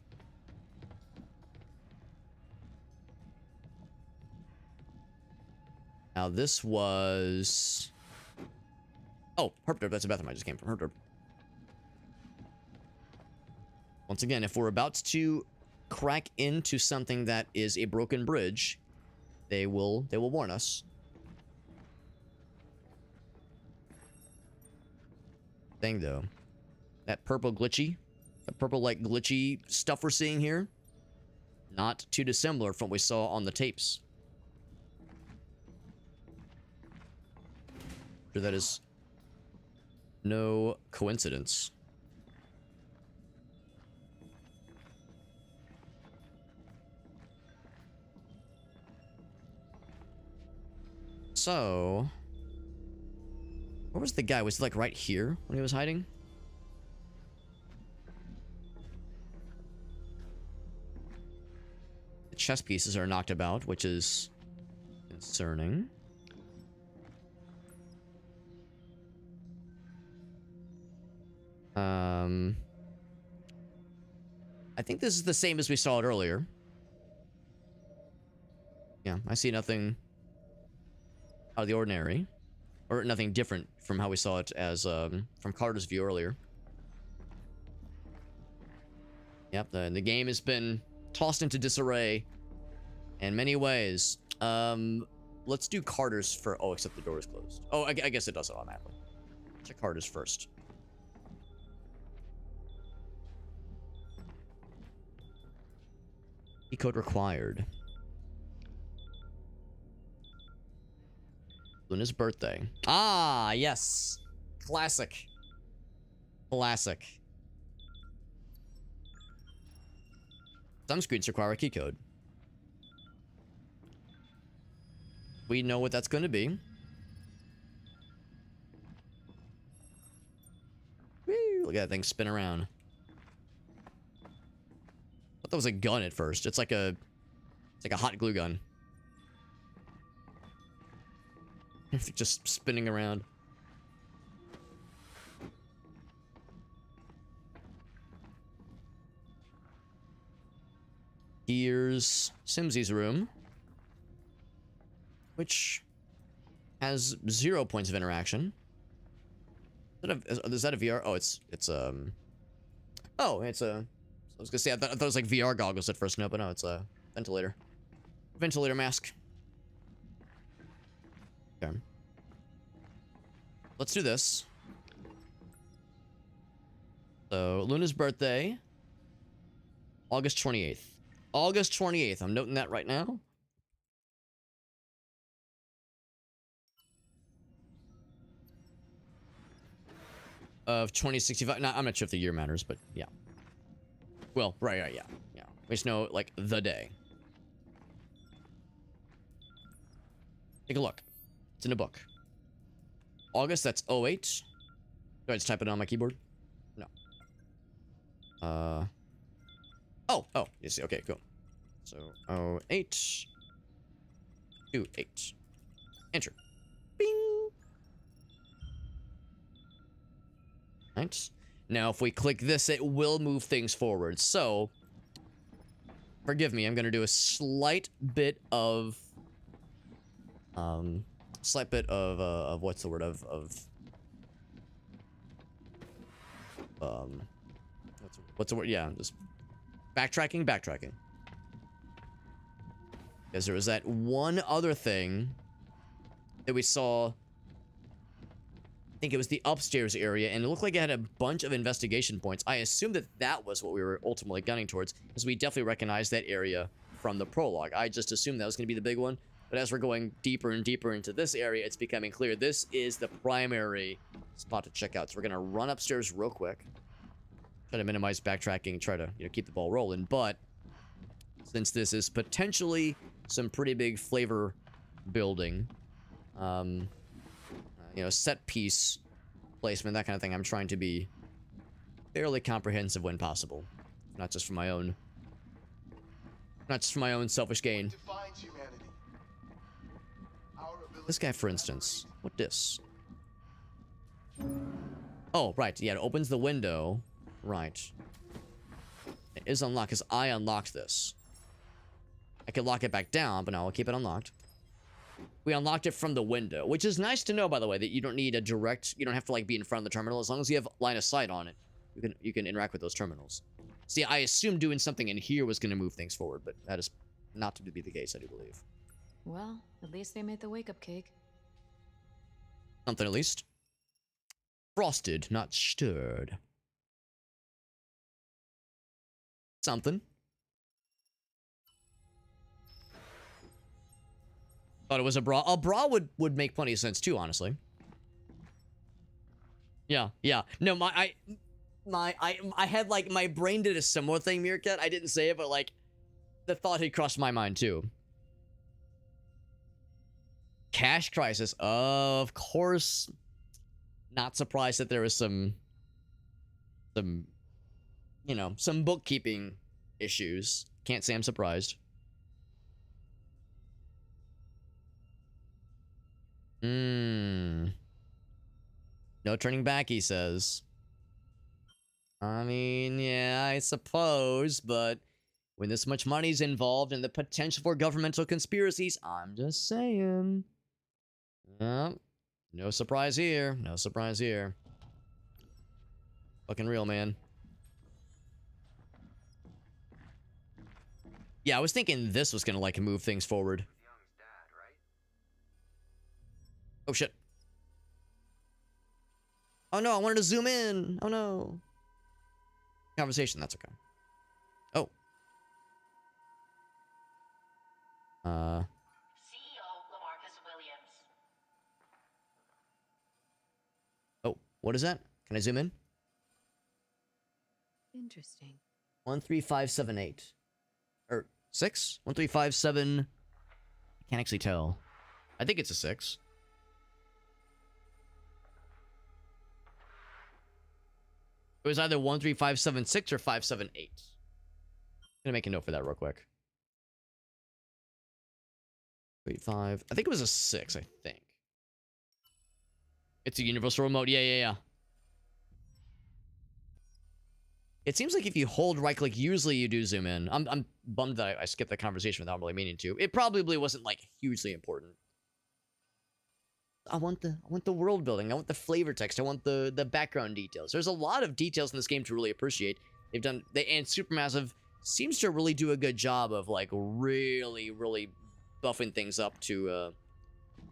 A: Now this was... Oh, Herb. That's the bathroom I just came from. Herb. Once again, if we're about to crack into something that is a broken bridge, they will warn us. Thing though, that purple like glitchy stuff we're seeing here, not too dissimilar from what we saw on the tapes. Sure, that is no coincidence. So, where was the guy? Was he like right here when he was hiding? The chess pieces are knocked about, which is concerning. I think this is the same as we saw it earlier. Yeah, I see nothing out of the ordinary. Or nothing different from how we saw it as, from Carter's view earlier. Yep, the game has been tossed into disarray in many ways. Let's do Carter's for... Oh, except the door is closed. Oh, I guess it does it automatically. Check Carter's first. Key code required. Luna's birthday. Ah, yes. Classic. Classic. Some screens require a key code. We know what that's going to be. Woo, look at that thing spin around. I thought that was a gun at first. It's like a hot glue gun. It's just spinning around. Here's Simsy's room, which has 0 points of interaction. Is that a VR? Oh, it's a. I was gonna say I thought it was like VR goggles at first. No, but no, it's a ventilator. Ventilator mask. Okay. Let's do this. So Luna's birthday, August 28th. August 28th. I'm noting that right now. Of 2065. No, I'm not sure if the year matters, but yeah. Well, right, yeah. We just know, like, the day. Take a look. It's in a book. August, that's 08. Do I just type it on my keyboard? No. Oh, you see. Okay, cool. So, 08. 28. Enter. Bing. Right. Now, if we click this, it will move things forward. So, forgive me, I'm going to do a slight bit of what's the word what's the word? Yeah, just backtracking. Because there was that one other thing that we saw. I think it was the upstairs area, and it looked like it had a bunch of investigation points. I assumed that was what we were ultimately gunning towards, because we definitely recognized that area from the prologue. I just assumed that was going to be the big one, but as we're going deeper and deeper into this area, it's becoming clear this is the primary spot to check out. So we're going to run upstairs real quick, try to minimize backtracking, try to keep the ball rolling. But since this is potentially some pretty big flavor building, set piece placement, that kind of thing, I'm trying to be fairly comprehensive when possible, not just for my own selfish gain. This guy, for instance, what this? Oh, right, yeah, it opens the window, right. It is unlocked because I unlocked this. I could lock it back down, but no, I'll keep it unlocked. We unlocked it from the window, which is nice to know, by the way, that you don't need you don't have to like be in front of the terminal. As long as you have line of sight on it, you can interact with those terminals. See, I assumed doing something in here was going to move things forward, but that is not to be the case, I do believe.
B: Well, at least they made the wake-up cake.
A: Something at least. Frosted, not stirred. Something. Thought it was a bra. A bra would make plenty of sense too, honestly. Yeah. No, I had like, my brain did a similar thing, Meerkat. I didn't say it, but like, the thought had crossed my mind too. Cash crisis, of course. Not surprised that there was some bookkeeping issues. Can't say I'm surprised. No turning back, he says. I mean, yeah, I suppose, but when this much money's involved and the potential for governmental conspiracies, I'm just saying. Yeah, no surprise here. No surprise here. Fucking real, man. Yeah, I was thinking this was gonna, like, move things forward. Oh, shit. Oh, no, I wanted to zoom in. Oh, no. Conversation, that's okay. Oh.
G: CEO Lamarcus Williams.
A: What is that? Can I zoom in?
B: Interesting.
A: 13578. Or 6? 1357. I can't actually tell. I think it's a 6. It was either 13576 or 578. I'm gonna make a note for that real quick. 35. I think it was a 6, I think. It's a universal remote. Yeah. It seems like if you hold right click, usually you do zoom in. I'm bummed that I skipped the conversation without really meaning to. It probably wasn't like hugely important. I want the world building. I want the flavor text. I want the background details. There's a lot of details in this game to really appreciate. And Supermassive seems to really do a good job of like really buffing things up to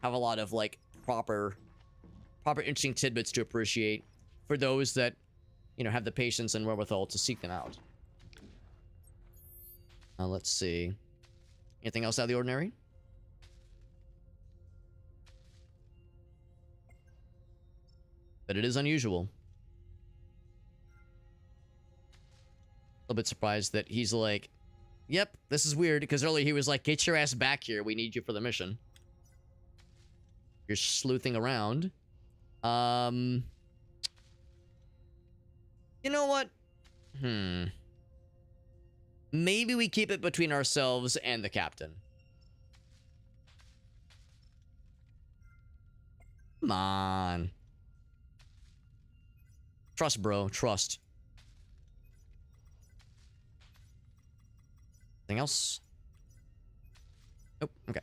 A: have a lot of like proper interesting tidbits to appreciate for those that, you know, have the patience and wherewithal to seek them out. Let's see. Anything else out of the ordinary? But it is unusual. A little bit surprised that he's like, yep, this is weird, because earlier he was like, get your ass back here. We need you for the mission. You're sleuthing around. You know what? Maybe we keep it between ourselves and the captain. Come on. Trust, bro. Trust. Anything else? Nope. Okay.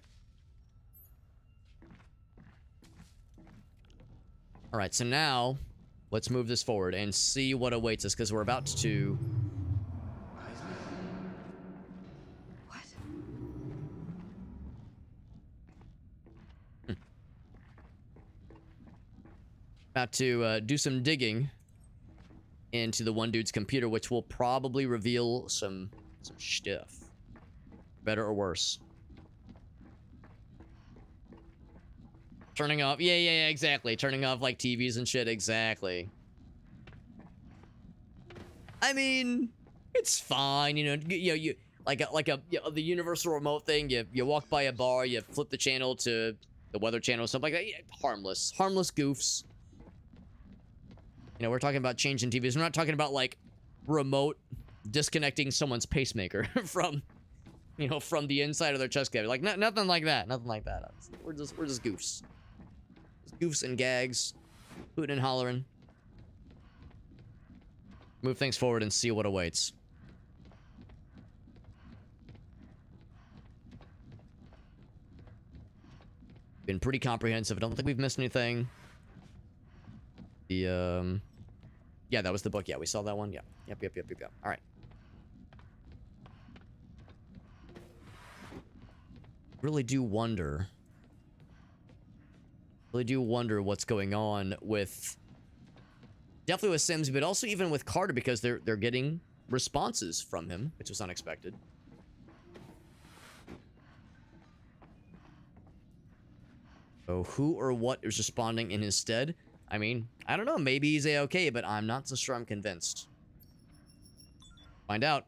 A: All right, so now let's move this forward and see what awaits us, because we're about to...
B: What?
A: About to do some digging into the one dude's computer, which will probably reveal some stuff. Better or worse. Turning off. Yeah, exactly. Turning off like TVs and shit. Exactly. I mean, it's fine. You know, you the universal remote thing. You walk by a bar, you flip the channel to the weather channel, something like that. Yeah, harmless goofs. You know, we're talking about changing TVs. We're not talking about like remote disconnecting someone's pacemaker from, you know, from the inside of their chest cavity. Like nothing like that. Nothing like that. We're just goofs. Just goofs and gags, hooting and hollering. Move things forward and see what awaits. Been pretty comprehensive. I don't think we've missed anything. The yeah, that was the book. Yeah, we saw that one. Yeah. Yep. All right. Really do wonder what's going on with, definitely with Sims, but also even with Carter, because they're getting responses from him, which was unexpected. So who or what is responding in his stead? I mean, I don't know. Maybe he's A-okay, but I'm not so sure I'm convinced. Find out.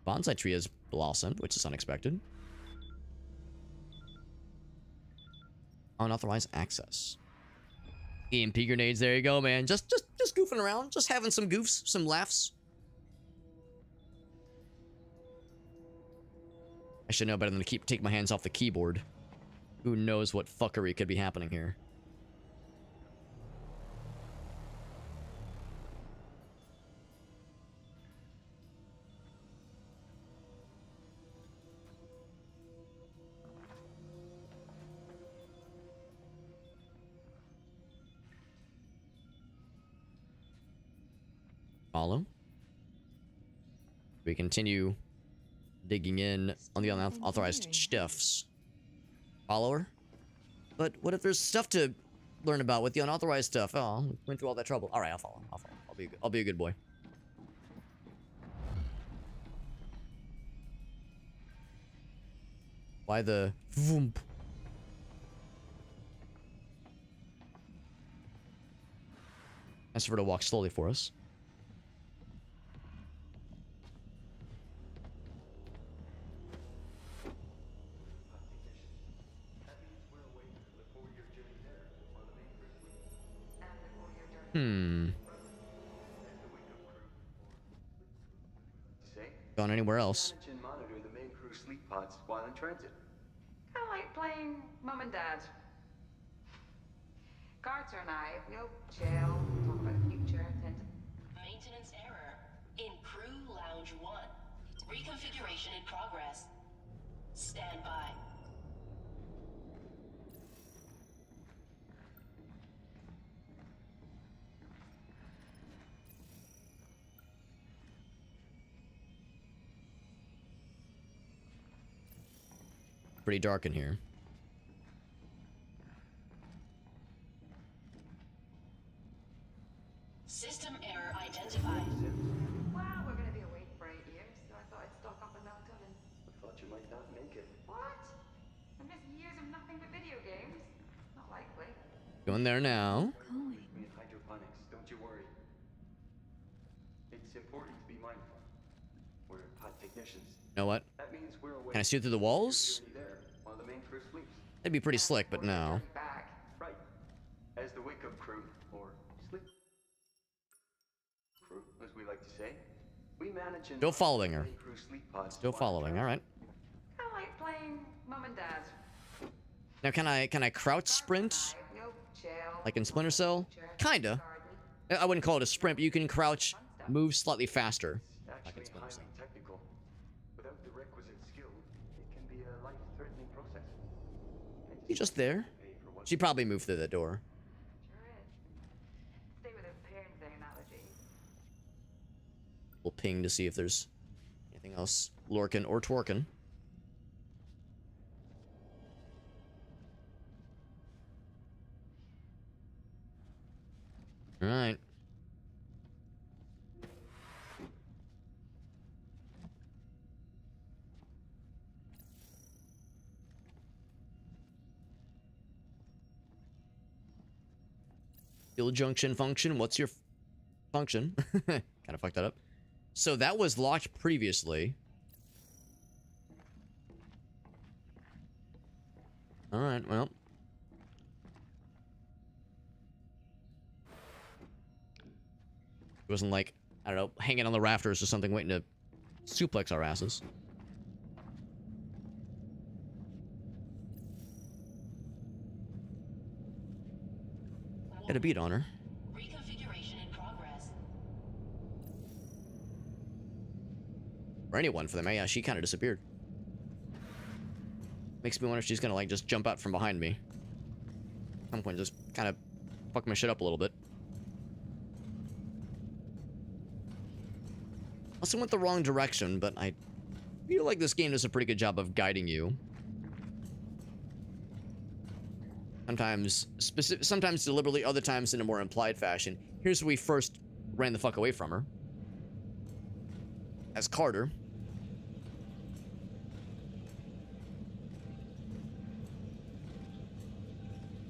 A: Bonsai tree has blossomed, which is unexpected. Unauthorized access. EMP grenades, there you go, man. Just goofing around, just having some goofs, some laughs. I should know better than to take my hands off the keyboard. Who knows what fuckery could be happening here. Follow. We continue digging in on the unauthorized stuffs. Follower? But what if there's stuff to learn about with the unauthorized stuff? Oh, I went through all that trouble. All right, I'll follow. I'll be a good boy. Why the voomp? Ask for her to walk slowly for us. Hmm. Gone anywhere else?
C: Manage and monitor the main crew sleep pods while in transit.
D: Kind of like playing mum and dad. Carter and I, we'll chill, talk about the future, tend to...
G: Maintenance error in Crew Lounge 1. Reconfiguration in progress. Stand by.
A: Pretty dark in here.
G: System error identified.
D: Well, we're gonna be awake for 8 years, so I thought I'd stock up on melatonin.
C: I thought you might not make it.
D: What? I missed years of nothing but video games? Not likely.
A: Going there now.
C: Me in hydroponics, don't you worry. It's important to be mindful. We're pod technicians.
A: You know what?
C: That means we're awake.
A: Can I see through the walls?
C: There while the main crew sleeps.
A: That'd be pretty slick, but no.
C: Right. As the wake-up crew, or sleep crew, as we like to say, we manage and
A: Still following her.
C: main crew sleep pods
A: Still
C: while in
A: following. All right.
D: Kind of like playing mum and dad.
A: Now, can I crouch sprint
D: We'll chill.
A: like in Splinter Cell? Kinda. I wouldn't call it a sprint, but you can crouch, move slightly faster. Like in
C: Actually
A: Splinter Cell.
C: highly technical. Without the requisite skill, it can be a life-threatening process.
A: You just there? She probably moved through the door.
D: Sure is. Stay with a parenting analogy.
A: We'll ping to see if there's anything else lurking or twerking. All right. Fuel junction function. What's your function? Kind of fucked that up. So that was locked previously. All right, well. It wasn't like, I don't know, hanging on the rafters or something waiting to suplex our asses. Got a beat on her.
G: Reconfiguration in progress.
A: Or anyone for them. Yeah, she kind of disappeared. Makes me wonder if she's gonna like just jump out from behind me. At some point, just kind of fuck my shit up a little bit. Also went the wrong direction, but I feel like this game does a pretty good job of guiding you. Sometimes deliberately, other times in a more implied fashion. Here's where we first ran the fuck away from her. As Carter.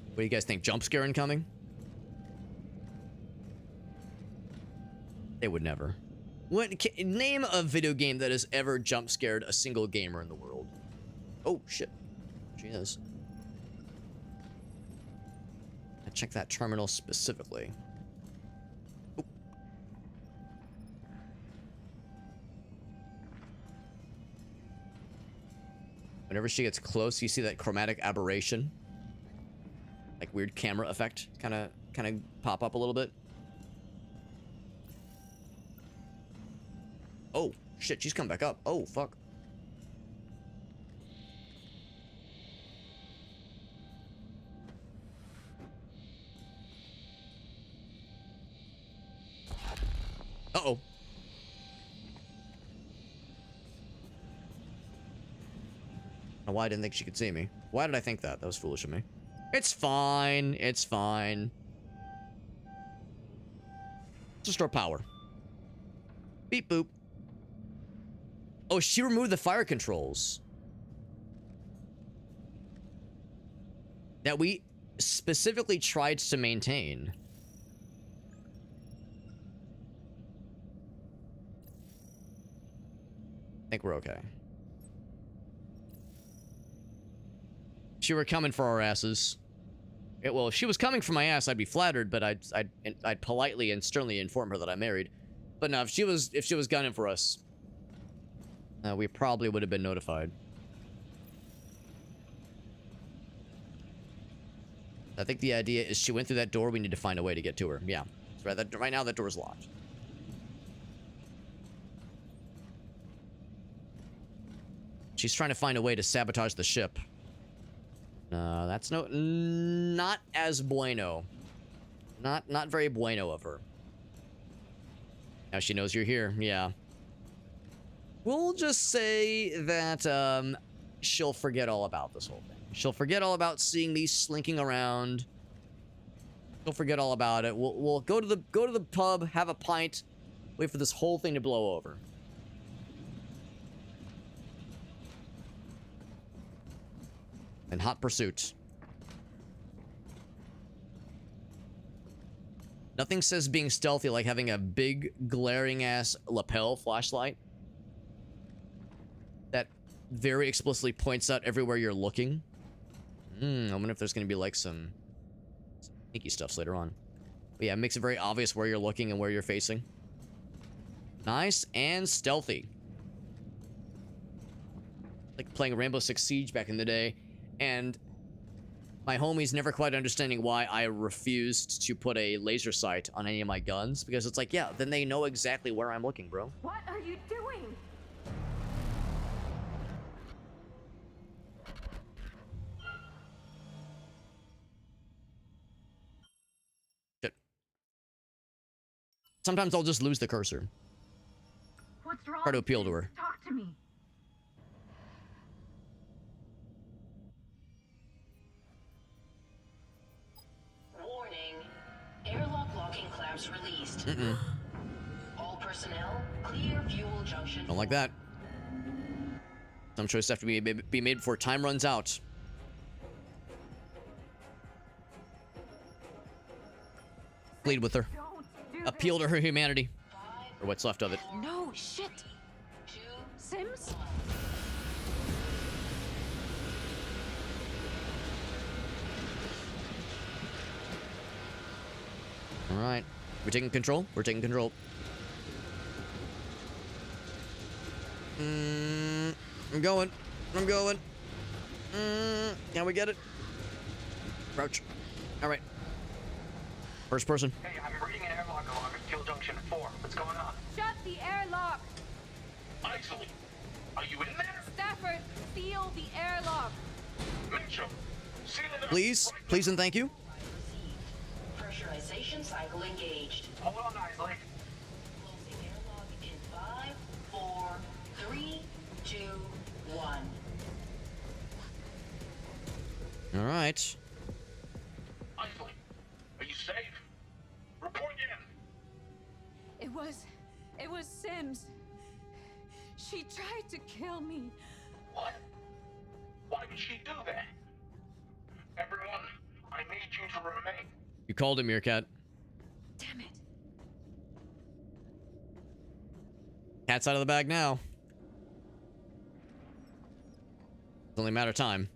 A: What do you guys think? Jump scare incoming? They would never. Name a video game that has ever jump scared a single gamer in the world. Oh, shit. She is. I check that terminal specifically. Oop. Whenever she gets close, you see that chromatic aberration. Like weird camera effect kind of pop up a little bit. Oh, shit, she's come back up. Oh, fuck. Uh-oh. Why I didn't think she could see me. Why did I think that? That was foolish of me. It's fine. It's fine. Let's restore power. Beep boop. Oh, she removed the fire controls. That we specifically tried to maintain. think we're okay. She were coming for our asses. Well, if she was coming for my ass, I'd be flattered, but I'd politely and sternly inform her that I'm married. But no, if she was gunning for us, we probably would have been notified. I think the idea is she went through that door. We need to find a way to get to her. Yeah, that's right. Right now, that door's locked. She's trying to find a way to sabotage the ship. That's not as bueno. Not very bueno of her. Now she knows you're here. Yeah. We'll just say that she'll forget all about this whole thing. She'll forget all about seeing me slinking around. She'll forget all about it. We'll go to the pub, have a pint, wait for this whole thing to blow over. In hot pursuit. Nothing says being stealthy like having a big glaring ass lapel flashlight that very explicitly points out everywhere you're looking. I wonder if there's gonna be like some sneaky stuffs later on. But yeah, it makes it very obvious where you're looking and where you're facing. Nice and stealthy. Like playing Rainbow Six Siege back in the day. And my homies never quite understanding why I refused to put a laser sight on any of my guns. Because it's like, yeah, then they know exactly where I'm looking, bro.
D: What are you doing?
A: Shit. Sometimes I'll just lose the cursor.
D: What's wrong?
A: Try to appeal to her.
D: Talk to me.
G: Airlock locking clamps released. All personnel, clear fuel junction.
A: Don't like that. Some choices have to be made before time runs out. Plead with her. Appeal to her humanity. Or what's left of it.
H: No, shit. Sims?
A: All right. We're taking control. We're taking control. I'm going. I'm going. Can we get it? Crouch. All right. First person.
Q: Hey, I'm reading an airlock along at Fuel Junction 4. What's going on?
D: Shut the airlock.
Q: Isley, are you in there?
D: Stafford, seal the airlock.
Q: Mitchell, seal it up.
A: Please. Please and thank you.
G: Pressurization cycle engaged.
Q: Hold on, Isley.
G: Closing airlock in 5, 4, 3, 2, 1.
A: All right.
Q: Isley, are you safe? Report in.
B: It was Sims. She tried to kill me.
Q: What? Why would she do that? Everyone, I need you to remain.
A: You called him, Meerkat.
B: Damn it.
A: Cat's out of the bag now. It's only a matter of time.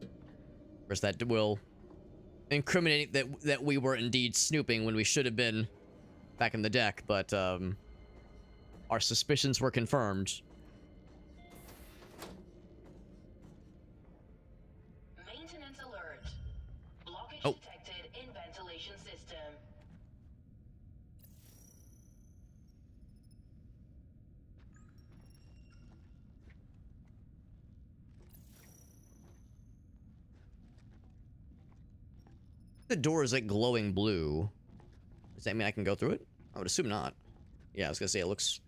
A: Of course, that will incriminate that we were indeed snooping when we should have been back in the deck, but our suspicions were confirmed.
G: Maintenance alert. Blockage detected in ventilation system.
A: The door is like glowing blue. Does that mean I can go through it? I would assume not. Yeah, I was gonna say it looks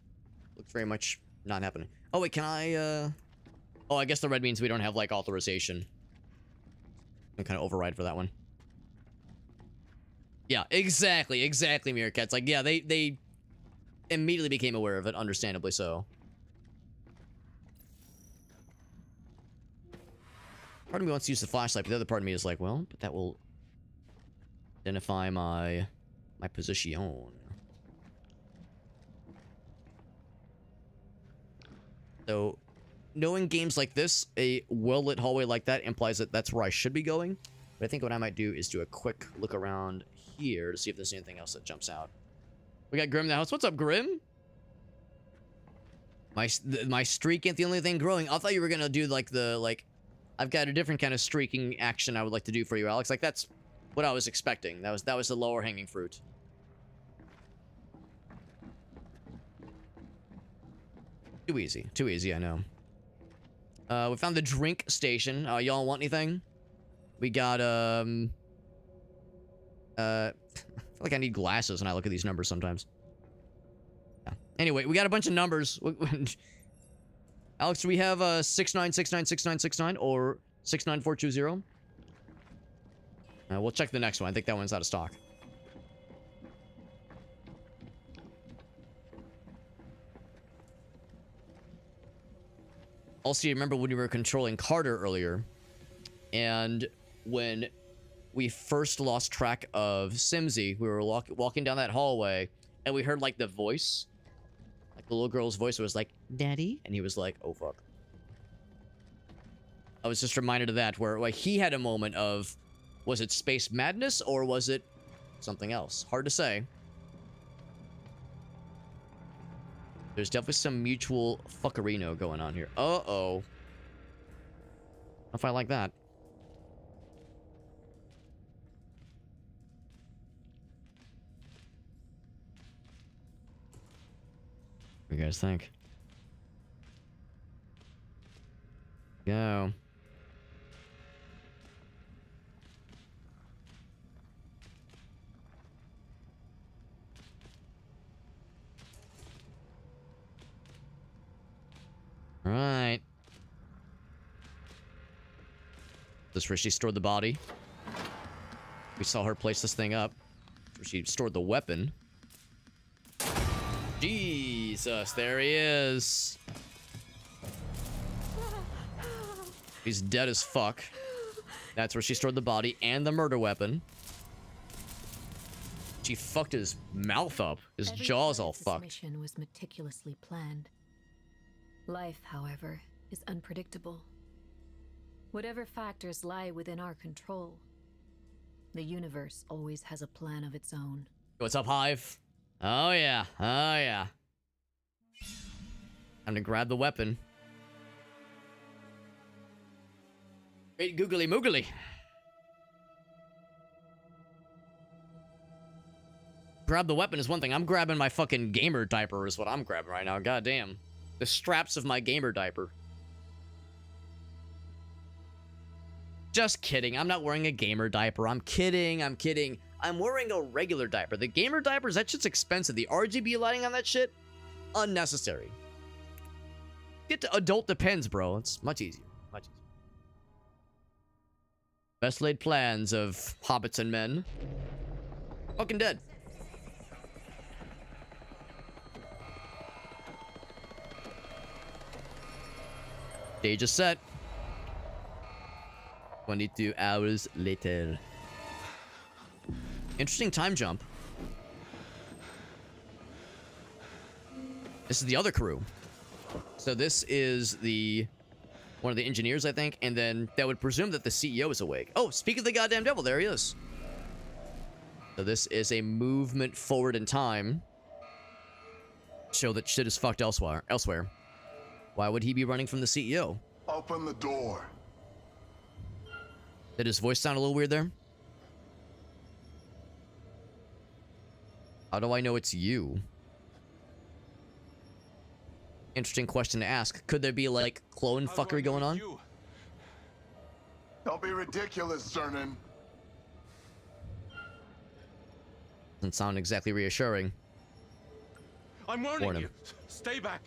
A: very much not happening. Oh wait, can I oh, I guess the red means we don't have like authorization. I'm kind of override for that one. Yeah, exactly, Meerkats. Like, yeah, they immediately became aware of it, understandably so. Part of me wants to use the flashlight, but the other part of me is like, well, but that will identify my position. So, knowing games like this, a well-lit hallway like that implies that that's where I should be going. But I think what I might do is do a quick look around here to see if there's anything else that jumps out. We got Grim in the house. What's up, Grim? My streak ain't the only thing growing. I thought you were gonna do like I've got a different kind of streaking action I would like to do for you, Alex. Like that's what I was expecting. That was the lower hanging fruit. Too easy, I know. We found the drink station. Y'all want anything? We got I feel like I need glasses when I look at these numbers sometimes. Yeah. Anyway, we got a bunch of numbers. Alex, do we have 69696969 or 69420? We'll check the next one. I think that one's out of stock. Also, you remember when we were controlling Carter earlier, and when we first lost track of Simsy, we were walking down that hallway, and we heard, like, the voice. Like, the little girl's voice was like, Daddy? And he was like, oh, fuck. I was just reminded of that, where, like, he had a moment of, was it space madness, or was it something else? Hard to say. There's definitely some mutual fuckerino going on here. Uh-oh. If I like that. What do you guys think? Go. Alright. This is where she stored the body. We saw her place this thing up. Where she stored the weapon. Jesus, there he is. He's dead as fuck. That's where she stored the body and the murder weapon. She fucked his mouth up. His jaw's all fucked.
B: This mission was meticulously planned. Life, however, is unpredictable. Whatever factors lie within our control, the universe always has a plan of its own.
A: What's up, Hive? Oh yeah, oh yeah. Time to grab the weapon. Great googly moogly. Grab the weapon is one thing. I'm grabbing my fucking gamer diaper is what I'm grabbing right now. God damn. The straps of my gamer diaper. Just kidding. I'm not wearing a gamer diaper. I'm kidding. I'm kidding. I'm wearing a regular diaper. The gamer diapers, that shit's expensive. The RGB lighting on that shit, unnecessary. Get to adult depends, bro. It's much easier. Much easier. Best laid plans of hobbits and men. Fucking dead. Stage is set. 22 hours later. Interesting time jump. This is the other crew. So this is one of the engineers, I think, and then that would presume that the CEO is awake. Oh, speak of the goddamn devil, there he is. So this is a movement forward in time. Show that shit is fucked elsewhere. Why would he be running from the CEO?
F: Open the door.
A: Did his voice sound a little weird there? How do I know it's you? Interesting question to ask. Could there be, like, clone fuckery going on?
F: Don't be ridiculous, Cernan.
A: Doesn't sound exactly reassuring.
K: I'm warning you. Stay back.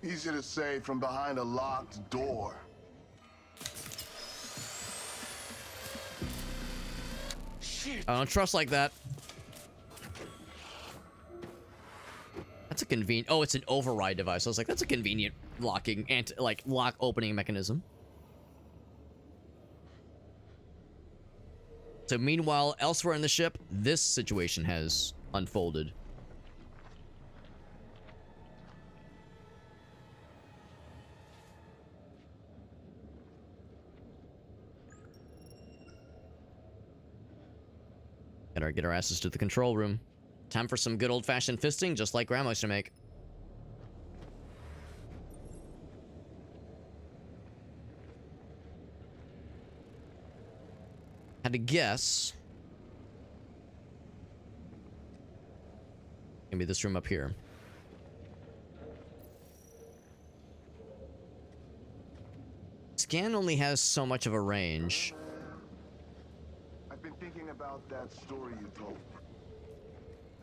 F: Easy to say from behind a locked door.
K: Shit.
A: I don't trust like that. That's a convenient... Oh, it's an override device. I was like, that's a convenient locking and lock opening mechanism. So meanwhile, elsewhere in the ship, this situation has unfolded. Better get our asses to the control room. Time for some good old-fashioned fisting, just like Grandma used to make. Had to guess. Maybe this room up here. Scan only has so much of a range.
F: I've been thinking about that story you told me.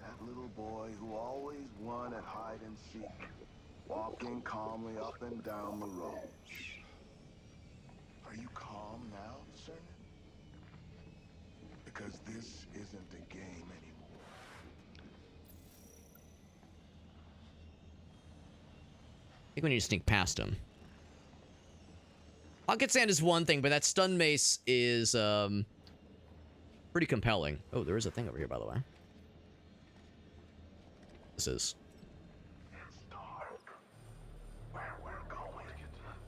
F: That little boy who always won at hide and seek, walking calmly up and down the road. Are you calm now, Cernan? Because this isn't a game anymore.
A: I think we need to sneak past him. Pocket sand is one thing, but that stun mace is pretty compelling. Oh, there is a thing over here, by the way. This is.
F: It's dark. Where we're going,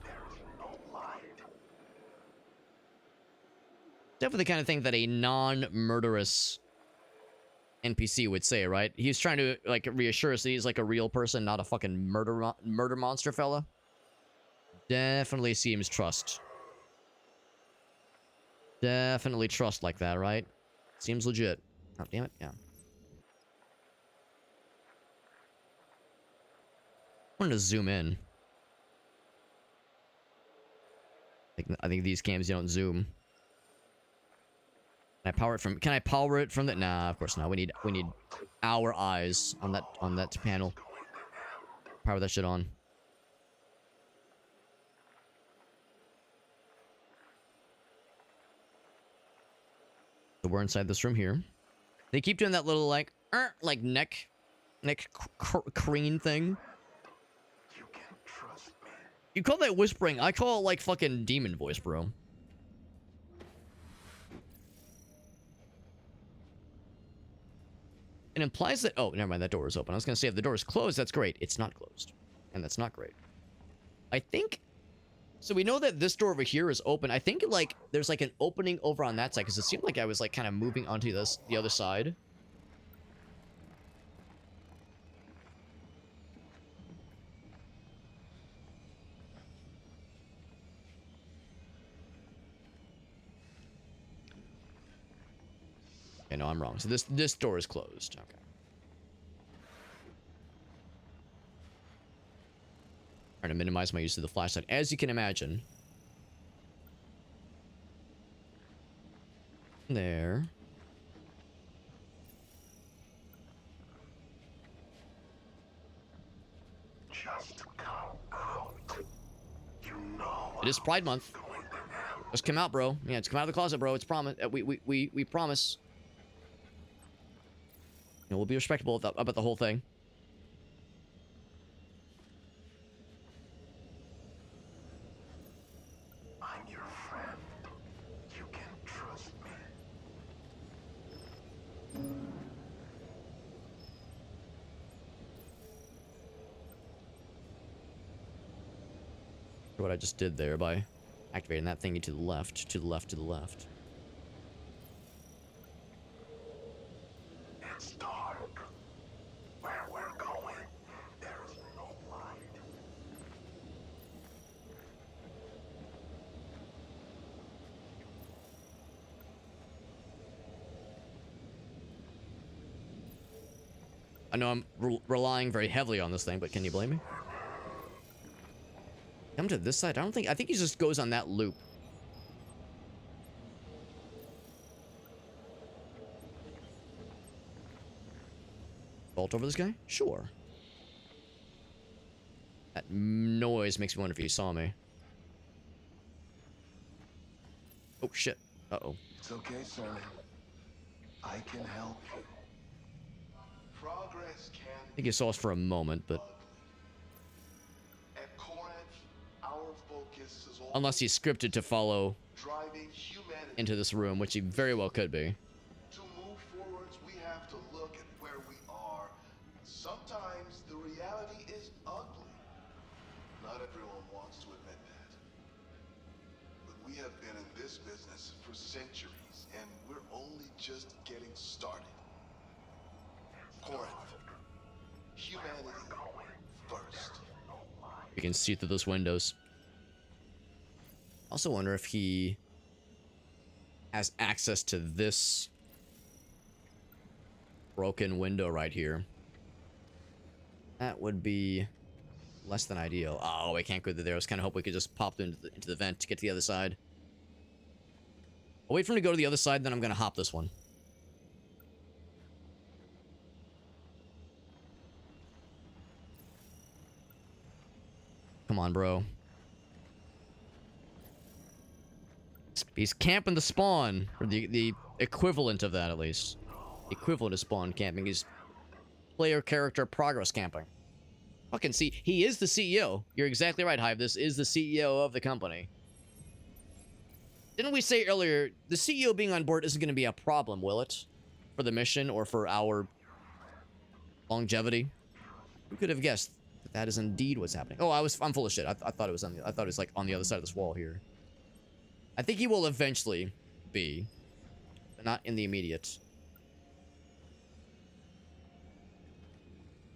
F: there's no light.
A: Definitely the kind of thing that a non-murderous NPC would say, right? He's trying to like reassure us that he's like a real person, not a fucking murder monster fella. Definitely seems trust. Definitely trust like that, right? Seems legit. Oh, damn it. Yeah. I wanted to zoom in. I think these games, you don't zoom. Can I power it from? Can I power it from the? Nah, of course not. We need our eyes on that panel. Power that shit on. So we're inside this room here. They keep doing that little like neck crane thing.
F: You can trust me.
A: You call that whispering? I call it like fucking demon voice, bro. It implies that... Oh, never mind. That door is open. I was going to say, if the door is closed, that's great. It's not closed. And that's not great. I think... So we know that this door over here is open. I think, like, there's, like, an opening over on that side. Because it seemed like I was, like, kind of moving onto the other side. Okay, no, I'm wrong. So this door is closed. Okay. Trying to minimize my use of the flashlight, as you can imagine. There.
F: Just come out. You know.
A: It is Pride Month. Just come out, bro. Yeah, just come out of the closet, bro. It's promise. We promise. You know, we'll be respectable about the whole thing.
F: I'm your friend. You can trust me.
A: What I just did there by activating that thingy to the left, to the left, to the left.
F: It's dark. Where we're going, there's no light.
A: I know I'm relying very heavily on this thing, but can you blame me? Come to this side. I think he just goes on that loop. Vault over this guy? Sure. That noise makes me wonder if he saw me. Oh, shit. Uh-oh.
F: It's okay, sir. I can help you. Progress can
A: I think he saw us for a moment, but...
F: At Corinth, our focus is all
A: Unless he's scripted to follow
F: driving humanity.
A: into this room, which he very well could be.
F: To move forwards, we have to look at where we are. Sometimes the reality is ugly. Not everyone wants to admit that. But We have been in this business for centuries, and we're only just getting started. Corinth, humanity first.
A: You can see through those windows. Also wonder if he has access to this broken window right here. That would be less than ideal. Oh, we can't go through there. I was kind of hoping we could just pop into the vent to get to the other side. I'll wait for him to go to the other side, then I'm going to hop this one. Come on, bro. He's camping the spawn, or the equivalent of that, at least. The equivalent of spawn camping is player character progress camping. Fucking see, he is the CEO. You're exactly right, Hive. This is the CEO of the company. Didn't we say earlier, the CEO being on board isn't going to be a problem, will it? For the mission or for our longevity? Who could have guessed that that is indeed what's happening? Oh, I'm full of shit. I thought it was I thought it was like on the other side of this wall here. I think he will eventually be, but not in the immediate.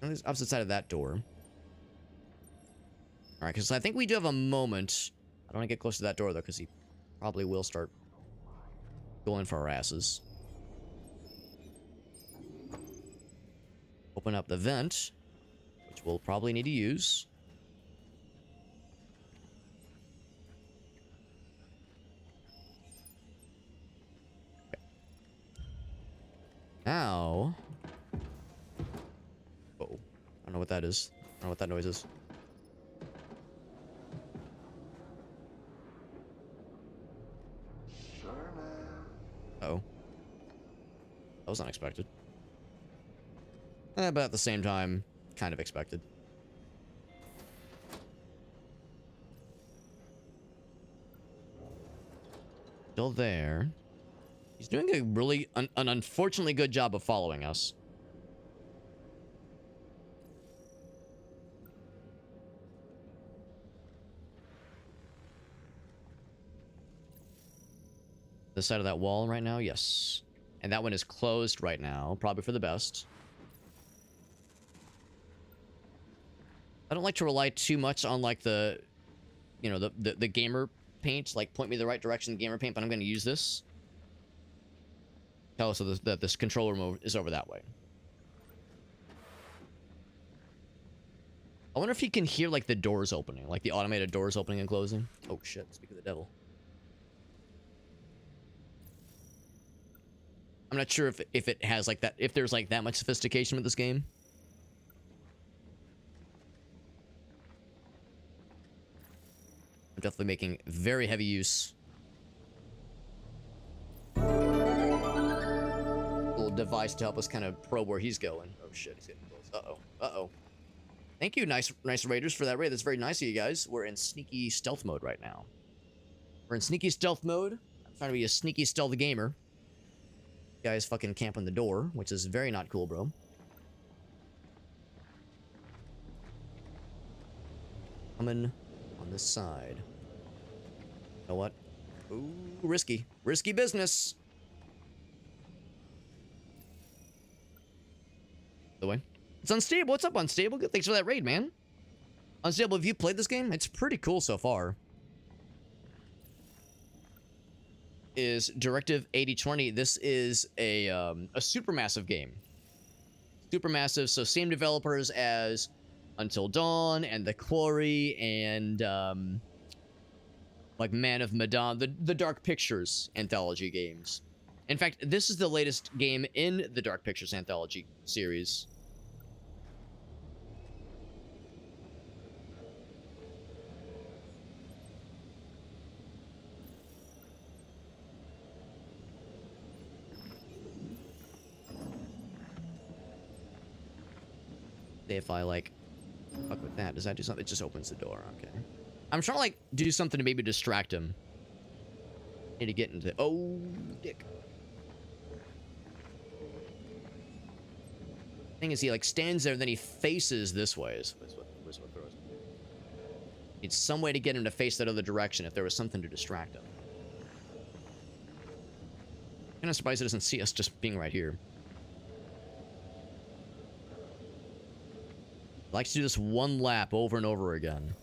A: On the opposite side of that door. Alright, because I think we do have a moment. I don't want to get close to that door, though, because he probably will start going for our asses. Open up the vent, which we'll probably need to use. Okay. Now... Uh-oh. I don't know what that is. I don't know what that noise is. Uh-oh. That was unexpected. But at the same time, kind of expected. Still there. He's doing a really, an unfortunately good job of following us. The side of that wall right now? Yes. And that one is closed right now, probably for the best. I don't like to rely too much on, like, the, you know, the gamer paint, like, point me the right direction, gamer paint, but I'm going to use this. Tell us that this control remote is over that way. I wonder if he can hear, like, the doors opening, like the automated doors opening and closing. Oh, shit. Speak of the devil. I'm not sure if it has, like, that, if there's, like, that much sophistication with this game. I'm definitely making very heavy use. Little device to help us kind of probe where he's going. Oh shit, he's getting close. Uh-oh. Uh-oh. Thank you, nice raiders, for that raid. That's very nice of you guys. We're in sneaky stealth mode right now. We're in sneaky stealth mode. I'm trying to be a sneaky stealth gamer. Guys fucking camping the door, which is very not cool, bro. Coming on this side. You know what? Ooh, risky. Risky business. The way. It's Unstable. What's up, Unstable? Good. Thanks for that raid, man. Unstable, have you played this game? It's pretty cool so far. Is Directive 8020. This is a supermassive game. Supermassive, so same developers as Until Dawn and The Quarry and like Man of Medan, the Dark Pictures anthology games. In fact, this is the latest game in the Dark Pictures anthology series. If I, like, fuck with that, does that do something? It just opens the door. Okay. I'm trying to, like, do something to maybe distract him. Need to get into... Oh, dick. Thing is, he, like, stands there, and then he faces this way. Is what throws me. Need some way to get him to face that other direction if there was something to distract him. Kind of surprised he doesn't see us just being right here. Likes to do this one lap over and over again.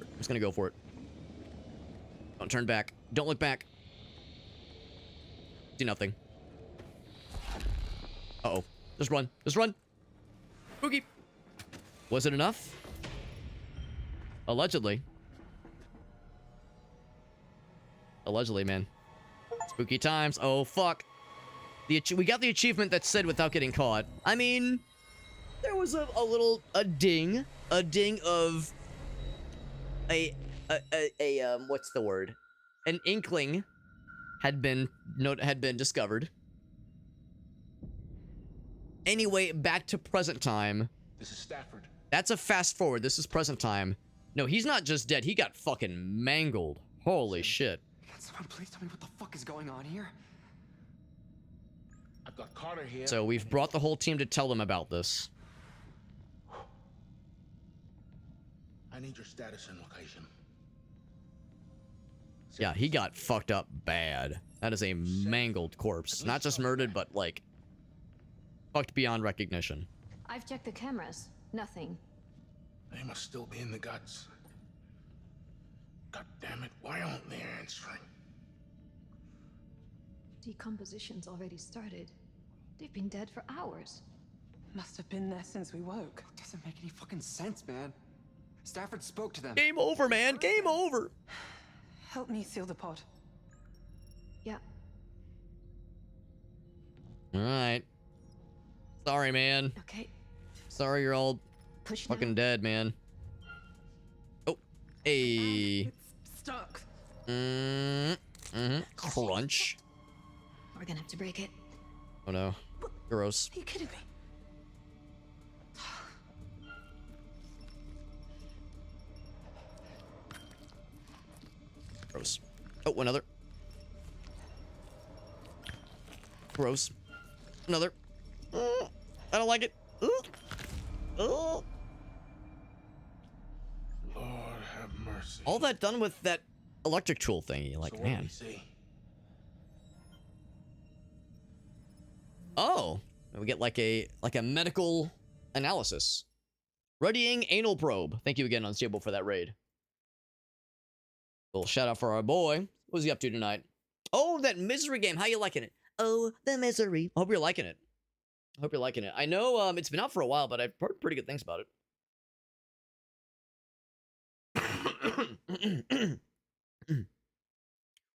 A: I'm just gonna go for it. Don't turn back. Don't look back. See nothing. Uh-oh. Just run. Just run. Spooky. Was it enough? Allegedly. Allegedly, man. Spooky times. Oh, fuck. We got the achievement that said without getting caught. I mean, there was a ding of what's the word? An inkling had been discovered. Anyway, back to present time.
J: This is Stafford.
A: That's a fast forward. This is present time. No, he's not just dead. He got fucking mangled. Holy shit.
O: Can someone please tell me what the fuck is going on here?
J: I've got Carter here.
A: So we've brought the whole team to tell them about this.
J: I need your status and location.
A: Yeah, he got fucked up bad. That is a mangled corpse. Not just murdered, but like fucked beyond recognition.
B: I've checked the cameras. Nothing.
J: They must still be in the guts. God damn it, why aren't they answering?
B: Decomposition's already started. They've been dead for hours.
L: Must have been there since we woke.
O: Doesn't make any fucking sense, man. Stafford spoke to them.
A: Game over, man. Game over.
L: Help me seal the pod.
B: Yeah.
A: All right. Sorry, man.
B: Okay.
A: Sorry you're all fucking dead, man. Oh. Hey.
L: It's stuck.
A: Crunch.
B: We're gonna have to break it.
A: Oh no. Gross.
L: Are you kidding me?
A: Gross. Oh, another. Gross. Another. I don't like it.
J: Lord have mercy.
A: All that done with that electric tool thingy. Like,
J: So what do
A: man.
J: we see?
A: Oh, we get like a medical analysis. Readying anal probe. Thank you again, Unstable, for that raid. Little shout out for our boy. What was he up to tonight? Oh, that misery game. How you liking it? Oh, the misery. I hope you're liking it. I hope you're liking it. I know it's been out for a while, but I've heard pretty good things about it.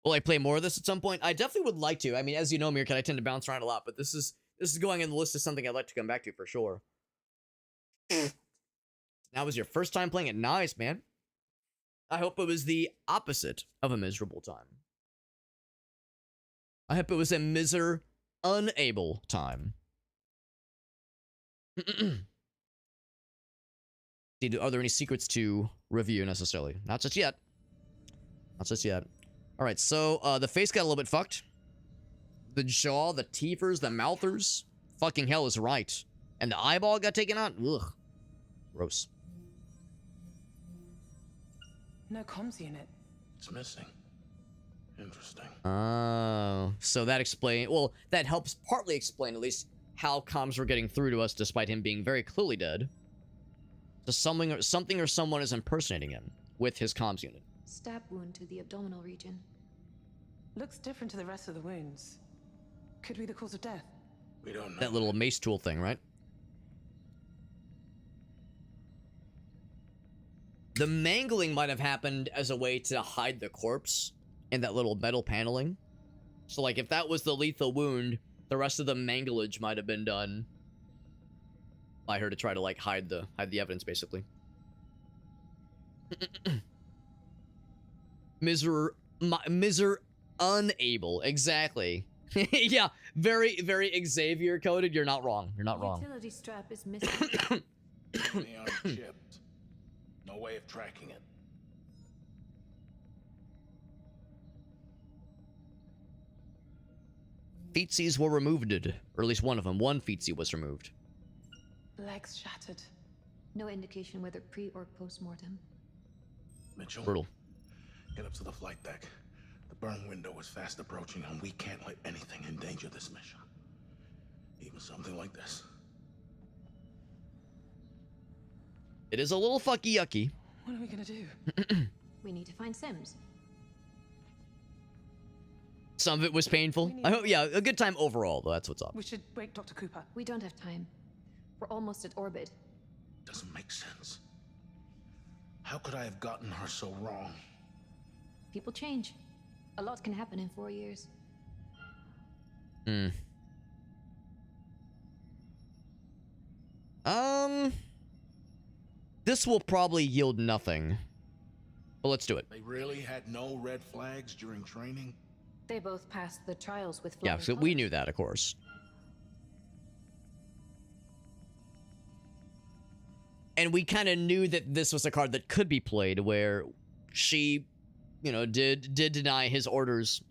A: Will I play more of this at some point? I definitely would like to. I mean, as you know, Mirkan, I tend to bounce around a lot, but this is going in the list of something I'd like to come back to for sure. Now was your first time playing it. Nice, man. I hope it was the opposite of a miserable time. I hope it was a unable time. Are there any secrets to review necessarily? Not just yet. Not just yet. Alright, so the face got a little bit fucked. The jaw, the teethers, the mouthers. Fucking hell is right. And the eyeball got taken out? Ugh. Gross.
L: No comms unit.
J: It's missing. Interesting.
A: Oh, so that that helps partly explain at least how comms were getting through to us despite him being very clearly dead. So something or someone is impersonating him with his comms unit.
B: Stab wound to the abdominal region.
L: Looks different to the rest of the wounds. Could be the cause of death.
J: We don't know.
A: That little mace tool thing, right? The mangling might have happened as a way to hide the corpse in that little metal paneling. So, like, if that was the lethal wound, the rest of the manglage might have been done by her to try to, like, hide the evidence, basically. Miser unable. Exactly. Yeah, very, very Xavier coded. You're not wrong. You're not wrong.
B: Utility strap is missing.
J: They aren't chipped. No way of tracking it.
A: Feetsies were removed, or at least one of them. One feetsie was removed.
L: Legs shattered.
B: No indication whether pre or post-mortem.
J: Mitchell,
A: Brutal.
J: get up to the flight deck. The burn window is fast approaching, and we can't let anything endanger this mission. Even something like this.
A: It is a little fucky yucky.
L: What are we gonna do?
B: We need to find Sims.
A: Some of it was painful. I hope, yeah, a good time overall, though. That's what's up.
L: We should wake Dr. Cooper.
B: We don't have time. We're almost at orbit.
J: Doesn't make sense. How could I have gotten her so wrong?
B: People change. A lot can happen in 4 years.
A: This will probably yield nothing. But let's do it.
J: They really had no red flags during training?
B: They both passed the trials with
A: Yeah,
B: flying
A: so we knew that, of course. And we kind of knew that this was a card that could be played where she, you know, did deny his orders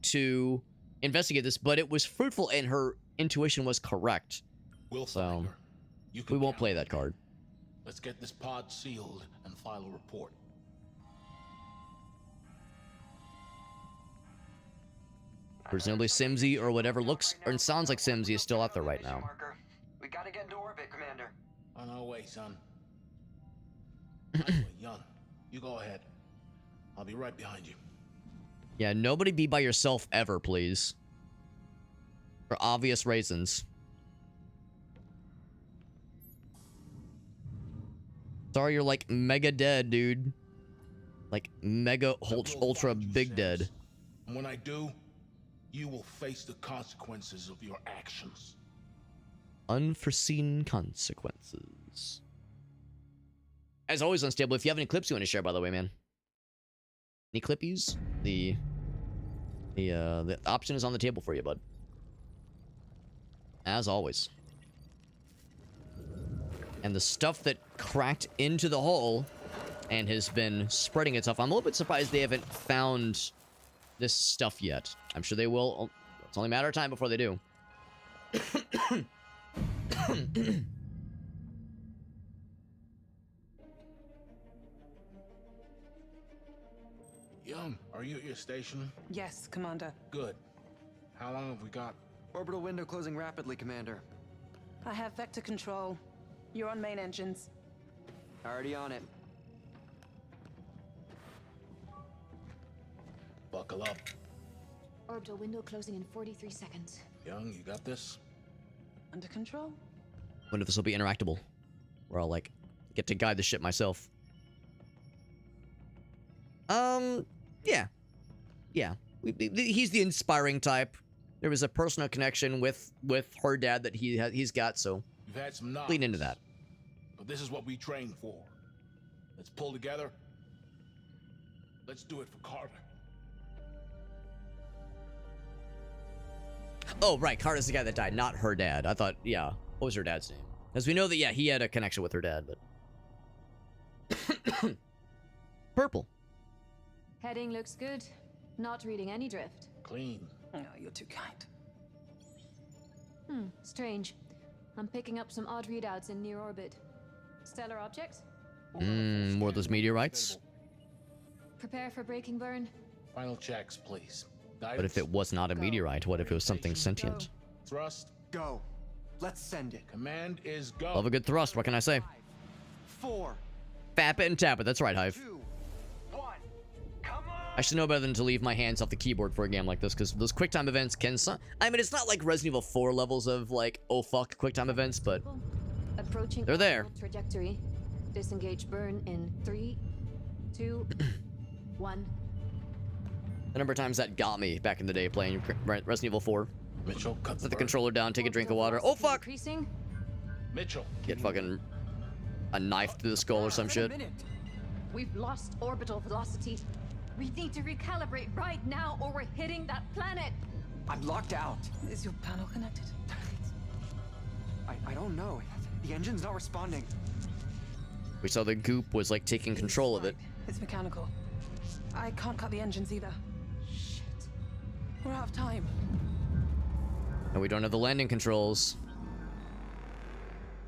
A: to investigate this, but it was fruitful and her intuition was correct.
J: We'll
A: so
J: we
A: won't play that card.
J: Let's get this pod sealed and file a report.
A: Presumably Simsy or whatever looks or sounds like Simsy is still out there right now.
O: We gotta get into orbit, Commander.
J: On our way, son. Anyway, Young, you go ahead. I'll be right behind you.
A: Yeah, nobody be by yourself ever, please. For obvious reasons. Sorry, you're like mega dead, dude. Like mega ultra big dead.
J: And when I do, you will face the consequences of your actions.
A: Unforeseen consequences. As always, Unstable, if you have any clips you want to share, by the way, man. Any clippies? The option is on the table for you, bud. As always. And the stuff that cracked into the hole and has been spreading itself. I'm a little bit surprised they haven't found this stuff yet. I'm sure they will. It's only a matter of time before they do.
J: Young, are you at your station?
L: Yes, Commander.
J: Good. How long have we got?
O: Orbital window closing rapidly, Commander.
L: I have vector control. You're on main engines.
O: Already on it.
J: Buckle up.
B: Orbital window closing in 43 seconds.
J: Young, you got this?
L: Under control?
A: Wonder if this will be interactable. Where I'll, like, get to guide the ship myself. Yeah. Yeah. He's the inspiring type. There was a personal connection with her dad that he's got, so
J: We've had some knocks,
A: lean into that.
J: But this is what we trained for. Let's pull together. Let's do it for Carter.
A: Oh, right. Carter's the guy that died, not her dad. I thought, yeah. What was her dad's name? Because we know that, yeah, he had a connection with her dad, but... Purple.
B: Heading looks good. Not reading any drift.
J: Clean.
L: No, you're too kind.
B: Strange. I'm picking up some odd readouts in near orbit. Stellar objects?
A: More of those meteorites?
B: Prepare for braking burn.
J: Final checks, please.
A: But if it was not a meteorite, what if it was something sentient?
J: Thrust.
O: Go. Let's send it.
J: Command is go.
A: Love a good thrust, what can I say?
O: 4.
A: Fap it and tap it, that's right, Hive.
O: 2, 1. Come on.
A: I should know better than to leave my hands off the keyboard for a game like this, because those QuickTime events can... I mean, it's not like Resident Evil 4 levels of, like, oh fuck QuickTime events, but...
B: Approaching
A: they're there.
B: Trajectory. Disengage burn in 3, 2, 1.
A: The number of times that got me back in the day playing Resident Evil 4.
J: Mitchell, cut
A: Put the controller down, take a drink of water. Oh fuck!
B: Increasing.
J: Mitchell.
A: Get fucking a knife through the skull or some shit.
B: We've lost orbital velocity. We need to recalibrate right now or we're hitting that planet.
O: I'm locked out.
L: Is your panel connected?
O: I don't know. The engine's not responding.
A: We saw the goop was like taking control of it.
L: It's mechanical. I can't cut the engines either. Shit. We're out of time.
A: And we don't have the landing controls.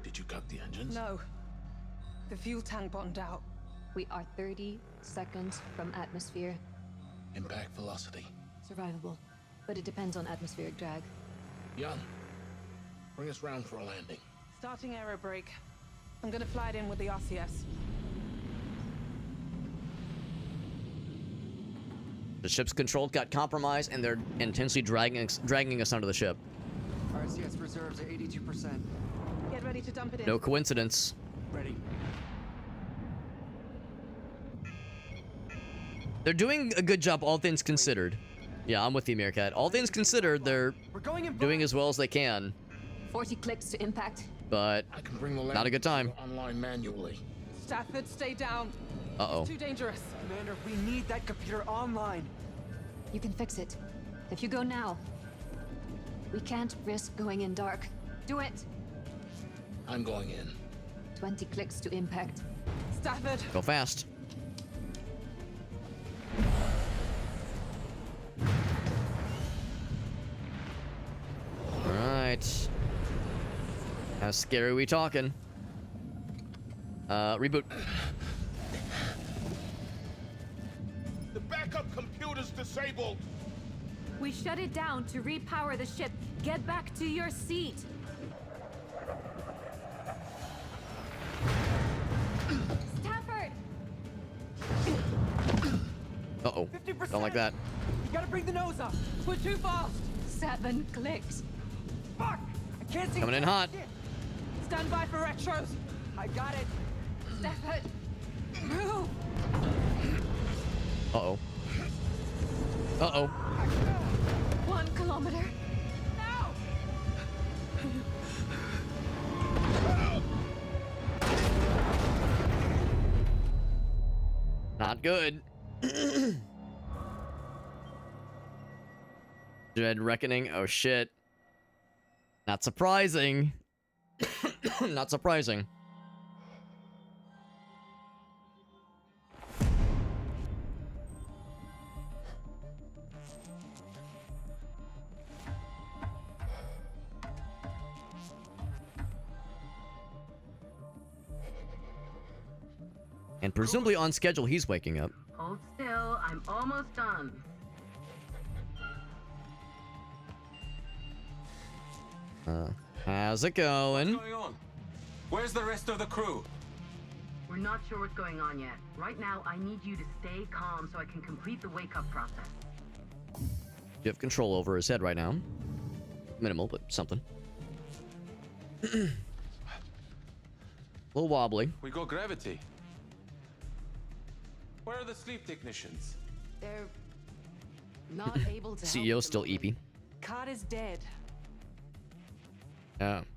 J: Did you cut the engines?
L: No. The fuel tank bottomed out.
B: We are 30 seconds from atmosphere.
J: Impact velocity.
B: Survivable, but it depends on atmospheric drag.
J: Jan, bring us round for a landing.
L: Starting aero brake. I'm gonna fly it in with the RCS.
A: The ship's control got compromised, and they're intensely dragging us onto the ship.
O: RCS reserves are 82%.
L: Get ready to dump it in.
A: No coincidence.
O: Ready.
A: They're doing a good job, all things considered. Yeah, I'm with you, Meerkat. All things considered, they're doing as well as they can.
B: 40 clicks to impact.
A: But
J: I can bring the
A: not a good time.
J: Online manually.
L: Stafford, stay down.
A: Uh-oh.
L: It's too dangerous.
O: Commander, we need that computer online.
B: You can fix it. If you go now. We can't risk going in dark. Do it!
J: I'm going in.
B: 20 clicks to impact.
L: Stafford!
A: Go fast. Alright. How scary are we talking? Reboot.
Q: The backup computer's disabled.
B: We shut it down to repower the ship. Get back to your seat. Stafford!
A: Uh-oh. Don't like that.
K: You gotta bring the nose up. We're too fast.
B: 7 clicks.
K: Fuck! I can't see.
A: Coming in hot.
L: Stand by for retros.
K: I got it.
B: Stafford!
L: Move!
A: Uh-oh. Uh-oh.
B: 1 kilometer.
L: Now!
A: Not good. Dread Reckoning. Oh, shit. Not surprising. Not surprising. And presumably on schedule, he's waking up.
R: Hold still, I'm almost done.
A: How's it going?
S: What's going on? Where's the rest of the crew?
R: We're not sure what's going on yet. Right now, I need you to stay calm so I can complete the wake-up process.
A: You have control over his head right now. Minimal, but something. A little wobbly.
S: We got gravity. Where are the sleep technicians?
G: They're not able to help
A: CEO
G: at
A: still
G: the moment.
A: eepy.
L: Carter's dead.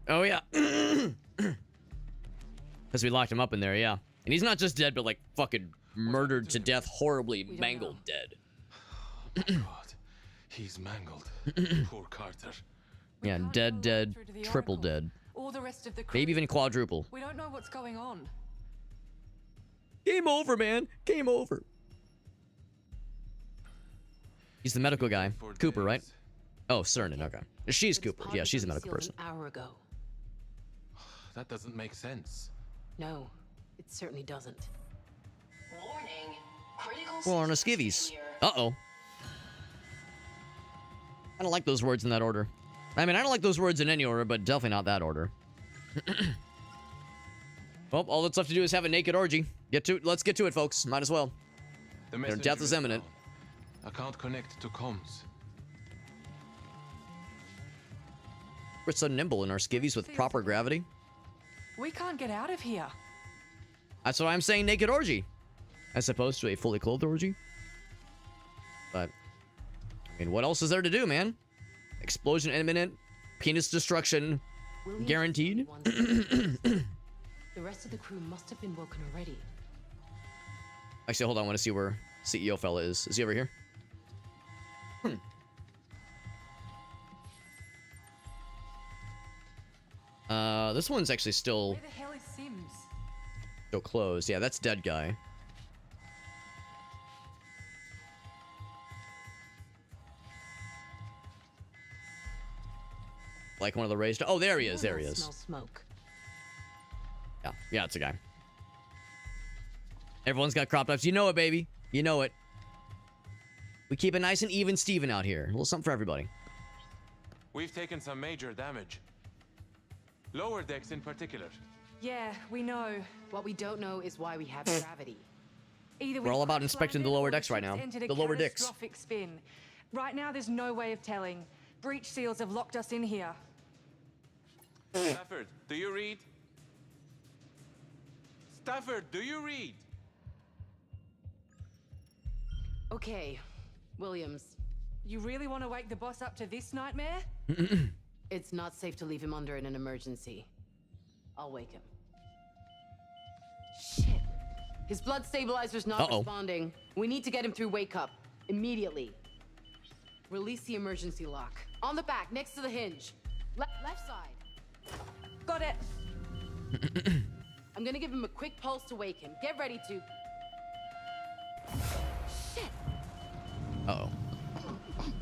A: Oh yeah. Because we locked him up in there, yeah. And he's not just dead, but like fucking murdered to death, horribly mangled dead.
S: Oh God, he's mangled. Poor Carter.
A: Yeah, dead, triple dead.
L: All the rest of the crew.
A: Maybe even quadruple.
L: We don't know what's going on.
A: Game over, man. Game over. He's the medical guy. Cooper, right? Oh, Cernan, okay. She's Cooper. Yeah, she's a medical person.
G: An hour ago.
S: That doesn't make sense.
G: No, it certainly doesn't. Warning. Critical
A: Well, on a skivvies. Uh-oh. I don't like those words in that order. I mean, I don't like those words in any order, but definitely not that order. Well, all that's left to do is have a naked orgy. Let's get to it, folks. Might as well. Their death is imminent.
S: I can't connect to comms.
A: We're so nimble in our skivvies with proper gravity.
L: We can't get out of here.
A: That's what I'm saying, naked orgy. As opposed to a fully clothed orgy. But, I mean, what else is there to do, man? Explosion imminent. Penis destruction guaranteed.
G: The rest of the crew must have been woken already.
A: Actually, hold on. I want to see where CEO fella is. Is he over here? This one's actually still...
L: Where the hell is Sims?
A: Still closed. Yeah, that's dead guy. Like one of the raised... Oh, there he is. There he is.
G: Smell smoke.
A: Yeah, it's a guy. Everyone's got crop tops. You know it, baby. You know it. We keep it nice and even Steven out here. A little something for everybody.
S: We've taken some major damage. Lower decks in particular.
L: Yeah, we know.
R: What we don't know is why we have gravity.
L: Either
A: We're all about inspecting the lower decks right now. The lower decks.
L: Catastrophic spin. Right now, there's no way of telling. Breach seals have locked us in here.
S: Stafford, do you read? Stafford, do you read?
R: Okay, Williams.
L: You really want to wake the boss up to this nightmare?
R: It's not safe to leave him under in an emergency. I'll wake him. Shit. His blood stabilizer's not responding. We need to get him through wake up. Immediately. Release the emergency lock. On the back, next to the hinge. Left side.
L: Got it.
R: I'm gonna give him a quick pulse to wake him. Get ready to... Shit!
A: Uh-oh.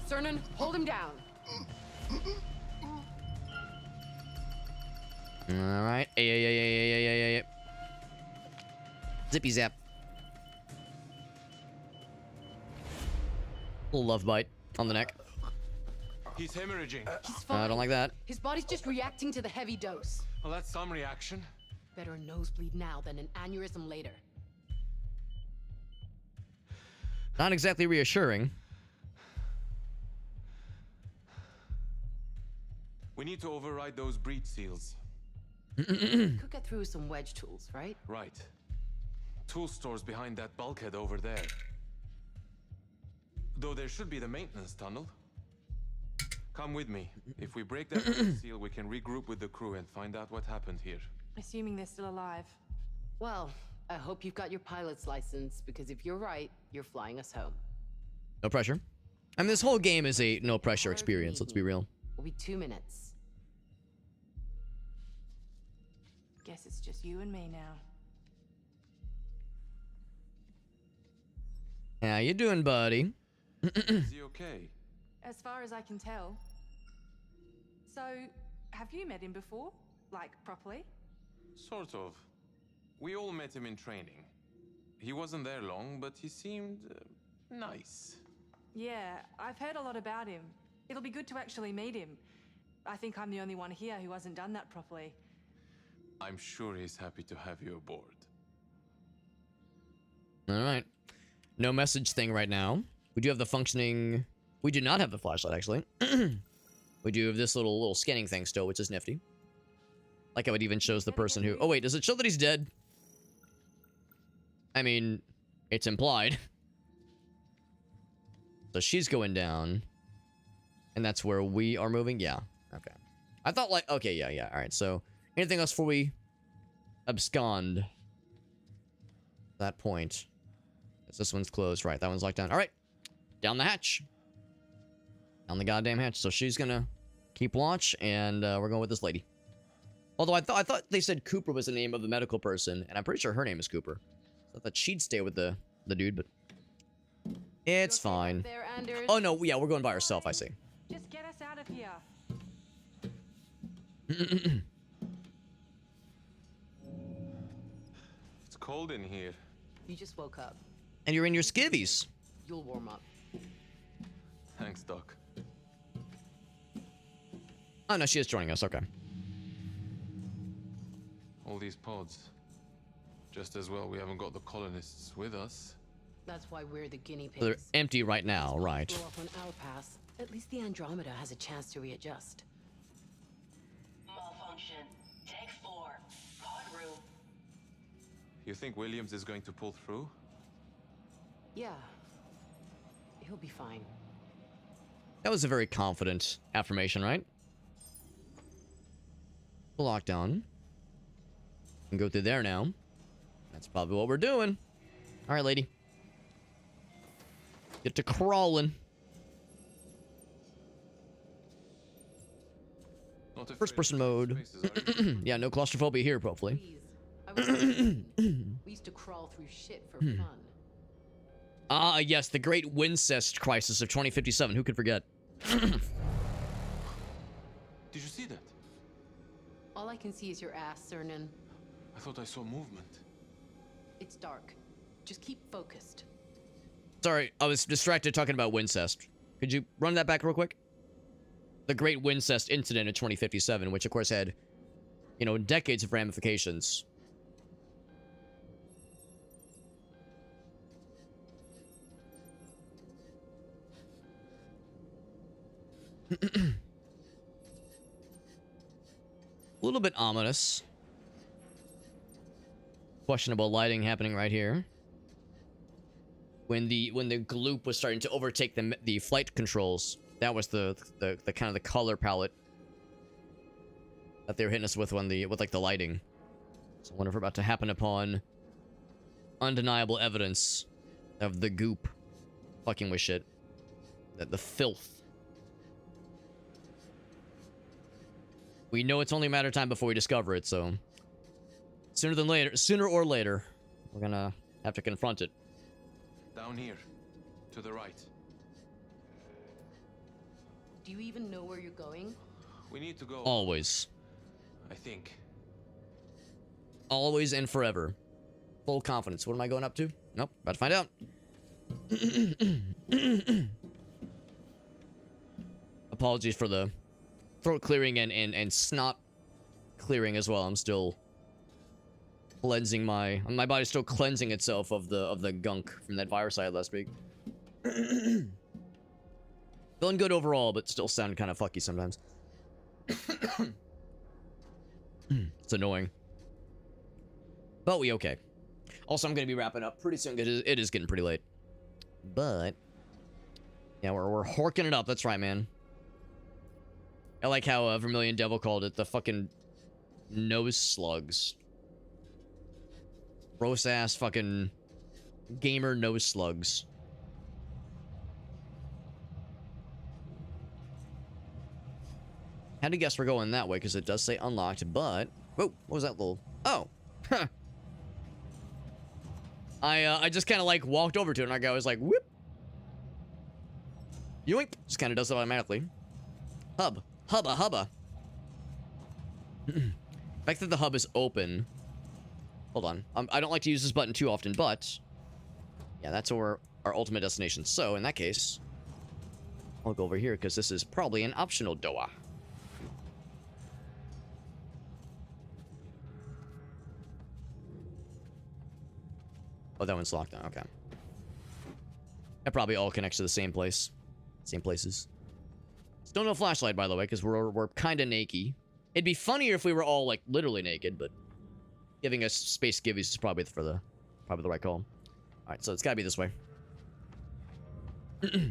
R: Cernan, hold him down.
A: All right. Yeah. Zippy zap. Little love bite on the neck.
S: He's hemorrhaging.
R: He's fine.
A: I don't like that.
R: His body's just reacting to the heavy dose.
S: Well, that's some reaction.
R: Better a nosebleed now than an aneurysm later.
A: Not exactly reassuring.
S: We need to override those breach seals.
R: Could get through some wedge tools, right?
S: Right. Tool stores behind that bulkhead over there. Though there should be the maintenance tunnel. Come with me. If we break that breach seal, we can regroup with the crew and find out what happened here.
L: Assuming they're still alive.
R: Well, I hope you've got your pilot's license, because if you're right, you're flying us home.
A: No pressure. I mean, this whole game is a no pressure experience, let's be real.
R: Will be 2 minutes.
L: Guess it's just you and me now.
A: How you doing, buddy?
S: Is he okay?
L: As far as I can tell. So, have you met him before? Like, properly?
S: Sort of. We all met him in training. He wasn't there long, but he seemed nice.
L: Yeah, I've heard a lot about him. It'll be good to actually meet him. I think I'm the only one here who hasn't done that properly.
S: I'm sure he's happy to have you aboard.
A: All right. No message thing right now. We do have the functioning... We do not have the flashlight, actually. We do have this little scanning thing still, which is nifty. Like how it even shows the person who... Oh, wait. Does it show that he's dead? I mean, it's implied. So she's going down. And that's where we are moving? Yeah. Okay. I thought like... Okay, yeah. All right, so... Anything else before we abscond? That point. This one's closed. Right, that one's locked down. All right. Down the hatch. Down the goddamn hatch. So she's gonna keep watch, and we're going with this lady. Although I thought they said Cooper was the name of the medical person, and I'm pretty sure her name is Cooper. So I thought she'd stay with the dude, but it's fine. Oh no, yeah, we're going by ourselves, I see.
L: Just get us out of here.
S: It's cold in here.
R: You just woke up.
A: And you're in your skivvies.
R: You'll warm up.
S: Thanks, Doc.
A: Oh no, she is joining us. Okay.
S: All these pods. Just as well we haven't got the colonists with us.
R: That's why we're the guinea pigs.
A: So they're empty right now, right?
R: Blow up on our pass. At least the Andromeda has a chance to readjust.
G: Malfunction. Deck 4. Pod room.
S: You think Williams is going to pull through?
R: Yeah. He'll be fine.
A: That was a very confident affirmation, right? Lockdown. Can go through there now. That's probably what we're doing. All right, lady. Get to crawling. First person mode. Yeah, no claustrophobia here, hopefully.
R: We used to crawl through shit for fun.
A: Ah, yes, the great Wincest crisis of 2057. Who could forget?
S: Did you see that?
R: All I can see is your ass, Cernan.
S: I thought I saw movement.
R: It's dark. Just keep focused.
A: Sorry, I was distracted talking about Wincest. Could you run that back real quick? The Great Wincest Incident in 2057, which of course had, you know, decades of ramifications. A little bit ominous. Questionable lighting happening right here. When the gloop was starting to overtake the flight controls, that was the kind of the color palette that they were hitting us with with like the lighting. So I wonder if we're about to happen upon undeniable evidence of the goop fucking with shit. The filth. We know it's only a matter of time before we discover it, so sooner or later, we're gonna have to confront it.
S: Down here, to the right.
R: Do you even know where you're going?
S: We need to go.
A: Always.
S: I think.
A: Always and forever. Full confidence. What am I going up to? Nope. About to find out. Apologies for the throat clearing and snot clearing as well. I'm still cleansing my body's still cleansing itself of the gunk from that virus I had last week. Feeling good overall, but still sounding kind of fucky sometimes. It's annoying. But we okay. Also, I'm gonna be wrapping up pretty soon. It is getting pretty late. But yeah, we're horking it up. That's right, man. I like how Vermilion Devil called it the fucking nose slugs. Gross ass fucking gamer nose slugs. Had to guess we're going that way because it does say unlocked, but whoa, what was that little? Oh, huh. I just kind of like walked over to it and our guy was like, whoop. Yoink. Just kind of does it automatically. Hubba. The fact that the hub is open. Hold on. I don't like to use this button too often, but yeah, that's our ultimate destination. So in that case, I'll go over here because this is probably an optional door. Oh, that one's locked down. Okay. That probably all connects to the same place. Same places. Still no flashlight, by the way, because we're kind of naked. It'd be funnier if we were all, like, literally naked, but giving us space skivvies is probably the right call. Alright, so it's gotta be this way. Boop,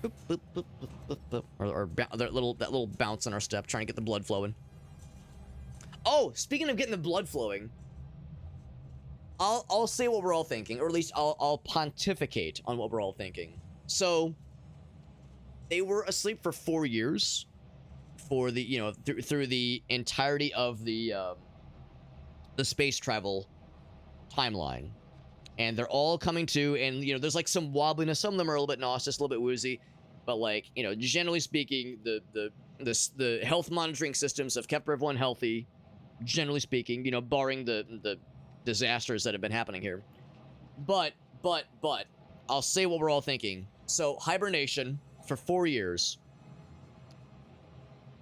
A: boop, boop, boop, boop. Or that little bounce on our step, trying to get the blood flowing. Oh, speaking of getting the blood flowing, I'll say what we're all thinking, or at least I'll pontificate on what we're all thinking. So they were asleep for 4 years, for the through the entirety of the space travel timeline, and they're all coming to, and there's like some wobbliness. Some of them are a little bit nauseous, a little bit woozy, but like generally speaking, the health monitoring systems have kept everyone healthy. Generally speaking, barring the disasters that have been happening here. But I'll say what we're all thinking. So hibernation for 4 years.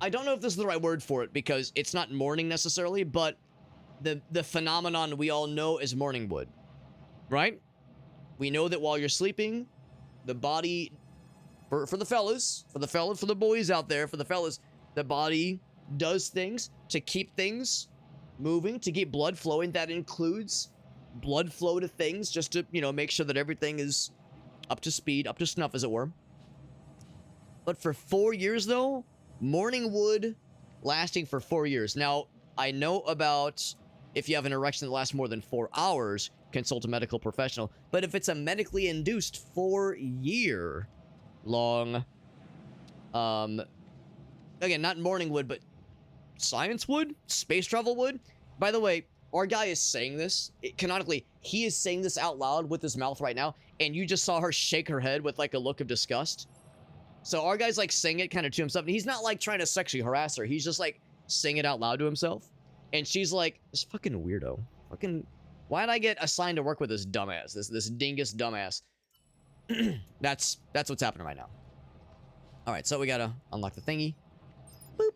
A: I don't know if this is the right word for it because it's not mourning necessarily, but the phenomenon we all know is morning wood, right? We know that while you're sleeping, the body, for the fellas, for the boys out there, for the fellas, the body does things to keep things moving, to keep blood flowing. That includes blood flow to things just to, make sure that everything is up to speed, up to snuff, as it were. But for 4 years, though, morning wood lasting for 4 years. Now, I know about if you have an erection that lasts more than 4 hours, consult a medical professional. But if it's a medically induced 4-year long, again, not morning wood, but science wood? Space travel wood? By the way, our guy is saying this. Canonically, he is saying this out loud with his mouth right now, and you just saw her shake her head with, like, a look of disgust. So our guy's, like, saying it kind of to himself, and he's not, like, trying to sexually harass her. He's just, like, saying it out loud to himself. And she's like, this fucking weirdo. Fucking Why'd I get assigned to work with this dumbass? This dingus dumbass. That's what's happening right now. Alright, so we gotta unlock the thingy. Boop.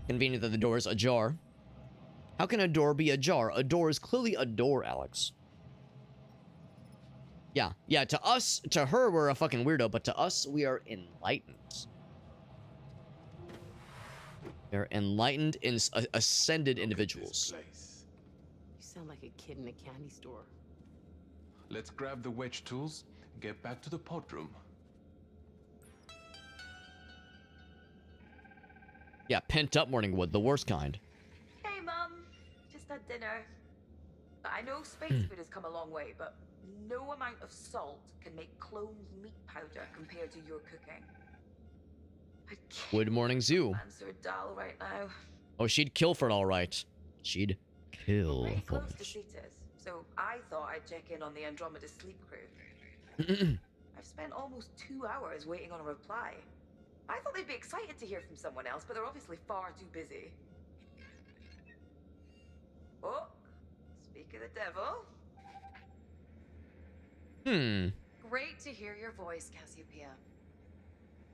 A: Convenient that the door is ajar. How can a door be ajar? A door is clearly a door, Alex. Yeah, to us, to her, we're a fucking weirdo, but to us, we are enlightened. They're enlightened, ascended individuals.
R: You sound like a kid in a candy store.
S: Let's grab the wedge tools and get back to the pod room.
A: Yeah, pent-up morning wood, the worst kind.
N: Hey, Mum. Just had dinner. I know space food has come a long way, but no amount of salt can make cloned meat powder compared to your cooking.
A: Good morning, Zoo.
N: Answer Dal right now.
A: Oh, she'd kill for it, all right. She'd kill
N: Pretty
A: for
N: close to
A: it.
N: Cetus, so I thought I'd check in on the Andromeda sleep crew. I've spent almost 2 hours waiting on a reply. I thought they'd be excited to hear from someone else, but they're obviously far too busy. Oh, speak of the devil.
T: Great to hear your voice, Cassiopeia.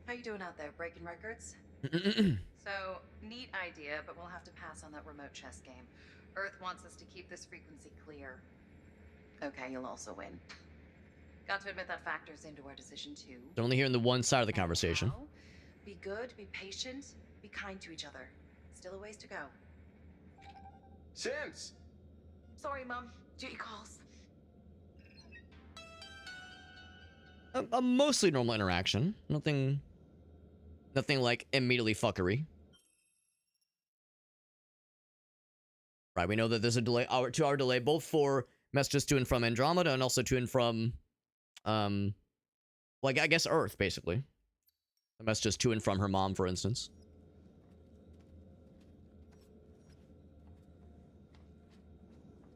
T: How you doing out there, breaking records? So, neat idea, but we'll have to pass on that remote chess game. Earth wants us to keep this frequency clear. Okay, you'll also win. Got to admit that factors into our decision too.
A: They're only hearing the one side of the conversation.
T: Now, be good, be patient, be kind to each other. Still a ways to go.
K: Sims!
N: Sorry, Mum. Duty calls.
A: A mostly normal interaction. Nothing like immediately fuckery. Right, we know that there's a delay, 2-hour delay, both for messages to and from Andromeda and also to and from, like, I guess Earth, basically. The messages to and from her mom, for instance.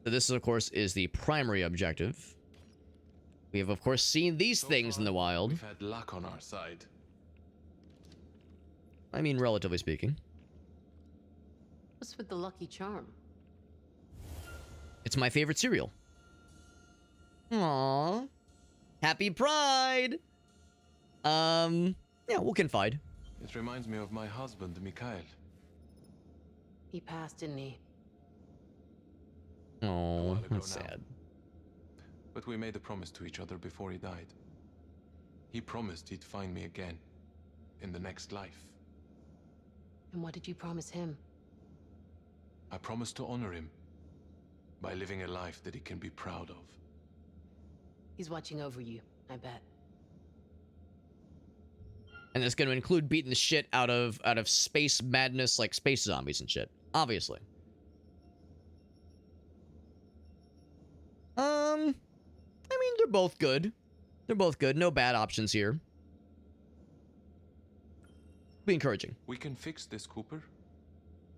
A: So this, of course, is the primary objective. We have, of course, seen these things in the wild.
S: We've had luck on our side.
A: I mean, relatively speaking.
R: What's with the lucky charm?
A: It's my favorite cereal. Aww. Happy Pride! Yeah, we'll confide.
S: It reminds me of my husband, Mikhail.
R: He passed, didn't he?
A: Oh, that's
S: now.
A: sad.
S: But we made a promise to each other before he died. He promised he'd find me again, in the next life.
R: And what did you promise him?
S: I promised to honor him by living a life that he can be proud of.
R: He's watching over you, I bet.
A: And it's going to include beating the shit out of space madness, like space zombies and shit. Obviously. I mean, they're both good. They're both good. No bad options here. Be encouraging.
S: We can fix this, Cooper.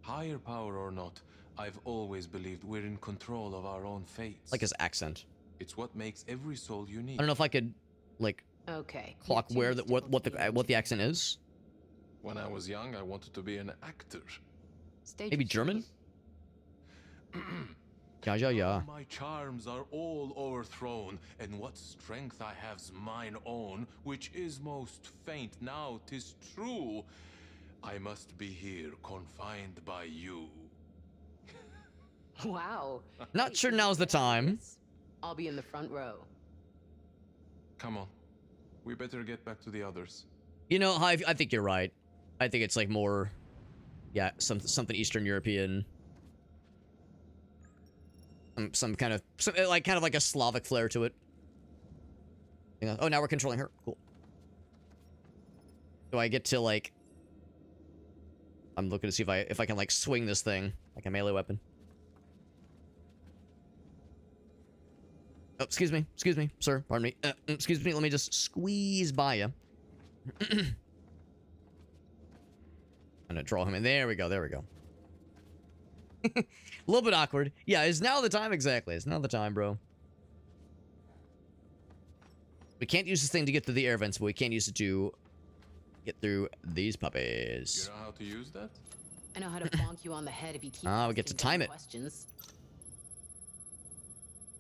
S: Higher power or not, I've always believed we're in control of our own fates.
A: Like his accent.
S: It's what makes every soul unique.
A: I don't know if I could, like,
R: okay,
A: clock where the what the accent is.
S: When I was young, I wanted to be an actor.
A: Maybe German. Yeah.
S: My charms are all overthrown, and what strength I have's mine own, which is most faint. Now 'tis true, I must be here, confined by you.
R: Wow.
A: Not sure now's the time.
R: I'll be in the front row.
S: Come on, we better get back to the others.
A: You know, I think you're right. I think it's like more, yeah, something Eastern European. Some kind of like a Slavic flair to it. Oh, now we're controlling her. Cool. Do I get to like? I'm looking to see if I can like swing this thing like a melee weapon. Oh, excuse me, sir. Pardon me. Excuse me. Let me just squeeze by you. I'm gonna draw him in. There we go. A little bit awkward. Yeah, it's now the time exactly. It's now the time, bro. We can't use this thing to get through the air vents, but we can use it to get through these puppies.
S: You know how to use that?
R: I know how to bonk you on the head if you keep
A: we get to time it.
R: questions.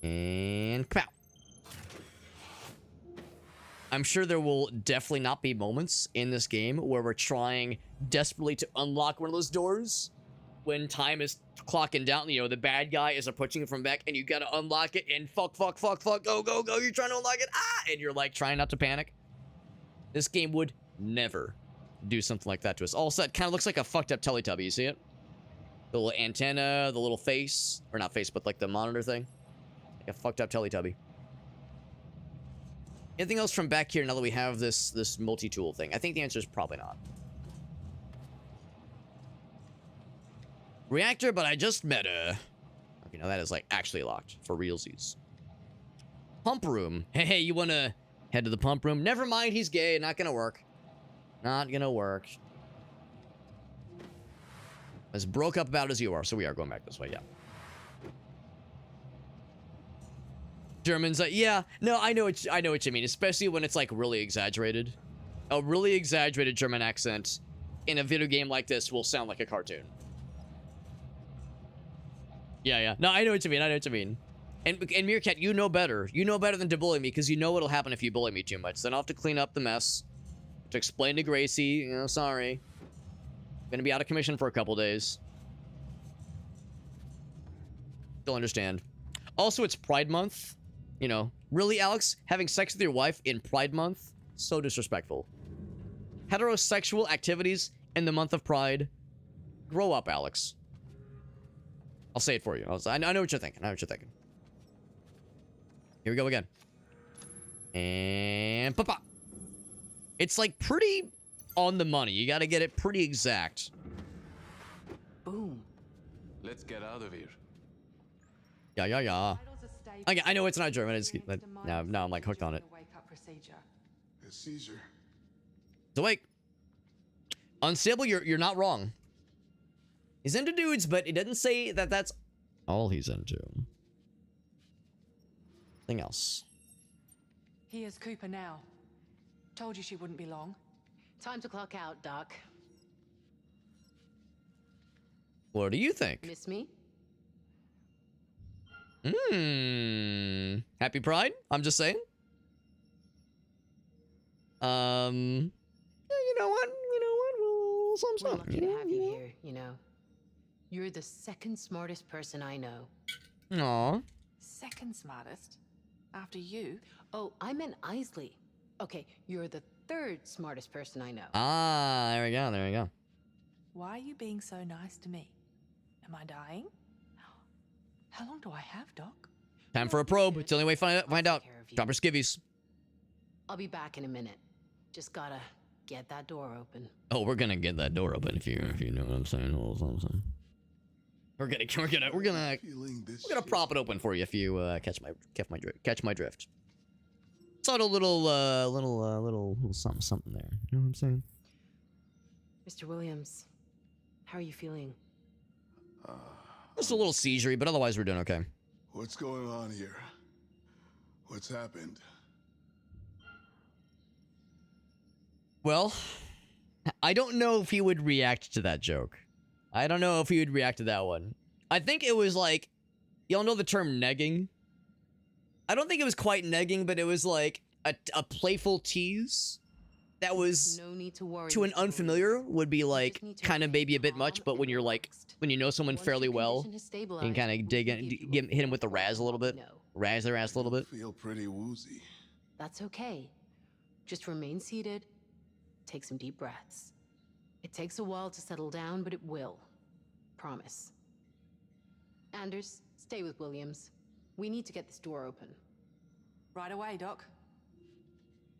A: And pow. I'm sure there will definitely not be moments in this game where we're trying desperately to unlock one of those doors when time is clocking down. You know, the bad guy is approaching from back and you gotta unlock it and fuck, go, you're trying to unlock it, and you're like trying not to panic. This game would never do something like that to us. Also, it kind of looks like a fucked up Teletubby, you see it? The little antenna, the little face, or not face, but like the monitor thing. Like a fucked up Teletubby. Anything else from back here now that we have this multi-tool thing? I think the answer is probably not. Reactor, but I just met a... Okay, now that is like actually locked for realsies. Pump room. Hey, you wanna head to the pump room? Never mind, he's gay. Not gonna work. Not gonna work. As broke up about as you are, so we are going back this way, yeah. Germans, yeah, no, I know what you mean, especially when it's like really exaggerated. A really exaggerated German accent in a video game like this will sound like a cartoon. Yeah. No, I know what you mean. And Meerkat, you know better. You know better than to bully me because you know what'll happen if you bully me too much. Then I'll have to clean up the mess. To explain to Gracie, you know, sorry. Gonna be out of commission for a couple days. Still understand. Also, it's Pride Month. You know, really, Alex? Having sex with your wife in Pride Month? So disrespectful. Heterosexual activities in the month of Pride? Grow up, Alex. I'll say it for you. I know what you're thinking. Here we go again. And papa. It's like pretty on the money. You gotta get it pretty exact.
O: Boom.
S: Let's get out of here.
A: Yeah. Okay, I know it's not German. It's now I'm like hooked on it.
F: A seizure.
A: It's awake. Unstable. You're not wrong. He's into dudes, but it doesn't say that that's all he's into. Anything else?
U: Here's Cooper now. Told you she wouldn't be long.
R: Time to clock out, Doc.
A: What do you think?
R: Miss me?
A: Happy Pride? I'm just saying. Yeah, you know what? We'll
R: We're lucky to have you here, you know. You're the second smartest person I know.
A: Aw.
U: Second smartest? After you?
R: Oh, I meant Isley. Okay, you're the third smartest person I know.
A: Ah, there we go.
U: Why are you being so nice to me? Am I dying? How long do I have, Doc?
A: Time for a probe. It's the only way to find out. Drop her skivvies.
R: I'll be back in a minute. Just gotta get that door open.
A: Oh, we're gonna get that door open if you know what I'm saying. We're gonna prop it open for you if you catch my drift. Subtle little something there. You know what I'm saying?
R: Mr. Williams, how are you feeling?
A: Just a little seizure, but otherwise we're doing okay.
F: What's going on here? What's happened?
A: Well, I don't know if he would react to that joke. I don't know if he would react to that one. I think it was like, y'all know the term negging? I don't think it was quite negging, but it was like a playful tease that was,
R: no need to worry,
A: to an unfamiliar, would be like kind of maybe a bit much, but when you're like, when you know someone fairly well, you can kind of dig in, hit him with the razz a little bit. Razz their ass a little bit.
F: Feel pretty woozy.
R: That's okay. Just remain seated. Take some deep breaths. It takes a while to settle down, but it will. Promise. Anders, stay with Williams. We need to get this door open.
U: Right away, Doc.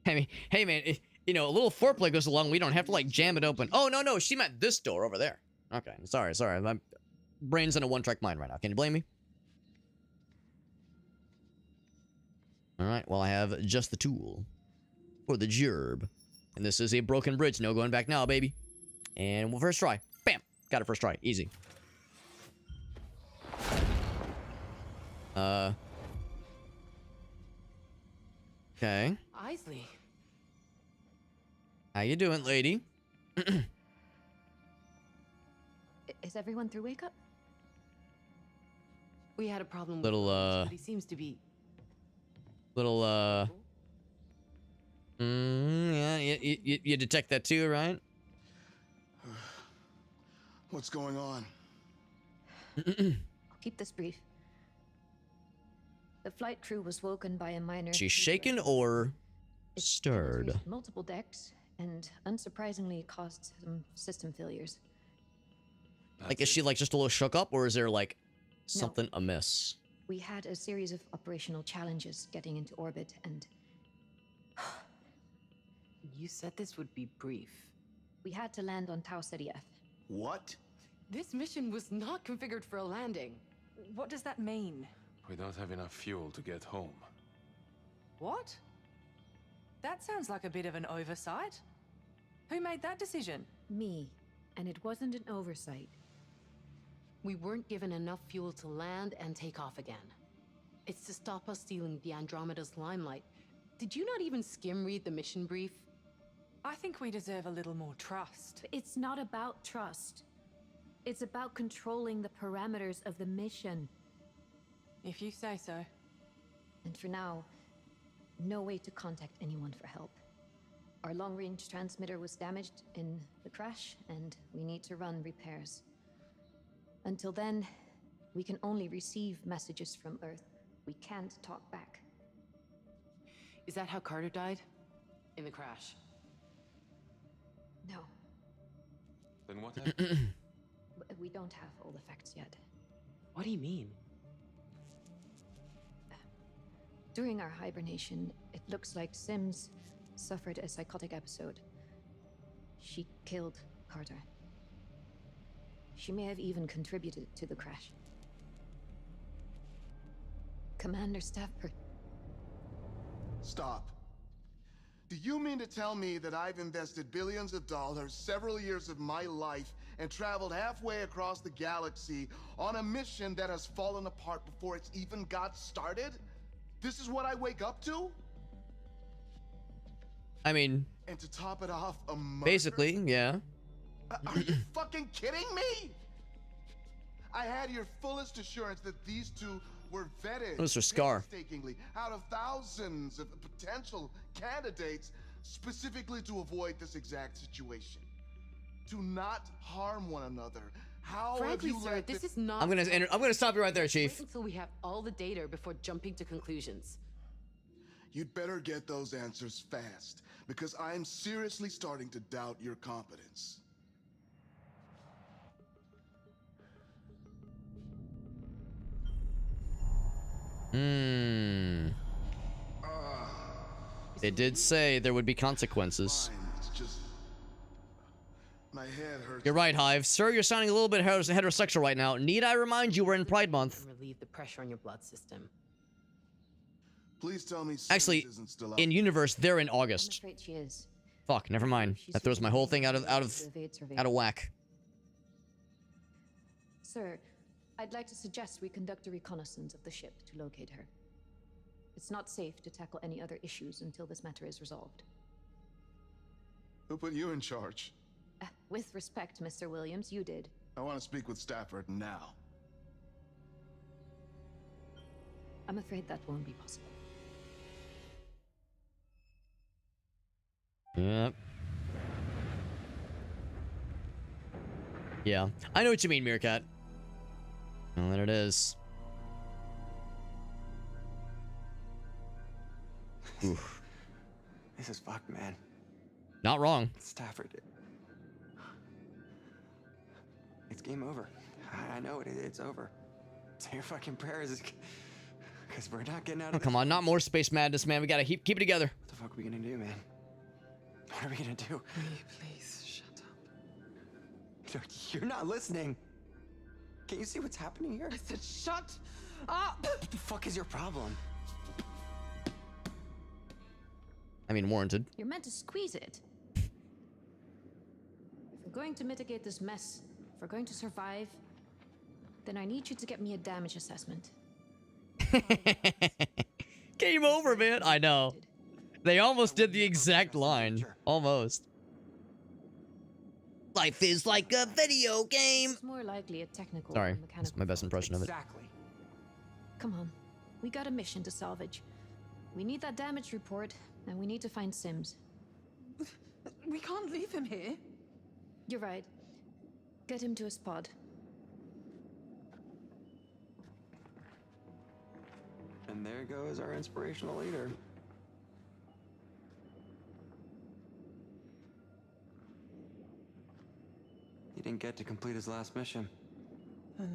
A: Hey man, you know, a little foreplay goes along. We don't have to like jam it open. Oh, no, she meant this door over there. Okay, sorry. My brain's in a one-track mind right now. Can you blame me? All right, well, I have just the tool for the gerb. And this is a broken bridge. No going back now, baby. And first try. Bam! Got it first try. Easy. Okay.
R: Isley.
A: How you doing, lady?
B: Is everyone through wake up?
R: We had a problem
A: Little,
R: with but he seems to be...
A: Little, yeah, you detect that too, right?
F: What's going on?
B: I'll keep this brief. The flight crew was woken by a minor...
A: She's shaken or stirred?
B: Reached multiple decks, and unsurprisingly caused some system failures.
A: Like, is she like just a little shook up, or is there like something amiss?
B: We had a series of operational challenges getting into orbit, and...
R: You said this would be brief.
B: We had to land on Tau Ceti F.
F: What?
R: This mission was not configured for a landing.
U: What does that mean?
S: We don't have enough fuel to get home.
U: What? That sounds like a bit of an oversight. Who made that decision?
B: Me. And it wasn't an oversight.
R: We weren't given enough fuel to land and take off again. It's to stop us stealing the Andromeda's limelight. Did you not even skim read the mission brief?
U: I think we deserve a little more trust.
B: It's not about trust. It's about controlling the parameters of the mission.
U: If you say so.
B: And for now, no way to contact anyone for help. Our long-range transmitter was damaged in the crash, and we need to run repairs. Until then, we can only receive messages from Earth. We can't talk back.
R: Is that how Carter died? In the crash?
B: No.
S: Then what happened?
B: We don't have all the facts yet.
R: What do you mean?
B: During our hibernation, it looks like Sims suffered a psychotic episode. She killed Carter. She may have even contributed to the crash. Commander Stafford.
F: Stop. Do you mean to tell me that I've invested billions of dollars, several years of my life, and traveled halfway across the galaxy on a mission that has fallen apart before it's even got started? This is what I wake up to?
A: I mean...
F: And to top it off, a murder?
A: Basically, yeah.
F: Are you fucking kidding me? I had your fullest assurance that these two were vetted
A: Mr. Scar.
F: painstakingly out of thousands of potential candidates specifically to avoid this exact situation. To not harm one another. How
R: Frankly,
F: have you
R: sir,
F: let
R: this is not...
A: I'm gonna stop you right there, Chief.
R: Wait until we have all the data before jumping to conclusions.
F: You'd better get those answers fast, because I'm seriously starting to doubt your competence.
A: They did say there would be consequences.
F: It's just... my head hurts.
A: You're right, Hive. Sir, you're sounding a little bit heterosexual right now. Need I remind you we're in Pride Month?
R: Relieve the pressure on your blood system.
F: Please tell me
A: Actually,
F: isn't still out.
A: in universe, they're in
B: I'm
A: August.
B: afraid she is.
A: Fuck, never mind. That throws my whole thing out of whack.
B: Sir, I'd like to suggest we conduct a reconnaissance of the ship to locate her. It's not safe to tackle any other issues until this matter is resolved.
F: Who put you in charge?
B: With respect, Mr. Williams, you did.
F: I want to speak with Stafford now.
B: I'm afraid that won't be possible.
A: Yep. Yeah. I know what you mean, Meerkat. Well, there it is. Oof.
O: This is fucked, man.
A: Not wrong.
O: Stafford. It's game over. I know it. It's over. Say your fucking prayers, because we're not getting out of
A: Oh,
O: this.
A: come on, not more space madness, man. We gotta keep it together.
O: What the fuck are we gonna do, man? What are we gonna do? Please, shut up. You're not listening. Can't you see what's happening here?
U: I said shut up!
O: What the fuck is your problem?
A: I mean, warranted.
B: You're meant to squeeze it. If we're going to mitigate this mess, if we're going to survive, then I need you to get me a damage assessment.
A: Game over, man. I know. They almost did the exact line. Almost. Life is like a video game.
B: It's more likely a technical
A: Sorry,
B: or mechanical
A: that's my best impression of it.
O: Exactly.
B: Come on. We got a mission to salvage. We need that damage report, and we need to find Sims.
L: We can't leave him here.
B: You're right. Get him to his pod.
O: And there goes our inspirational leader. He didn't get to complete his last mission.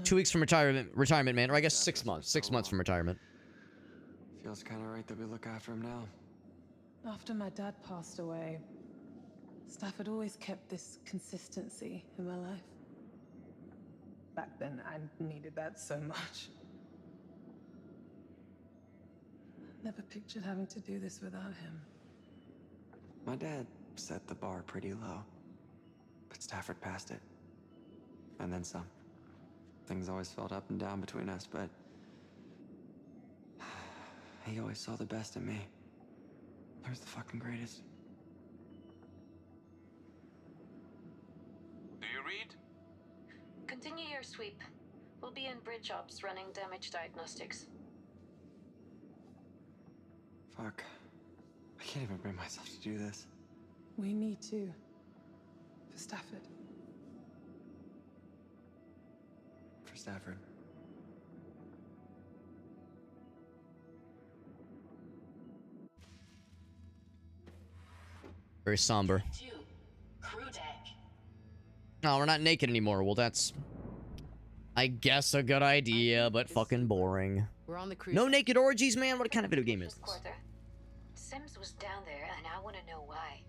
A: 2 weeks from retirement, man. Or I guess 6 months. 6 months from retirement.
O: Feels kind of right that we look after him now.
L: After my dad passed away, Stafford always kept this consistency in my life. Back then, I needed that so much. Never pictured having to do this without him.
O: My dad set the bar pretty low, but Stafford passed it. And then some. Things always felt up and down between us, but he always saw the best in me. He was the fucking greatest.
P: Do you read?
B: Continue your sweep. We'll be in bridge ops running damage diagnostics.
O: Fuck. I can't even bring myself to do this.
L: We need to. For Stafford.
O: For Stafford.
A: Very somber.
G: Crew deck.
A: No, we're not naked anymore. Well, that's, I guess, a good idea, but fucking boring.
R: We're on the cruise.
A: No naked orgies, man? What kind of video game is this?
B: Sims was down there, and I want to know why.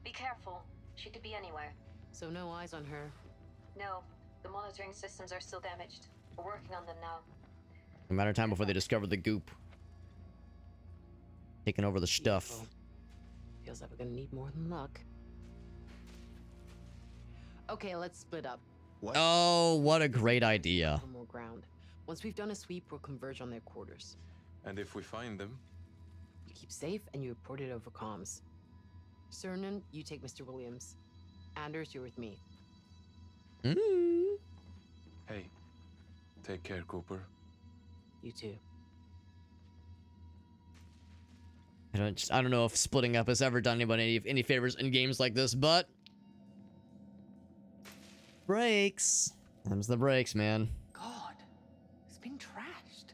B: Be careful. She could be anywhere.
R: So no eyes on her.
B: No, the monitoring systems are still damaged. We're working on them now.
A: A matter of time before they discover the goop. Taking over the stuff.
R: Feels like we're gonna need more than luck. Okay, let's split up.
A: What? Oh, what a great idea.
R: For more ground. Once we've done a sweep, we'll converge on their quarters.
S: And if we find them?
R: You keep safe and you report it over comms. Cernan, you take Mr. Williams. Anders, you're with me.
S: Hey, take care, Cooper.
R: You too.
A: I don't know if splitting up has ever done anybody any favors in games like this, but breaks. Them's the breaks, man.
R: God, it's been trashed.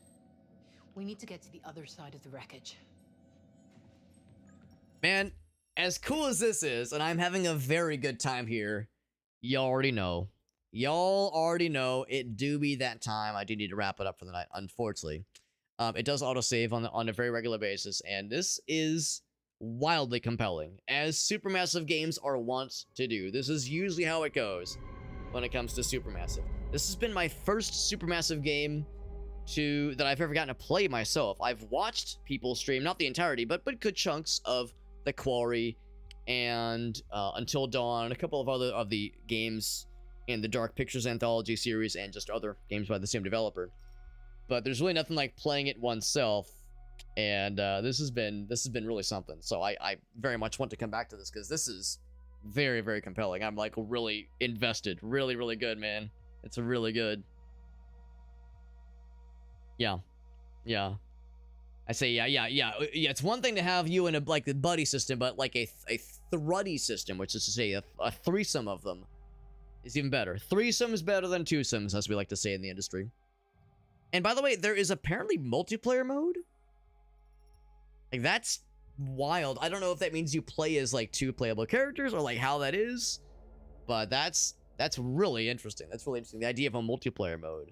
R: We need to get to the other side of the wreckage.
A: Man, as cool as this is, and I'm having a very good time here, y'all already know. Y'all already know it do be that time. I do need to wrap it up for the night, unfortunately. It does autosave on a very regular basis, and this is wildly compelling, as supermassive games are wont to do. This is usually how it goes when it comes to supermassive. This has been my first supermassive game that I've ever gotten to play myself. I've watched people stream, not the entirety, but good chunks of The Quarry and Until Dawn, a couple of other of the games in the Dark Pictures anthology series, and just other games by the same developer. But there's really nothing like playing it oneself, and this has been really something. So I very much want to come back to this because this is very, very compelling. I'm like really invested, really, really good, man. It's really good. Yeah. I say yeah. It's one thing to have you in a like the buddy system, but like a thruddy system, which is to say a threesome of them, is even better. Threesome is better than twosomes, as we like to say in the industry. And by the way, there is apparently multiplayer mode. Like, that's wild. I don't know if that means you play as like 2 playable characters or like how that is, but that's really interesting. That's really interesting. The idea of a multiplayer mode.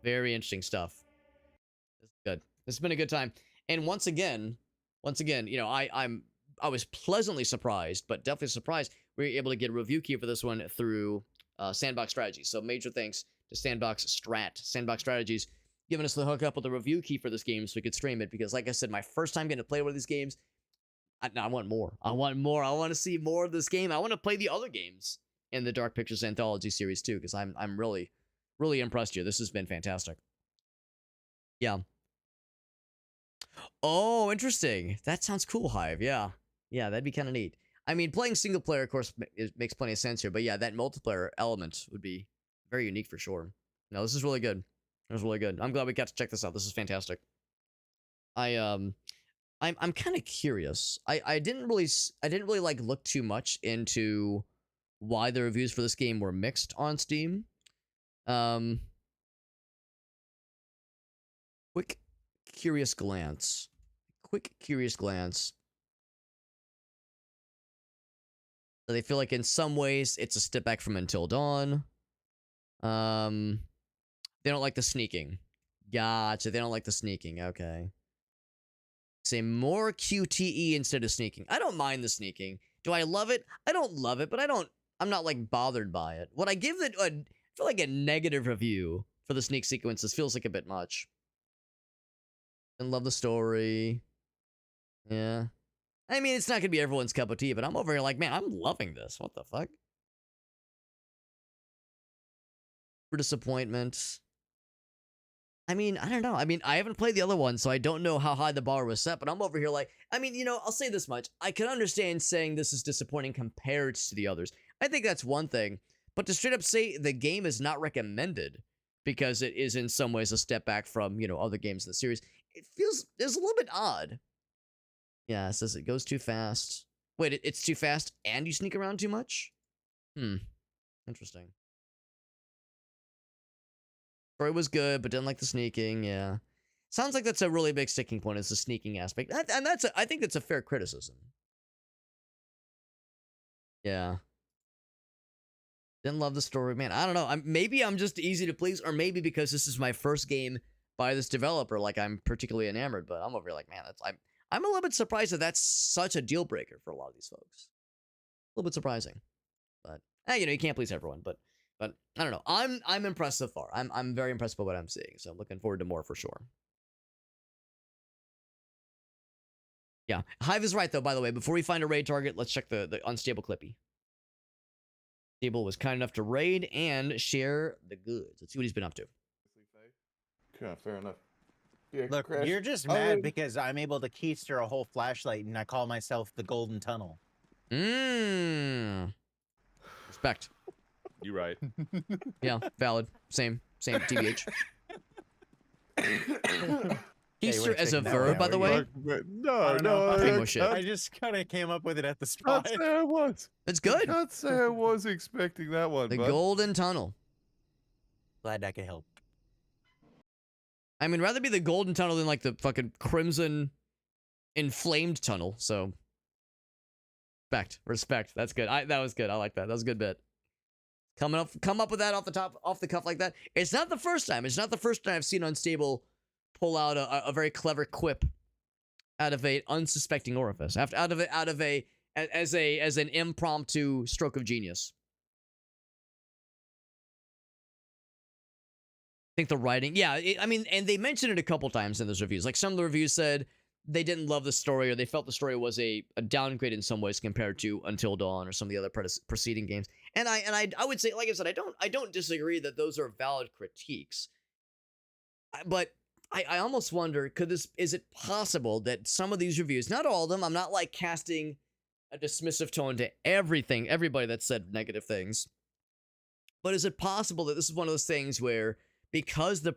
A: Very interesting stuff. This is good. This has been a good time. And once again, you know, I was pleasantly surprised, but definitely surprised we were able to get a review key for this one through Sandbox Strategies. So major thanks to Sandbox Strategies, giving us the hookup with the review key for this game so we could stream it. Because like I said, my first time getting to play one of these games, I want more. I want to see more of this game. I want to play the other games in the Dark Pictures anthology series too, because I'm really, really impressed here. This has been fantastic. Yeah. Oh, interesting. That sounds cool, Hive. Yeah, that'd be kind of neat. I mean, playing single player, of course, makes plenty of sense here, but yeah, that multiplayer element would be very unique for sure. No, this is really good. It was really good. I'm glad we got to check this out. This is fantastic. I'm kind of curious. I didn't really like look too much into why the reviews for this game were mixed on Steam. Quick curious glance. So they feel like in some ways it's a step back from Until Dawn. They don't like the sneaking. Gotcha. They don't like the sneaking. Okay. Say more QTE instead of sneaking. I don't mind the sneaking. Do I love it? I don't love it, but I'm not like bothered by it. Would I give it I feel like a negative review for the sneak sequences feels like a bit much. Didn't love the story. Yeah. I mean, it's not gonna be everyone's cup of tea, but I'm over here like, man, I'm loving this. What the fuck? For disappointment. I mean, I don't know. I mean, I haven't played the other one, so I don't know how high the bar was set, but I'm over here like, I mean, you know, I'll say this much. I can understand saying this is disappointing compared to the others. I think that's one thing. But to straight up say the game is not recommended because it is in some ways a step back from, you know, other games in the series, it's a little bit odd. Yeah, it says it goes too fast. Wait, it's too fast and you sneak around too much? Interesting. Story was good, but didn't like the sneaking, yeah. Sounds like that's a really big sticking point, is the sneaking aspect. And I think that's a fair criticism. Yeah. Didn't love the story, man. I don't know. Maybe I'm just easy to please, or maybe because this is my first game by this developer, like I'm particularly enamored, but I'm over here like, man, I'm a little bit surprised that that's such a deal breaker for a lot of these folks. A little bit surprising. But, you know, you can't please everyone, but I don't know. I'm impressed so far. I'm very impressed by what I'm seeing, so I'm looking forward to more for sure. Yeah, Hive is right though. By the way, before we find a raid target, let's check the unstable Clippy. Stable was kind enough to raid and share the goods. Let's see what he's been up to.
M: Yeah, fair enough. Yeah,
V: look,
M: Crash.
V: you're just mad because I'm able to keister a whole flashlight and I call myself the Golden Tunnel.
A: Respect.
M: You right.
A: Yeah, valid. Same TBH. Keister as a verb, by the way?
M: No.
A: Primo shit.
V: I just kind of came up with it at the spot.
M: Can't say I was.
A: It's good.
M: Can't say I was expecting that one.
A: The
M: bud.
A: Golden Tunnel.
V: Glad I could help.
A: I mean, rather be the Golden Tunnel than like the fucking Crimson Inflamed Tunnel. So, respect. That's good. That was good. I like that. That was a good bit. Come up with that off the cuff like that. It's not the first time. It's not the first time I've seen Unstable pull out a very clever quip out of a unsuspecting orifice, as an impromptu stroke of genius. I think the writing, yeah, I mean, and they mentioned it a couple times in those reviews. Like some of the reviews said they didn't love the story, or they felt the story was a downgrade in some ways compared to Until Dawn or some of the other preceding games. And I would say, like I said, I don't disagree that those are valid critiques. But I almost wonder, is it possible that some of these reviews, not all of them, I'm not like casting a dismissive tone to everybody that said negative things, but is it possible that this is one of those things where because the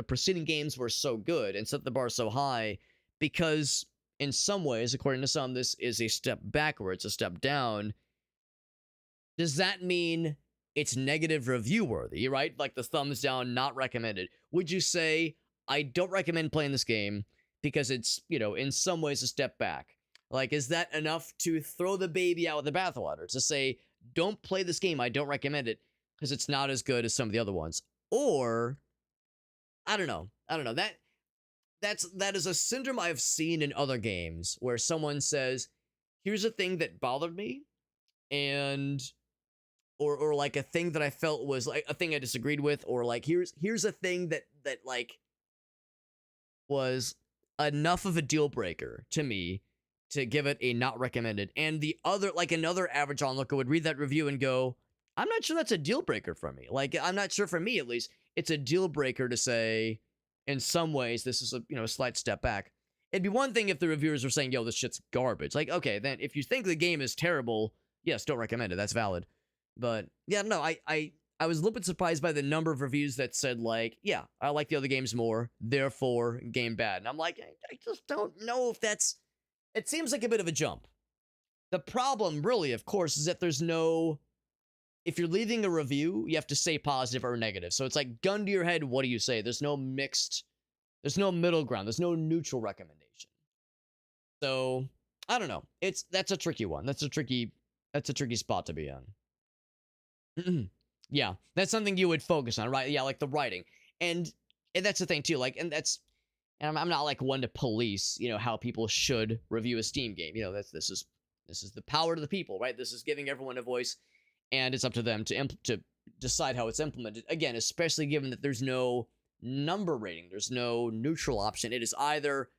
A: preceding games were so good and set the bar so high, because in some ways, according to some, this is a step backwards, a step down, does that mean it's negative review worthy, right? Like the thumbs down, not recommended. Would you say, I don't recommend playing this game because it's, you know, in some ways a step back? Like, is that enough to throw the baby out with the bathwater? To say, don't play this game, I don't recommend it because it's not as good as some of the other ones? Or, I don't know. That is a syndrome I've seen in other games where someone says, here's a thing that bothered me, and or like a thing that I felt was like a thing I disagreed with, or like here's a thing that like was enough of a deal breaker to me to give it a not recommended. And the other, like another average onlooker would read that review and go, I'm not sure that's a deal breaker for me. Like, I'm not sure for me, at least, it's a deal breaker to say, in some ways, this is a slight step back. It'd be one thing if the reviewers were saying, yo, this shit's garbage. Like, okay, then if you think the game is terrible, yes, don't recommend it. That's valid. But yeah, no, I I was a little bit surprised by the number of reviews that said, like, yeah, I like the other games more, therefore, game bad. And I'm like, I just don't know if that's... It seems like a bit of a jump. The problem, really, of course, is that there's no... If you're leaving a review, you have to say positive or negative. So it's like, gun to your head, what do you say? There's no mixed... There's no middle ground. There's no neutral recommendation. So, I don't know. That's a tricky one. That's a tricky spot to be in. Yeah, that's something you would focus on, right? Yeah, like the writing. And that's the thing too, like, and I'm not like one to police, how people should review a Steam game. This is the power to the people, right? This is giving everyone a voice, and it's up to them to decide how it's implemented. Again, especially given that there's no number rating, there's no neutral option. It is either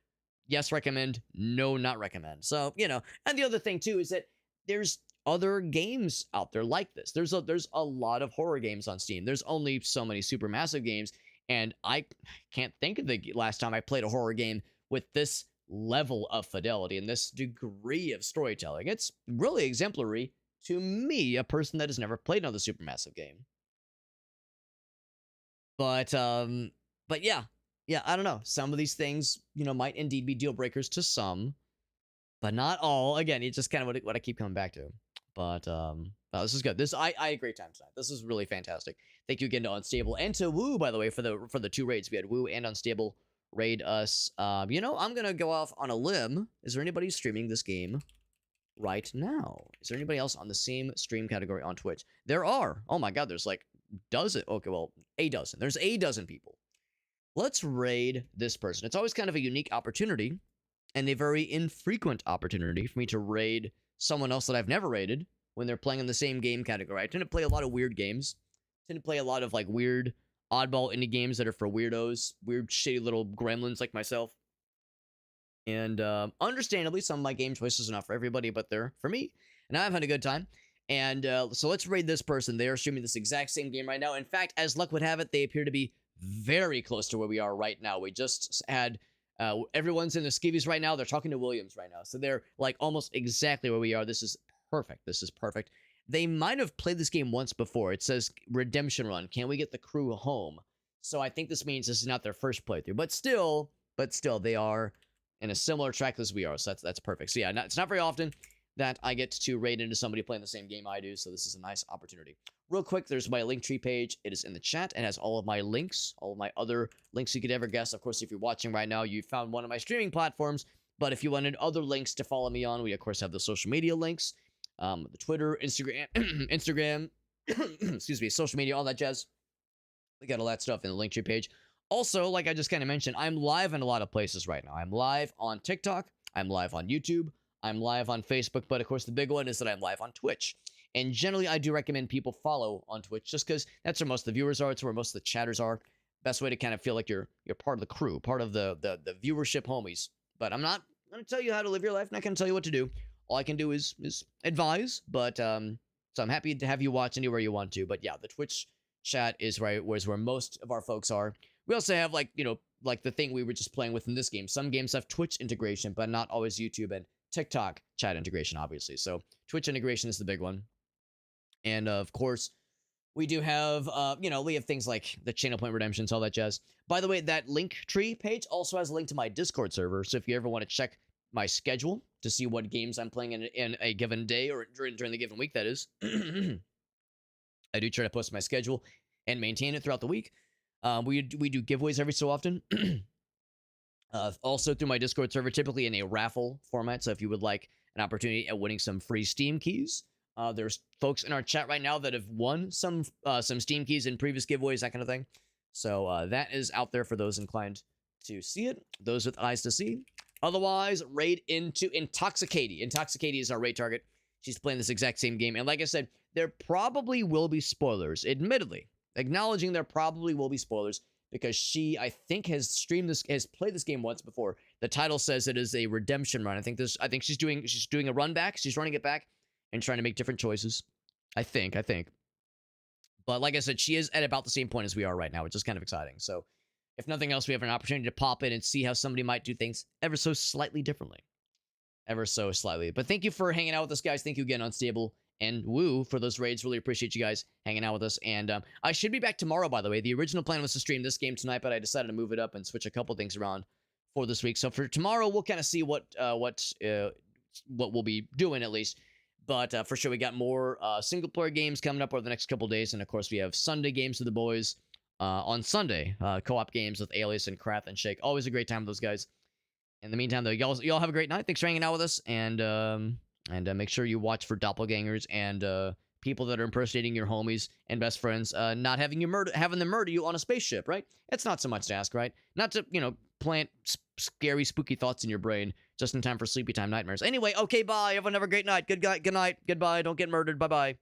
A: yes, recommend, no, not recommend. So, and the other thing too is that there's other games out there like this. There's a lot of horror games on Steam. There's only so many Supermassive games, and I can't think of the last time I played a horror game with this level of fidelity and this degree of storytelling. It's really exemplary to me, a person that has never played another Supermassive game. But yeah, I don't know. Some of these things, might indeed be deal breakers to some, but not all. Again, it's just kind of what I keep coming back to. But no, this is good. I had a great time tonight. This is really fantastic. Thank you again to Unstable and to Woo, by the way, for the 2 raids. We had Woo and Unstable raid us. I'm gonna go off on a limb. Is there anybody streaming this game right now? Is there anybody else on the same stream category on Twitch? There are. Oh my god, there's like dozen. Okay, well, a dozen. There's a dozen people. Let's raid this person. It's always kind of a unique opportunity and a very infrequent opportunity for me to raid someone else that I've never raided when they're playing in the same game category. I tend to play a lot of weird games. I tend to play a lot of like weird oddball indie games that are for weirdos, weird shitty little gremlins like myself. And understandably, some of my game choices are not for everybody, but they're for me. And I'm having a good time. And so let's raid this person. They are streaming this exact same game right now. In fact, as luck would have it, they appear to be very close to where we are right now. We just had... everyone's in the skivvies right now. They're talking to Williams right now. So they're like almost exactly where we are. This is perfect. This is perfect. They might have played this game once before. It says redemption run. Can we get the crew home? So I think this means this is not their first playthrough. But still, they are in a similar track as we are. So that's perfect. So yeah, it's not very often that I get to raid into somebody playing the same game I do. So this is a nice opportunity. Real quick, there's my Linktree page. It is in the chat. It has all of my links, all of my other links you could ever guess. Of course, if you're watching right now, you found one of my streaming platforms. But if you wanted other links to follow me on, we, of course, have the social media links. The Twitter, Instagram, excuse me, social media, all that jazz. We got all that stuff in the Linktree page. Also, like I just kind of mentioned, I'm live in a lot of places right now. I'm live on TikTok. I'm live on YouTube. I'm live on Facebook. But, of course, the big one is that I'm live on Twitch. And generally, I do recommend people follow on Twitch just because that's where most of the viewers are. It's where most of the chatters are. Best way to kind of feel like you're part of the crew, part of the viewership homies. But I'm not going to tell you how to live your life. I'm not going to tell you what to do. All I can do is advise. But so I'm happy to have you watch anywhere you want to. But yeah, the Twitch chat is where most of our folks are. We also have like the thing we were just playing with in this game. Some games have Twitch integration, but not always YouTube and TikTok chat integration, obviously. So Twitch integration is the big one. And of course, we do have, we have things like the channel point redemptions, all that jazz. By the way, that Linktree page also has a link to my Discord server. So if you ever want to check my schedule to see what games I'm playing in a given day or during the given week, that is, I do try to post my schedule and maintain it throughout the week. We do giveaways every so often. Also through my Discord server, typically in a raffle format. So if you would like an opportunity at winning some free Steam keys, there's folks in our chat right now that have won some Steam keys in previous giveaways, that kind of thing. So that is out there for those inclined to see it, those with eyes to see. Otherwise, raid into Intoxicati. Intoxicati is our raid target. She's playing this exact same game. And like I said, there probably will be spoilers, admittedly. Acknowledging there probably will be spoilers because she, I think, has played this game once before. The title says it is a redemption run. I think she's doing a run back. She's running it back and trying to make different choices. I think. But like I said, she is at about the same point as we are right now, which is kind of exciting. So if nothing else, we have an opportunity to pop in and see how somebody might do things ever so slightly differently. Ever so slightly. But thank you for hanging out with us, guys. Thank you again, Unstable and Woo for those raids. Really appreciate you guys hanging out with us. And I should be back tomorrow, by the way. The original plan was to stream this game tonight, but I decided to move it up and switch a couple things around for this week. So for tomorrow, we'll kind of see what we'll be doing at least. But for sure, we got more single-player games coming up over the next couple days. And, of course, we have Sunday games with the boys on Sunday. Co-op games with Alias and Krath and Shake. Always a great time with those guys. In the meantime, though, y'all have a great night. Thanks for hanging out with us. And make sure you watch for doppelgangers and people that are impersonating your homies and best friends, not having them murder you on a spaceship, right? It's not so much to ask, right? Not to, plant scary, spooky thoughts in your brain just in time for sleepy time nightmares. Anyway, okay, bye. Everyone have a great night. Good night. Goodbye. Don't get murdered. Bye-bye.